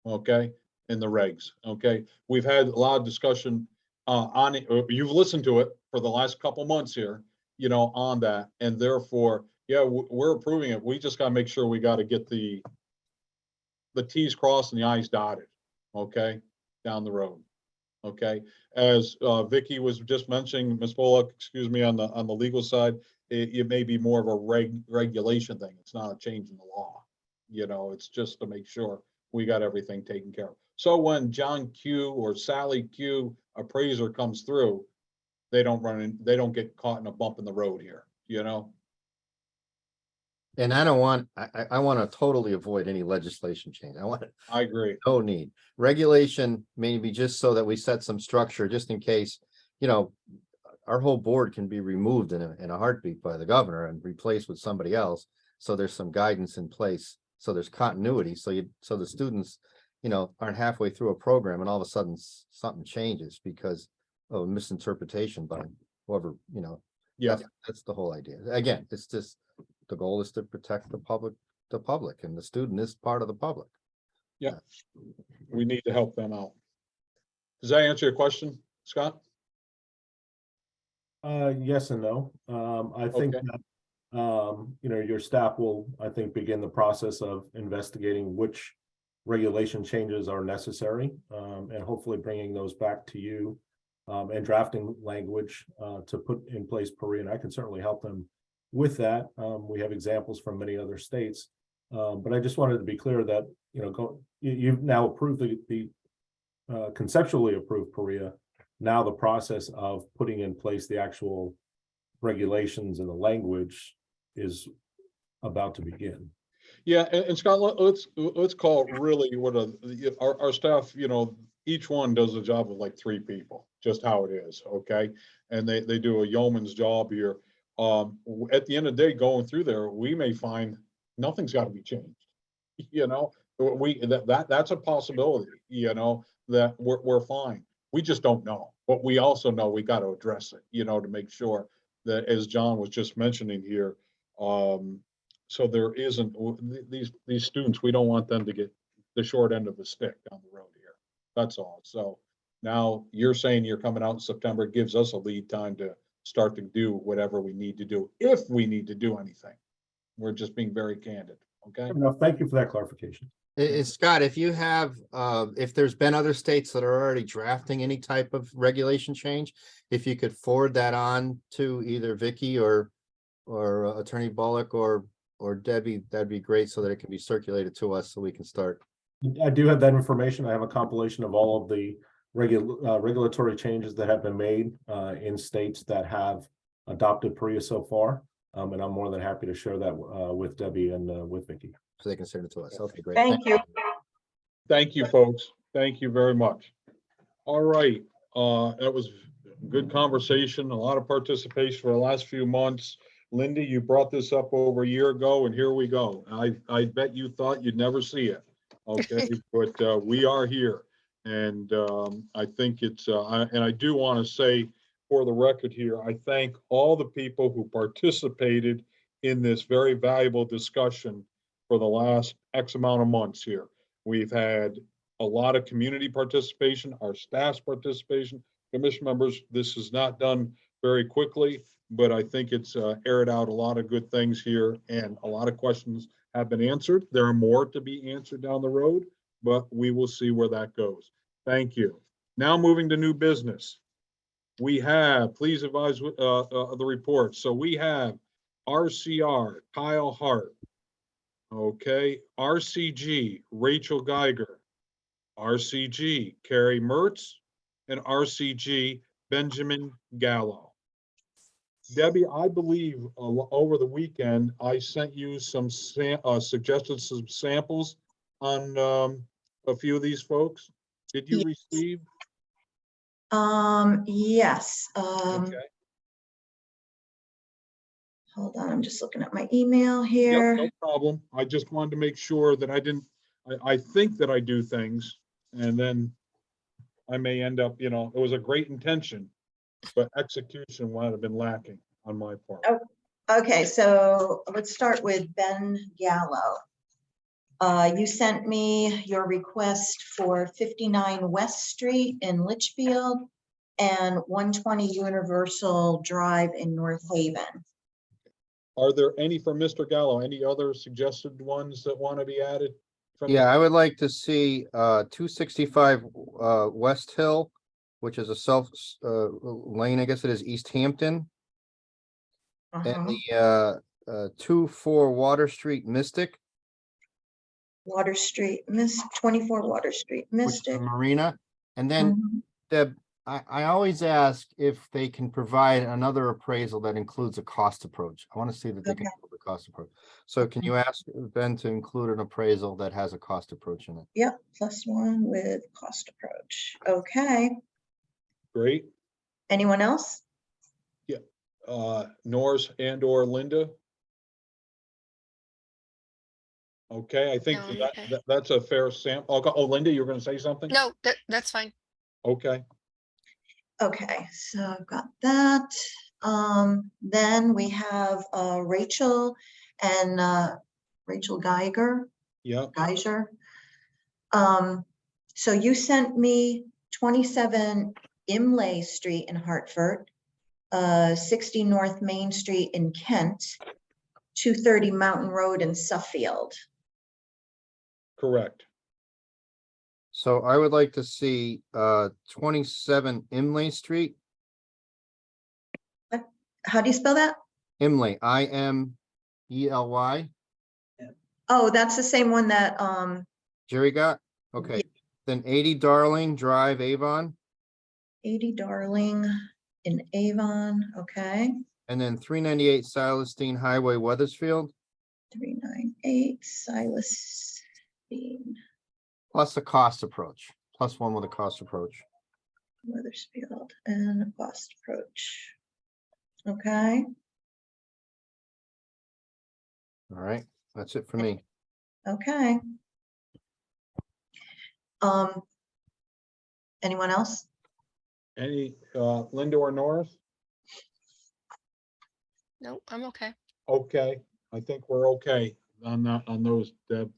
Okay, in the regs. Okay, we've had a lot of discussion on it. You've listened to it for the last couple months here, on that, and therefore, yeah, we're approving it. We just got to make sure we got to get the T's crossed and the I's dotted. Okay, down the road. Okay, as Vicky was just mentioning, Ms. Bullock, excuse me, on the legal side, it may be more of a regulation thing. It's not a change in the law. It's just to make sure we got everything taken care of. So when John Q or Sally Q appraiser comes through, they don't get caught in a bump in the road here, And I don't want, I want to totally avoid any legislation change. I agree. No need. Regulation, maybe just so that we set some structure, just in case, our whole board can be removed in a heartbeat by the governor and replaced with somebody else. So there's some guidance in place. So there's continuity. So the students, aren't halfway through a program and all of a sudden something changes because of a misinterpretation by whoever, Yeah, that's the whole idea. Again, it's just, the goal is to protect the public, and the student is part of the public. we need to help them out. Does that answer your question, Scott? Yes and no. I think Okay. that, your staff will, I think, begin the process of investigating which regulation changes are necessary, and hopefully bringing those back to you, and drafting language, to put in place Perea, and I can certainly help them with that. We have examples from many other states, but I just wanted to be clear that, you've now approved the conceptually approved Perea. Now the process of putting in place the actual regulations and the language is about to begin. Yeah, and Scott, let's call it really what our staff, each one does a job of like 3 people, just how it is, okay? And they do a yeoman's job here. At the end of the day, going through there, we may find nothing's got to be changed. That's a possibility, that we're fine. We just don't know, but we also know we got to address it, to make sure that, as John was just mentioning here, so there isn't these students, we don't want them to get the short end of the stick down the road here. That's all. So now you're saying you're coming out in September. It gives us a lead time to start to do whatever we need to do, if we need to do anything. We're just being very candid. Okay. No, thank you for that clarification. Scott, if you have, if there's been other states that are already drafting any type of regulation change, if you could forward that on to either Vicky or Attorney Bullock or Debbie, that'd be great, so that it can be circulated to us so we can start. I do have that information. I have a compilation of all of the regulatory changes that have been made in states that have adopted Perea so far. And I'm more than happy to share that with Debbie and with Vicky. So they can send it to us. Okay, great. Thank you. Thank you, folks. Thank you very much. All right. That was a good conversation, a lot of participation for the last few months. Linda, you brought this up over a year ago, and here we go. I bet you thought you'd never see it. Okay, but we are here. And I think it's, and I do want to say for the record here, I thank all the people who participated in this very valuable discussion for the last X amount of months here. We've had a lot of community participation, our staff's participation, commission members. This is not done very quickly, but I think it's aired out a lot of good things here, and a lot of questions have been answered. There are more to be answered down the road, but we will see where that goes. Thank you. Now moving to new business. We have, please advise the report. So we have RCR, Kyle Hart. Okay, RCG, Rachel Geiger. RCG, Carrie Mertz, and RCG, Benjamin Gallo. Debbie, I believe over the weekend, I sent you some suggested some samples on a few of these folks. Did you receive? Yes. Okay. Hold on, I'm just looking at my email Yep, here. no problem. I just wanted to make sure that I didn't, I think that I do things and then I may end up, it was a great intention, but execution might have been lacking on my part. Okay, so let's start with Ben Gallo. You sent me your request for 59 West Street in Litchfield and 120 Universal Drive in North Haven. Are there any for Mr. Gallo, any other suggested ones that want to be added? Yeah, I would like to see 265 West Hill, which is a self lane, I guess it is, East Hampton. And the 24 Water Street Mystic. Water Street, 24 Water Street Which is Mystic. the marina. And then Mhm. Deb, I always ask if they can provide another appraisal that includes a cost approach. I want to see that they can Okay. include a cost approach. So can you ask Ben to include an appraisal that has a cost approach in it? Yep, +1 with cost approach. Okay. Great. Anyone else? Norris and or Linda? Okay, I think No, I'm that, okay. that's a fair sample. Oh, Linda, you were gonna say something? No, that's fine. Okay, Okay, so I've got that. Then we have Rachel and Rachel Geiger. yeah, Geyser. So you sent me 27 Imlay Street in Hartford, 60 North Main Street in Kent, 230 Mountain Road in Suffield. correct. So I would like to see 27 Imlay Street, How do you spell that? Imlay, IMELY. Oh, that's the same one that, Jerry got? Okay, then 80 Darling Drive, Avon, 80 Darling in Avon, okay. and then 398 Silas Dean Highway, Weathersfield, 398 Silas Dean, plus a cost approach, plus one with a cost approach. Weathersfield, and Cost Approach. Okay, All right, that's it for me. okay. Anyone else? Any, Linda or Norris? No, I'm okay. Okay, I think we're okay on that, on those, Deb.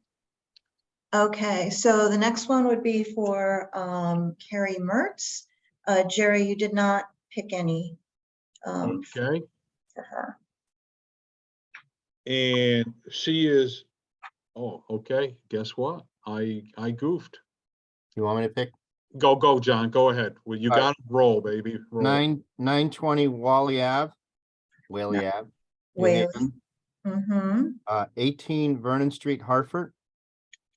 Okay, so the next one would be for Carrie Mertz. Jerry, you did not pick any Okay, for her. and she is, oh, okay, guess what? I goofed. You want me to pick? Go, John, go ahead. Well, you All right. got to roll, baby. Roll. 920 Wally Ave, Whaley Ave, New Whaley. Haven, 18 Vernon Street, Hartford,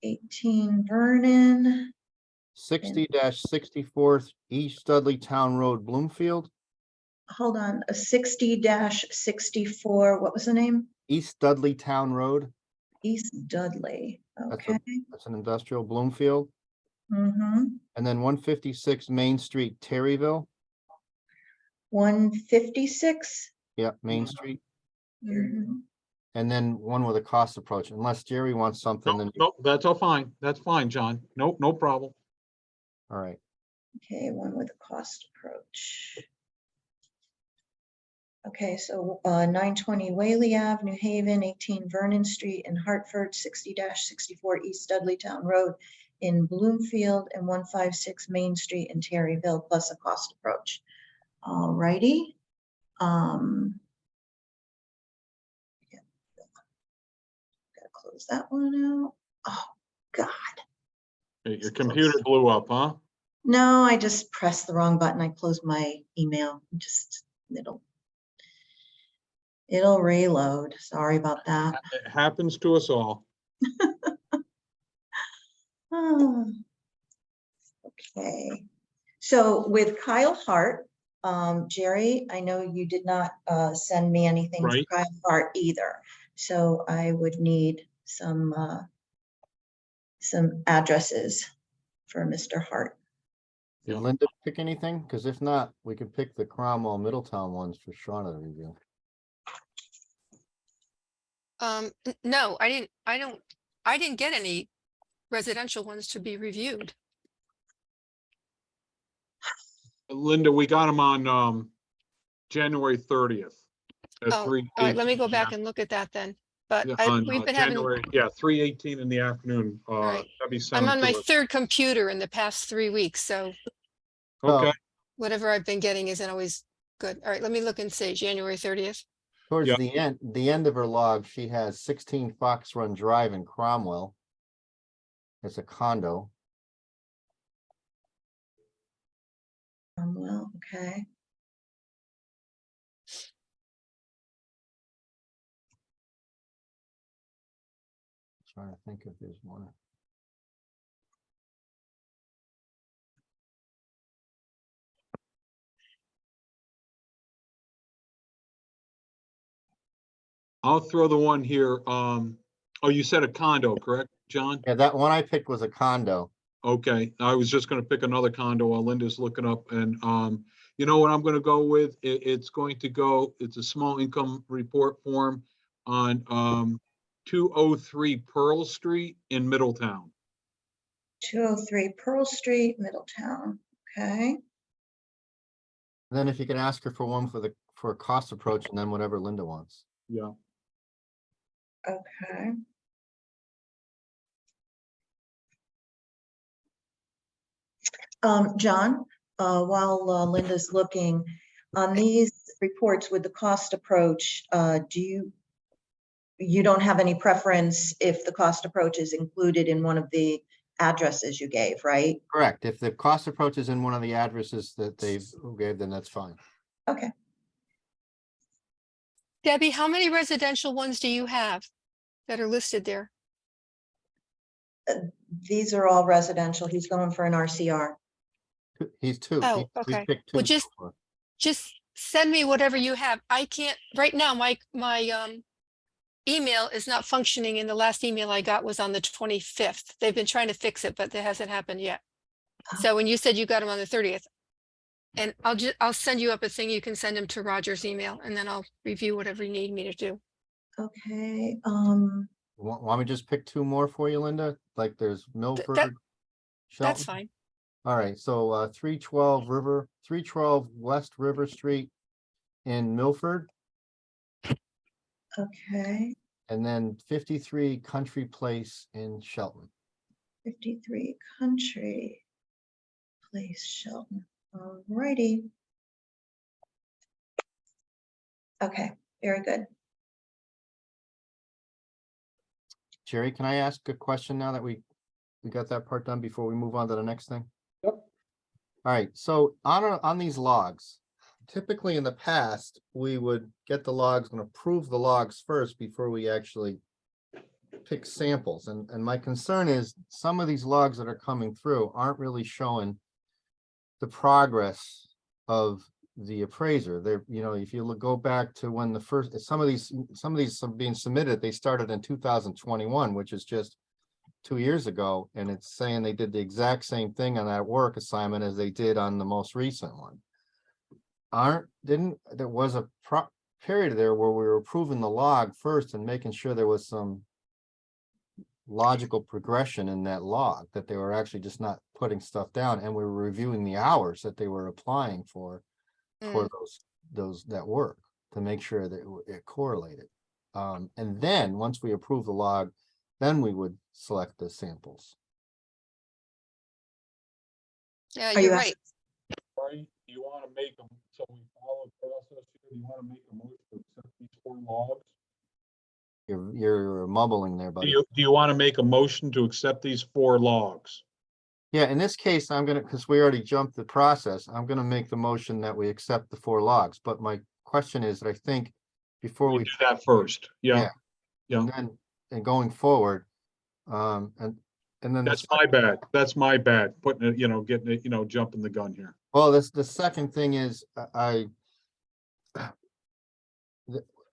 18 Vernon, 60-64 East Dudley Town Road, Bloomfield, hold on, a 60-64, what was the name? East Dudley Town Road. East Dudley, That's okay. That's an industrial, Bloomfield. Mm-hmm. And then 156 Main Street, Terryville. 156. Yep, Main Street. Mhm. And then one with a cost approach, unless Jerry wants something, then, Nope, that's all fine. That's fine, John. Nope, no problem. all right. Okay, one with a cost approach. Okay, so 920 Whaley Ave, New Haven, 18 Vernon Street in Hartford, 60-64 East Dudley Town Road in Bloomfield, and 156 Main Street in Terryville, plus a cost approach. All righty. Gotta close that one out. Oh, God. Hey, your computer blew up, huh? No, I just pressed the wrong button. I closed my email. It'll reload. Sorry about that. It happens to us all. Oh. Okay. So with Kyle Hart, Jerry, I know you did not send me anything for Right. Kyle Hart either. So I would need some addresses for Mr. Hart. Did Yeah. Linda pick anything? Because if not, we could pick the Cromwell Middletown ones for Shauna to review. No, I didn't get any residential ones to be reviewed. Linda, we got them on January 30th at Oh, 3:18. all right, let me go back and look at that then. But we've been having, January, yeah, 3:18 in the afternoon. right. That'd be I'm sent on my to us. third computer in the past 3 weeks, so Okay, whatever I've been getting isn't always good. All right, let me look and see, January 30th. Towards Yeah. the end of her log, she has 16 Fox Run Drive in Cromwell. It's a condo. Well, okay. Trying to think if there's one. I'll throw the one here. Oh, you said a condo, correct, John? Yeah, that one I picked was a condo. Okay, I was just gonna pick another condo while Linda's looking up, and you know what I'm gonna go with? It's a small income report form on GMT20230208 Pearl Street in Middletown. 203 Pearl Street, Middletown. Okay. Then if you can ask her for one for a cost approach and then whatever Linda wants. Yeah. Okay. John, while Linda's looking, on these reports with the cost approach, you don't have any preference if the cost approach is included in one of the addresses you gave, right? Correct. If the cost approach is in one of the addresses that they've gave, then that's fine. Okay. Debbie, how many residential ones do you have that are listed there? These are all residential. He's going for an RCR. He's two. Oh, He okay. picked Well, two so far. just send me whatever you have. I can't, right now, my email is not functioning, and the last email I got was on the 25th. They've been trying to fix it, but that hasn't happened yet. So when you said you got them on the 30th, and I'll send you up a thing, you can send them to Roger's email, and then I'll review whatever you need me to do. Okay. Want me to just pick two more for you, Linda? Like there's Milford. That's Shelton? fine. All right, so 312 West River Street in Milford, Okay. and then 53 Country Place in Shelton. 53 Country Place, Shelton. All righty. Okay, very good. Jerry, can I ask a question now that we got that part done before we move on to the next thing? Yep. All right, so on these logs, typically in the past, we would get the logs and approve the logs first before we actually pick samples. And my concern is some of these logs that are coming through aren't really showing the progress of the appraiser. They're, if you go back to when the first, some of these being submitted, they started in 2021, which is just 2 years ago, and it's saying they did the exact same thing on that work assignment as they did on the most recent one. There was a period there where we were approving the log first and making sure there was some logical progression in that log, that they were actually just not putting stuff down, and we were reviewing the hours that they were applying for that work to make sure that it correlated. And then once we approve the log, then we would select the samples. Yeah, Are you're you right. Right? You want to make them, so we follow the process here. You want to make a motion to accept these 4 logs? You're mumbling there, Do buddy. you want to make a motion to accept these 4 logs? Yeah, in this case, because we already jumped the process, I'm gonna make the motion that we accept the 4 logs. But my question is, that I think before We we do that first. Yeah. Yeah. and going forward, and then That's my bad. That's my bad. Putting it, getting it, jumping the gun here. well, the second thing is all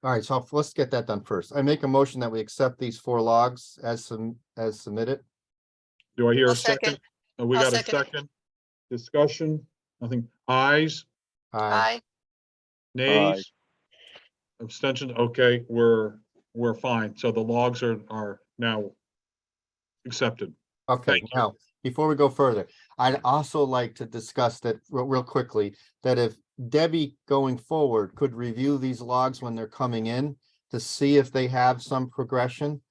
right, so let's get that done first. I make a motion that we accept these 4 logs as submitted. Do I hear I'll a second? second. We I'll got a second it. second. Discussion? Nothing. Ayes, Aye. nays? Abstentions? Okay, we're fine. So the logs are now accepted. Okay, Thank you. now, before we go further, I'd also like to discuss that real quickly, that if Debbie going forward could review these logs when they're coming in to see if they have some progression.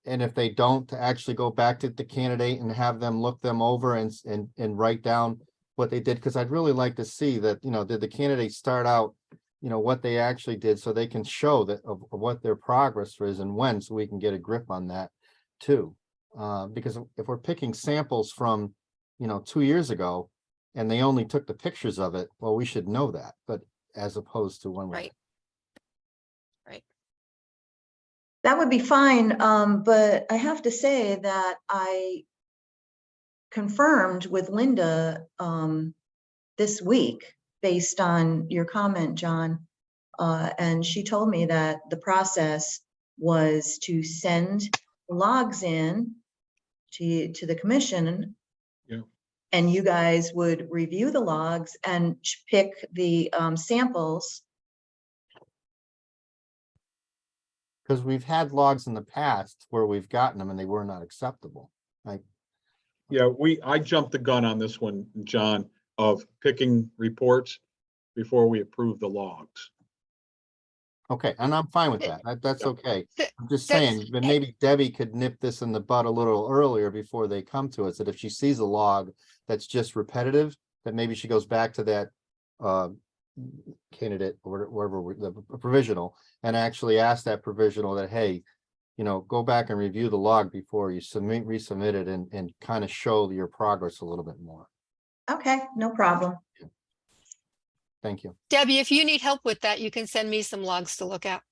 And if they don't, to actually go back to the candidate and have them look them over and write down what they did, because I'd really like to see that, did the candidate start out, what they actually did, so they can show that of what their progress is and when, so we can get a grip on that too. Because if we're picking samples from, 2 years ago, and they only took the pictures of it, well, we should know that, but as opposed to when we. Right. That would be fine, but I have to say that I confirmed with Linda this week based on your comment, John, and she told me that the process was to send logs in to the commission. Yeah. And you guys would review the logs and pick the samples Because we've had logs in the past where we've gotten them and they were not acceptable. Yeah, I jumped the gun on this one, John, of picking reports before we approve the logs. Okay, and I'm fine with that. That's Yeah. okay. Th- I'm just that's- saying, but maybe Debbie could nip this in the bud a little earlier before they come to us, that if she sees a log that's just repetitive, that maybe she goes back to that candidate or wherever, the provisional, and actually ask that provisional that, hey, go back and review the log before you resubmit it and kind of show your progress a little bit more. Okay, no problem. Thank you. Debbie, if you need help with that, you can send me some logs to look at.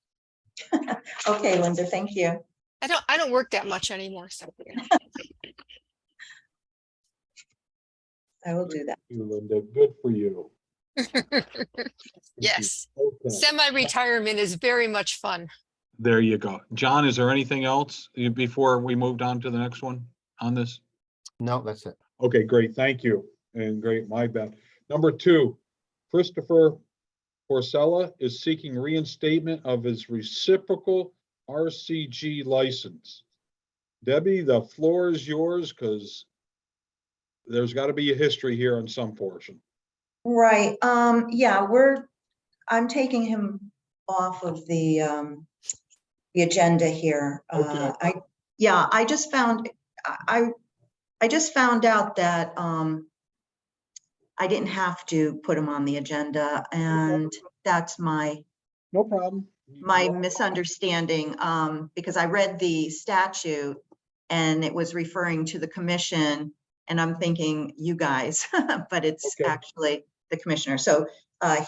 Okay, Linda, thank you. I don't work that much anymore, so. I will do that. You, Linda, good for you. Yes, Okay, semi-retirement is very much fun. there you go. John, is there anything else before we moved on to the next one on this? No, that's it. Okay, great, thank you. And great, my bad. Number 2, Christopher Porcella is seeking reinstatement of his reciprocal RCG license. Debbie, the floor is yours because there's got to be a history here on some portion. Right, yeah, I'm taking him off of the agenda here. Okay. I just found out that I didn't have to put him on the agenda, and that's my No problem. misunderstanding, because I read the statute and it was referring to the commission, and I'm thinking you guys, but it's Okay. actually the commissioner. So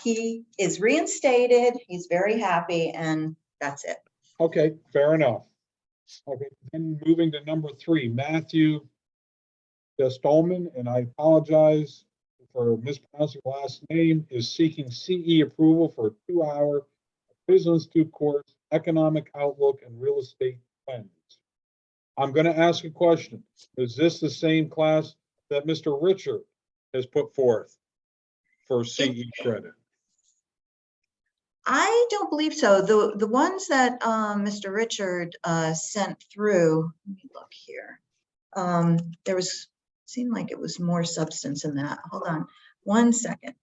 he is reinstated, he's very happy, and that's it. Okay, fair enough. Okay, then moving to number 3, Matthew Stolman, and I apologize for mispronouncing the last name, is seeking CE approval for a 2-hour Business 2 course, Economic Outlook and Real Estate Plans. I'm going to ask a question. Is this the same class that Mr. Richard has put forth for CE credit? I don't believe so. The ones that Mr. Richard sent through, let me look here. Seemed like it was more substance in that. Hold on one second,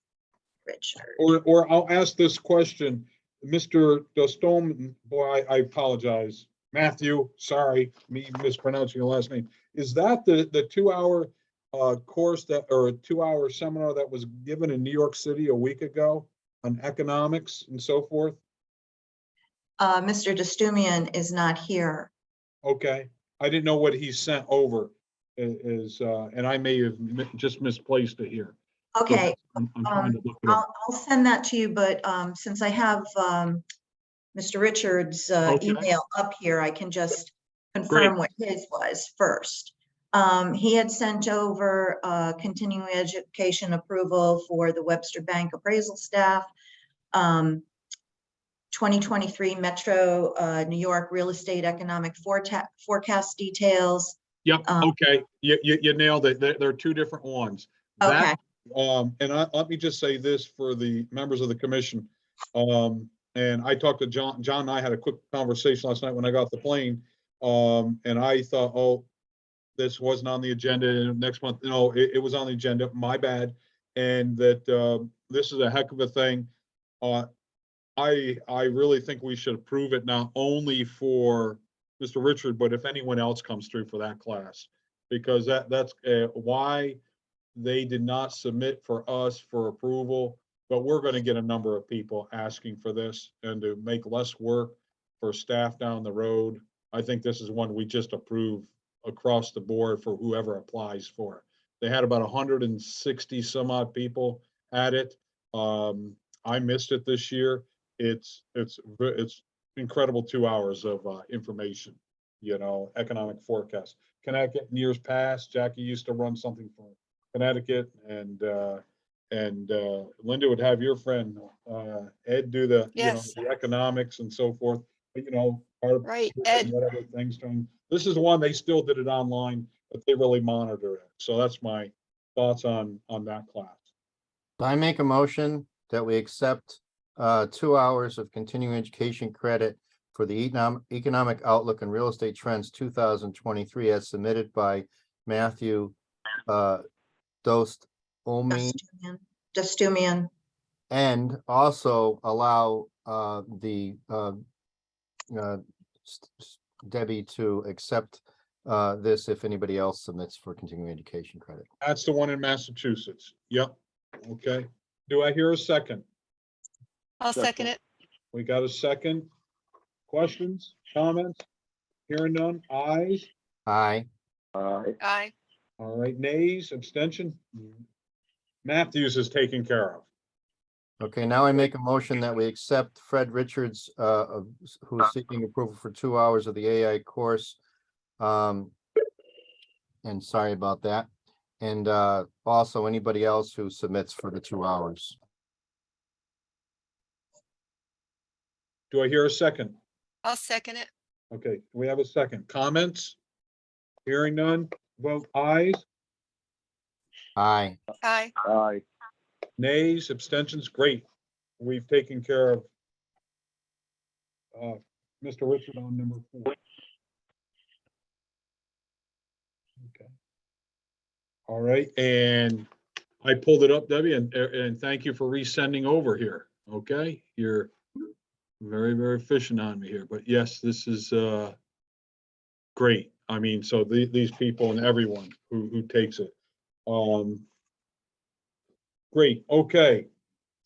Richard. Or I'll ask this question, Mr. Stolman, boy, I apologize. Matthew, sorry, me mispronouncing your last name. Is that the 2-hour course that, or a 2-hour seminar that was given in New York City a week ago on economics and so forth? Mr. Destumian is not here. Okay, I didn't know what he sent over is, and I may have just misplaced it here. Okay, I'm trying to look it up. I'll send that to you, but since I have Mr. Richard's Okay. email up here, I can just Great. confirm what his was first. He had sent over continuing education approval for the Webster Bank appraisal staff, 2023 Metro New York real estate economic forecast details. Yep, okay, you nailed it. There are 2 different ones. Okay. And let me just say this for the members of the commission. And I talked to John and I had a quick conversation last night when I got off the plane. And I thought, oh, this wasn't on the agenda next month. No, it was on the agenda, my bad. And that this is a heck of a thing. I really think we should approve it not only for Mr. Richard, but if anyone else comes through for that class, because that's why they did not submit for us for approval, but we're going to get a number of people asking for this, and to make less work for staff down the road. I think this is one we just approve across the board for whoever applies for it. They had about 160 some odd people at it. I missed it this year. It's incredible 2 hours of information, economic forecast. Connecticut in years past, Jackie used to run something for Connecticut, and Linda would have your friend Ed do the Yes. the economics and so forth. But, part of Right, Ed. whatever things doing. This is one they still did it online, but they really monitor it. So that's my thoughts on that class. I make a motion that we accept 2 hours of continuing education credit for the Economic Outlook and Real Estate Trends 2023 as submitted by Matthew Dost Omi, Justumian. and also allow Debbie to accept this if anybody else submits for continuing education credit. That's the one in Massachusetts. Yep. Okay. Do I hear a second? I'll second it. We got a second. Questions, comments? Hearing none. Ayes. Aye. Aye. All right. Nays, abstention. Matthews is taken care of. Okay, now I make a motion that we accept Fred Richards, who is seeking approval for 2 hours of the AI course. And sorry about that. And also anybody else who submits for the 2 hours. Do I hear a second? I'll second it. Okay, we have a second. Comments? Hearing none. Vote ayes. Aye. Aye. Aye. Nays, abstentions. Great. We've taken care of Mr. Richard on number 4. Okay. All right, and I pulled it up, Debbie, and thank you for resending over here. Okay, you're very, very efficient on me here, but yes, this is great. I mean, so these people and everyone who takes it. Great. Okay.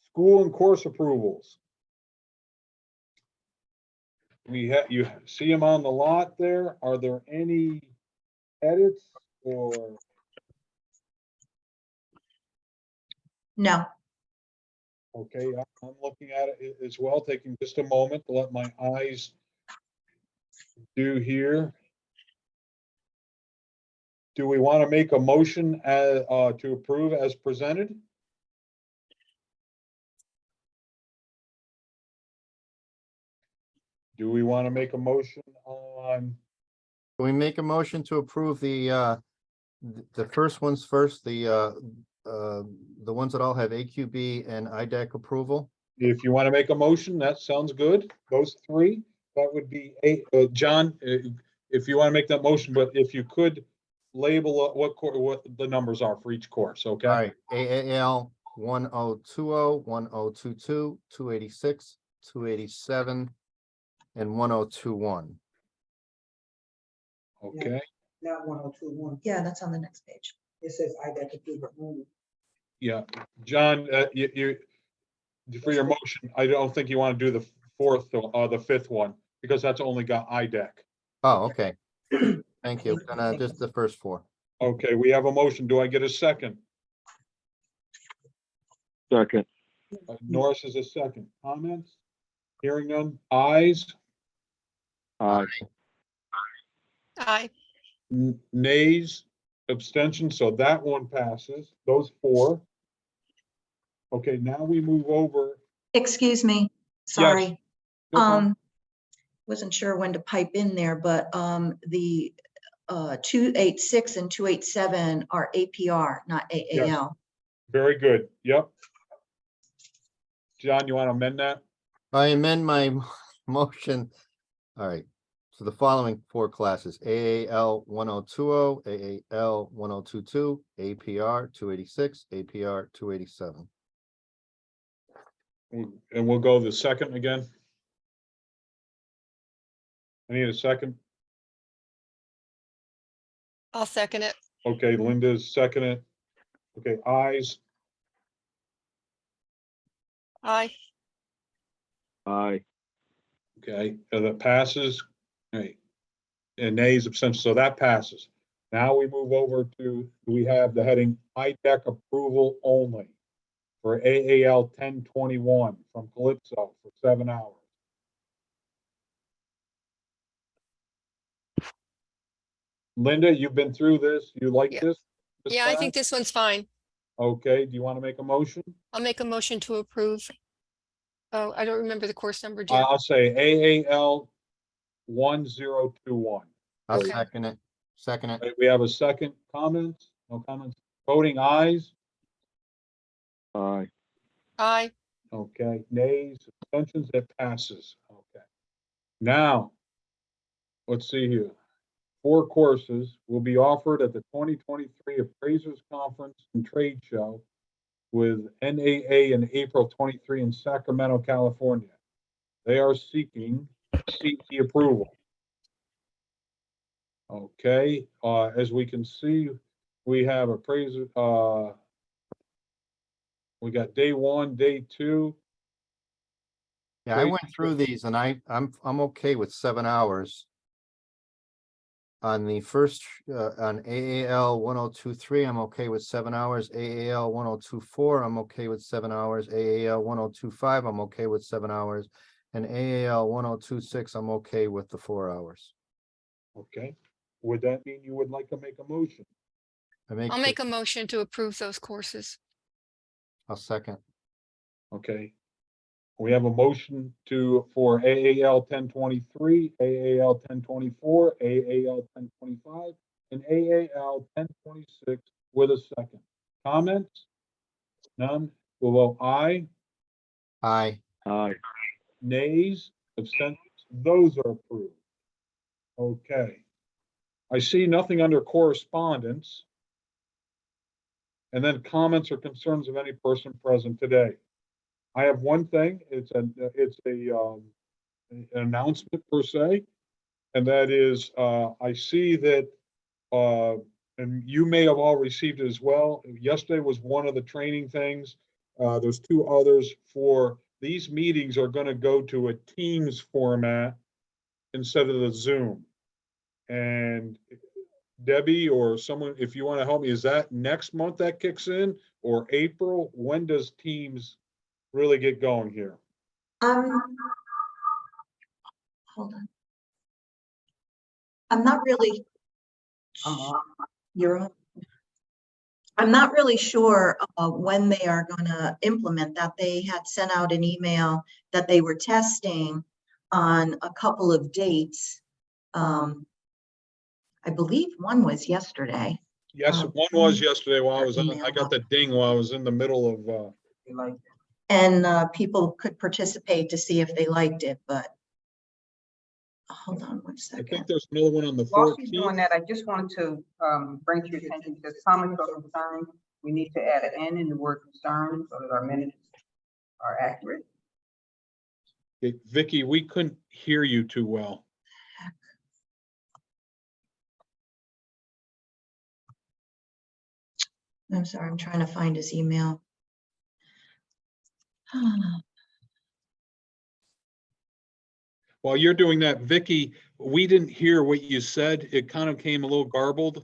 School and course approvals. You see them on the lot there. Are there any edits or? No, Okay, I'm looking at it as well, taking just a moment to let my eyes do here. Do we want to make a motion to approve as presented? Do we want to make a motion on, Can we make a motion to approve the first ones first, the ones that all have AQB and IDEC approval? if you want to make a motion, that sounds good. Those 3, that would be John, if you want to make that motion, but if you could label what the numbers are for each course, okay? All right, AAL 1020, 1022, 286, 287, and 1021. Okay, Not 1021. yeah, that's on the next page. It says IDEC approval only. yeah. John, you for your motion, I don't think you want to do the 4th or the 5th one because that's only got IDEC. Oh, okay. Thank you. And just the first 4. Okay, we have a motion. Do I get a second? Second. Norris is a second. Comments? Hearing none. Ayes. Aye. Aye. Nays, abstention. So that one passes. Those 4. Okay, now we move over. Excuse me, sorry. No problem. Wasn't sure when to pipe in there, but the 286 and 287 are APR, not AAL. Very good. Yep. John, you want to amend that? I amend my motion. All right. So the following 4 classes: AAL 1020, AAL 1022, APR 286, APR 287. And we'll go the second again. I need a second. I'll second it. Okay, Linda's seconded. Okay, ayes. Aye. Aye. Okay, and that passes. Okay. And nays, abstentions, so that passes. Now we move over to, we have the heading IDEC approval only for AAL 1021 from Calypso for 7 hours. Linda, you've been through this. You like Yeah. this? Yeah, I think this one's fine. Okay, do you want to make a motion? I'll make a motion to approve. Oh, I don't remember the course number, Jim. I'll say AAL 1021. I'll Okay. second it. Second it. Okay, we have a second. Comments? No comments? Voting ayes? Aye. Aye. Okay, nays, abstentions, it passes. Okay. Now, let's see here. 4 courses will be offered at the 2023 Appraisers Conference and Trade Show with NAA in April 23 in Sacramento, California. They are seeking CE approval. Okay, as we can see, we have appraiser, we got day 1, day 2. Yeah, I Trade went through these and I'm okay with 7 hours. On the first, on AAL 1023, I'm okay with 7 hours. AAL 1024, I'm okay with 7 hours. AAL 1025, I'm okay with 7 hours. And AAL 1026, I'm okay with the 4 hours. Okay, would that mean you would like to make a motion? I'll make a motion to approve those courses. I'll second. Okay. We have a motion for AAL 1023, AAL 1024, AAL 1025, and AAL 1026 with a second. Comments? None? We'll vote aye. Aye. Aye. Nays, abstentions, those are approved. Okay. I see nothing under correspondence. And then comments or concerns of any person present today. I have one thing, it's an announcement per se, and that is, I see that, and you may have all received it as well. Yesterday was one of the training things. There's 2 others. For these meetings are going to go to a Teams format instead of the Zoom. And Debbie or someone, if you want to help me, is that next month that kicks in or April? When does Teams really get going here? Hold on. I'm not really. You're on. I'm not really sure when they are going to implement that. They had sent out an email that they were testing on a couple of dates. I believe one was yesterday. Yes, one was yesterday while I was on, I got the ding while I was in the middle of, And people could participate to see if they liked it, but hold on one I second. think there's another one on the While she's doing 14th. that, I just wanted to bring to your attention that comments or concerns, we need to add an N in the word concern so that our minutes are accurate. Okay, Vicky, we couldn't hear you too well. I'm sorry, I'm trying to find his email. While you're doing that, Vicky, we didn't hear what you said. It kind of came a little garbled.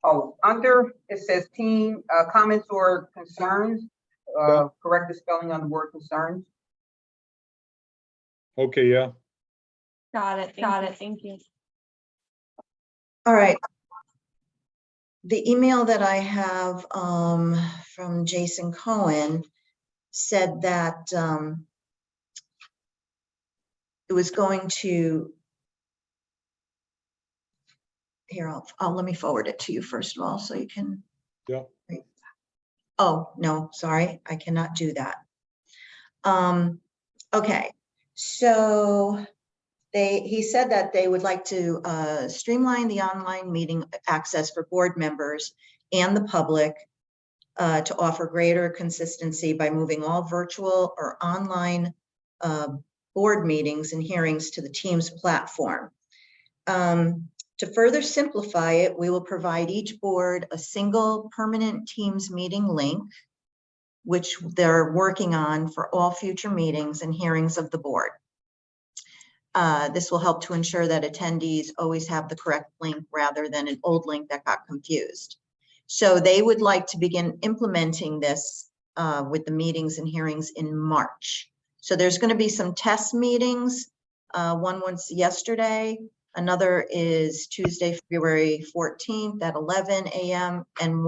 Oh, under, it says team, comments or concerns, correct the spelling on the word concerns. Okay, yeah. Got it. Thank you. All right. The email that I have from Jason Cohen said that it was going to, here, I'll let me forward it to you first of all, so you can. Yeah. Oh, no, sorry, I cannot do that. Okay, so he said that they would like to streamline the online meeting access for board members and the public to offer greater consistency by moving all virtual or online board meetings and hearings to the Teams platform. To further simplify it, we will provide each board a single permanent Teams meeting link, which they're working on for all future meetings and hearings of the board. This will help to ensure that attendees always have the correct link rather than an old link that got confused. So they would like to begin implementing this with the meetings and hearings in March. So there's going to be some test meetings. One was yesterday. Another is Tuesday, February 14th at 11 a.m. And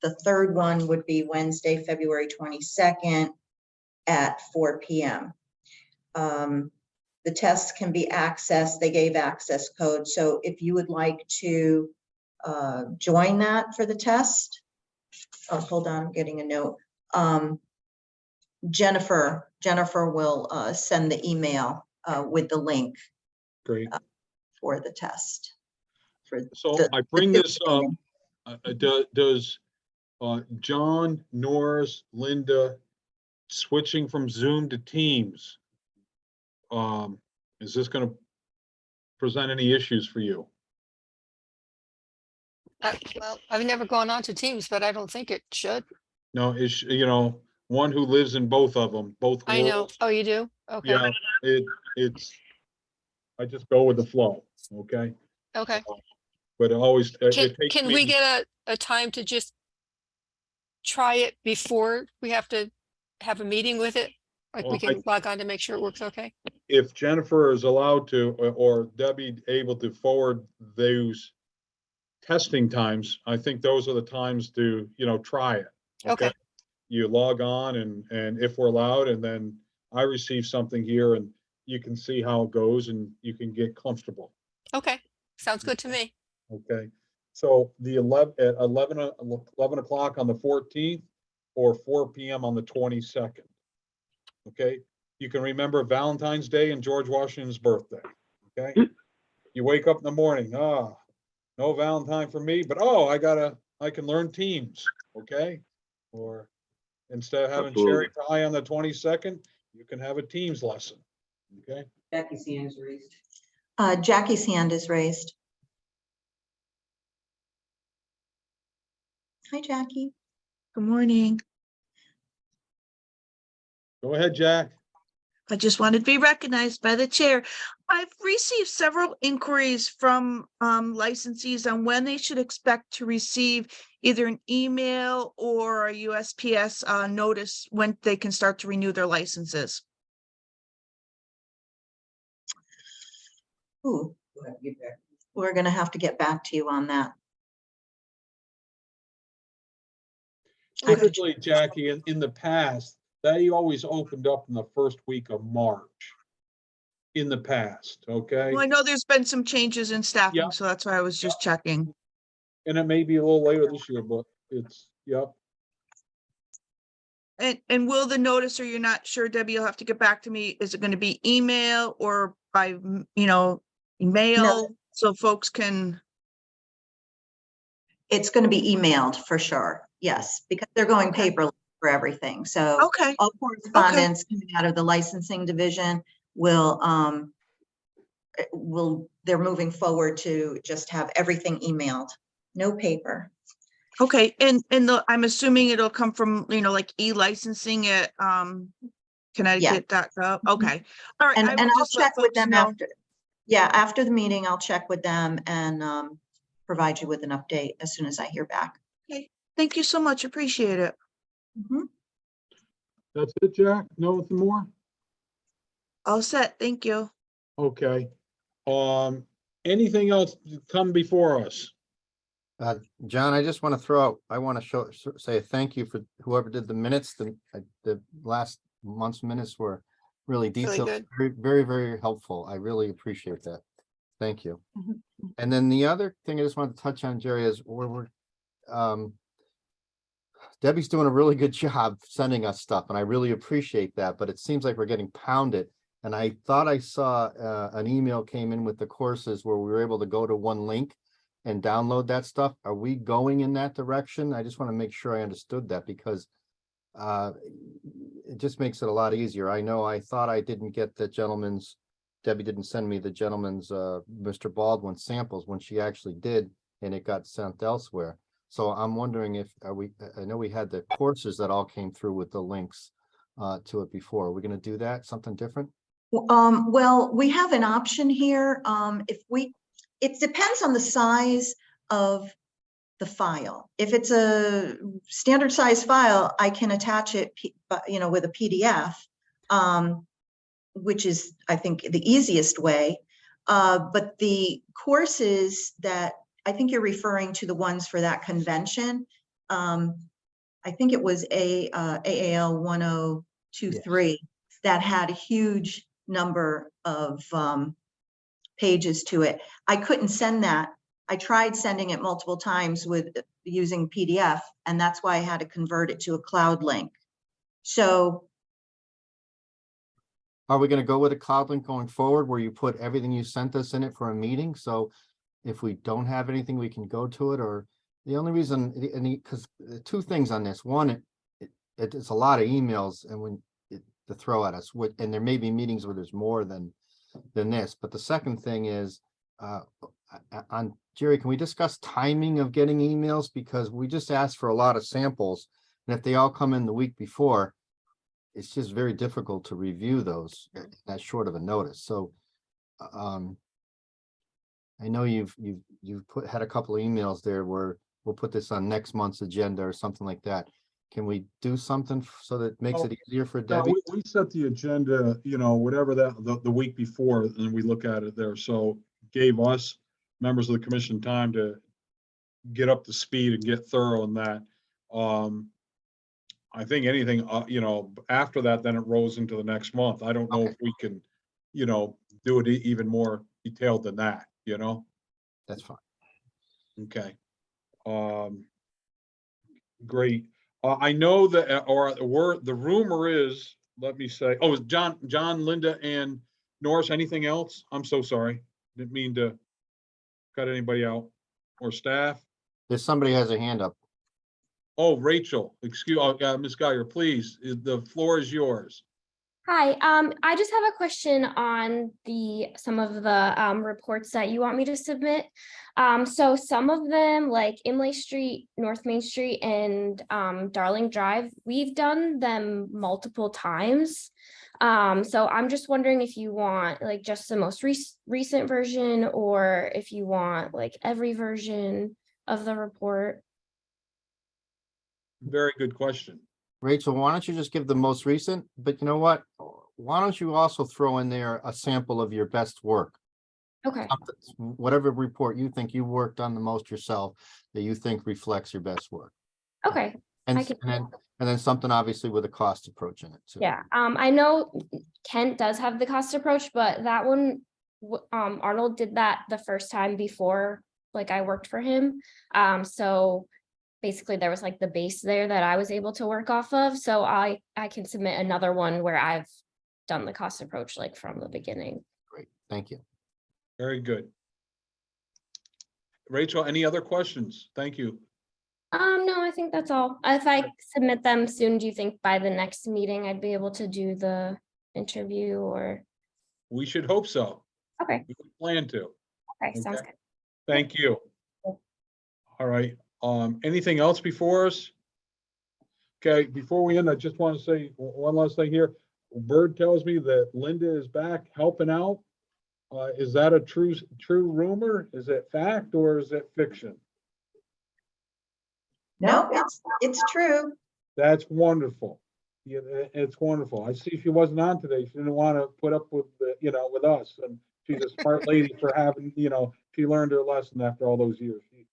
the third one would be Wednesday, February 22nd at 4 p.m. The tests can be accessed. They gave access code. So if you would like to join that for the test, oh, hold on, I'm getting a note. Jennifer will send the email with the link Great. for the test. So the- I bring the this up, does John, Norris, Linda, switching from Zoom to Teams, is this going to present any issues for you? Well, I've never gone on to Teams, but I don't think it should. No, it's, you know, one who lives in both of them, both I know. worlds. Oh, you do? Okay, Yeah, it's, I just go with the flow, okay? okay. But it always, it takes Can me. we get a time to just try it before we have to have a meeting with it? Like we Well, can log on to make sure it works okay? If Jennifer is allowed to, or Debbie able to forward those testing times, I think those are the times to, you know, try it. Okay, You log on and if we're allowed, and then I receive something here and you can see how it goes and you can get comfortable. okay. Sounds good to me. Okay, so the 11 o'clock on the 14th or 4 p.m. on the 22nd. Okay, you can remember Valentine's Day and George Washington's birthday. Okay, you wake up in the morning, no Valentine for me, but I can learn Teams. Okay, or instead of having cherry Absolutely. pie on the 22nd, you can have a Teams lesson. Okay, Jackie's hand is raised. Jackie's hand is raised. Hi, Jackie. Good morning. go ahead, Jack. I just wanted to be recognized by the chair. I've received several inquiries from licensees on when they should expect to receive either an email or a USPS notice when they can start to renew their licenses. Ooh, we're gonna have to get back to you on that. I could- Typically, Jackie, in the past, they always opened up in the first week of March. In the past, okay? Well, I know there's been some changes in Yeah. staffing, so that's why I was just checking. And it may be a little later this year, but it's, yep. And will the notice, or you're not sure, Debbie, you'll have to get back to me. Is it going to be email or by, mail? So folks can, It's gonna be emailed for sure, yes, because they're going Okay. paperless for everything, so. okay, All correspondence coming out of the licensing division they're moving forward to just have everything emailed, no paper. okay. And I'm assuming it'll come from, like e-licensing at Connecticut.gov. Okay. All right. And I will I'll just let check with folks them know. after. Yeah, after the meeting, I'll check with them and provide you with an update as soon as I hear back. Thank you so much. Appreciate it. Mhm. That's it, Jack? Nothing more? All set. Thank you. Okay. Anything else to come before us? John, I just want to throw out, I want to say thank you for whoever did the minutes. The last month's minutes were really detailed, good. very, very, very helpful. I really appreciate that. Thank you. Mhm. And then the other thing I just wanted to touch on, Jerry, is Debbie's doing a really good job sending us stuff, and I really appreciate that, but it seems like we're getting pounded. And I thought I saw an email came in with the courses where we were able to go to one link and download that stuff. Are we going in that direction? I just want to make sure I understood that, because it just makes it a lot easier. I know I thought I didn't get Debbie didn't send me the gentleman's Mr. Baldwin samples when she actually did, and it got sent elsewhere. So I'm wondering if I know we had the courses that all came through with the links to it before. Are we going to do that? Something different? Well, we have an option here. It depends on the size of the file. If it's a standard size file, I can attach it, with a PDF, which is, I think, the easiest way. But the courses that I think you're referring to, the ones for that convention, I think it was AAL 1023 that had a huge number of pages to it. I couldn't send that. I tried sending it multiple times using PDF, and that's why I had to convert it to a cloud link. So Are we gonna go with a cloud link going forward where you put everything you sent us in it for a meeting? So if we don't have anything, we can go to it, or the only reason, because two things on this. One, it's a lot of emails and to throw at us, and there may be meetings where there's more than this. But the second thing is, on Jerry, can we discuss timing of getting emails? Because we just asked for a lot of samples, and if they all come in the week before, it's just very difficult to review those at that short of a notice. So, I know you've had a couple of emails there where we'll put this on next month's agenda or something like that. Can we do something so that it makes it easier for No, Debbie? we set the agenda, whatever the week before, and we look at it there. So gave us, members of the commission, time to get up to speed and get thorough in that. I think anything, after that, then it rolls into the next month. I don't know if we can, do it even more detailed than that, That's fine. Okay. Great. I know that, the rumor is, let me say, is John, Linda, and Norris, anything else? I'm so sorry. Didn't mean to cut anybody out, or staff. There's somebody has a hand up. Oh, Rachel, Ms. Geyer, please, the floor is yours. Hi, I just have a question on some of the reports that you want me to submit. So some of them, like Imlay Street, North Main Street, and Darling Drive, we've done them multiple times. So I'm just wondering if you want like just the most recent version, or if you want like every version of the report. Very good question. Rachel, why don't you just give the most recent, but you know what? Why don't you also throw in there a sample of your best work? Okay. Whatever report you think you worked on the most yourself, that you think reflects your best work. Okay. And I can- and then something obviously with a cost approach in it too. Yeah, I know Kent does have the cost approach, but that one, Arnold did that the first time before, like I worked for him. So basically there was like the base there that I was able to work off of. So I can submit another one where I've done the cost approach like from the beginning. Great, thank you. Very good. Rachel, any other questions? Thank you. No, I think that's all. If I submit them soon, do you think by the next meeting I'd be able to do the interview, or? We should hope so. Okay, We plan to. okay, sounds Okay. good. Thank you. All right, anything else before us? Okay, before we end, I just want to say one last thing here. Bird tells me that Linda is back helping out. Is that a true rumor? Is it fact or is it fiction? No, it's true. That's wonderful. Yeah, it's wonderful. I see she wasn't on today. She didn't want to put up with, with us. And she's a smart lady for having, she learned her lesson after all those years. She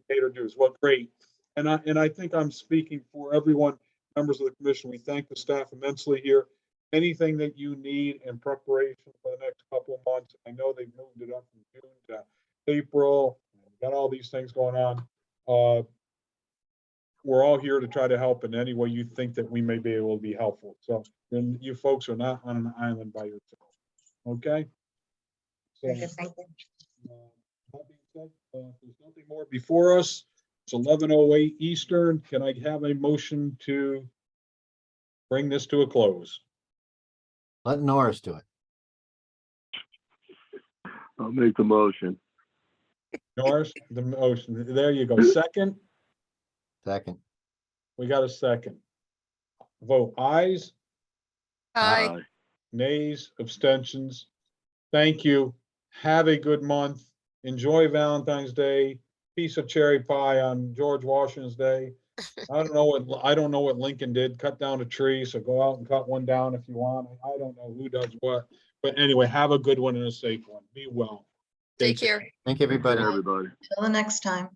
paid her dues. Well, great. And I think I'm speaking for everyone, members of the commission. We thank the staff immensely here. Anything that you need in preparation for the next couple of months. I know they've moved it up from June to April. We've got all these things going on. We're all here to try to help in any way you think that we may be able to be helpful. So then you folks are not on an island by yourself. Okay? So, Thank you. that being said, there's nothing more before us. It's 11:08 Eastern. Can I have a motion to bring this to a close? Let Norris do it. I'll make the motion. Norris, the motion. There you go. Second, Second. we got a second. Vote ayes, Aye. nays, abstentions. Thank you. Have a good month. Enjoy Valentine's Day. Piece of cherry pie on George Washington's Day. I don't know what Lincoln did. Cut down a tree, so go out and cut one down if you want. I don't know who does what. But anyway, have a good one and a safe one. Be well. Take care. Thank you, everybody. Everybody. Till the next time.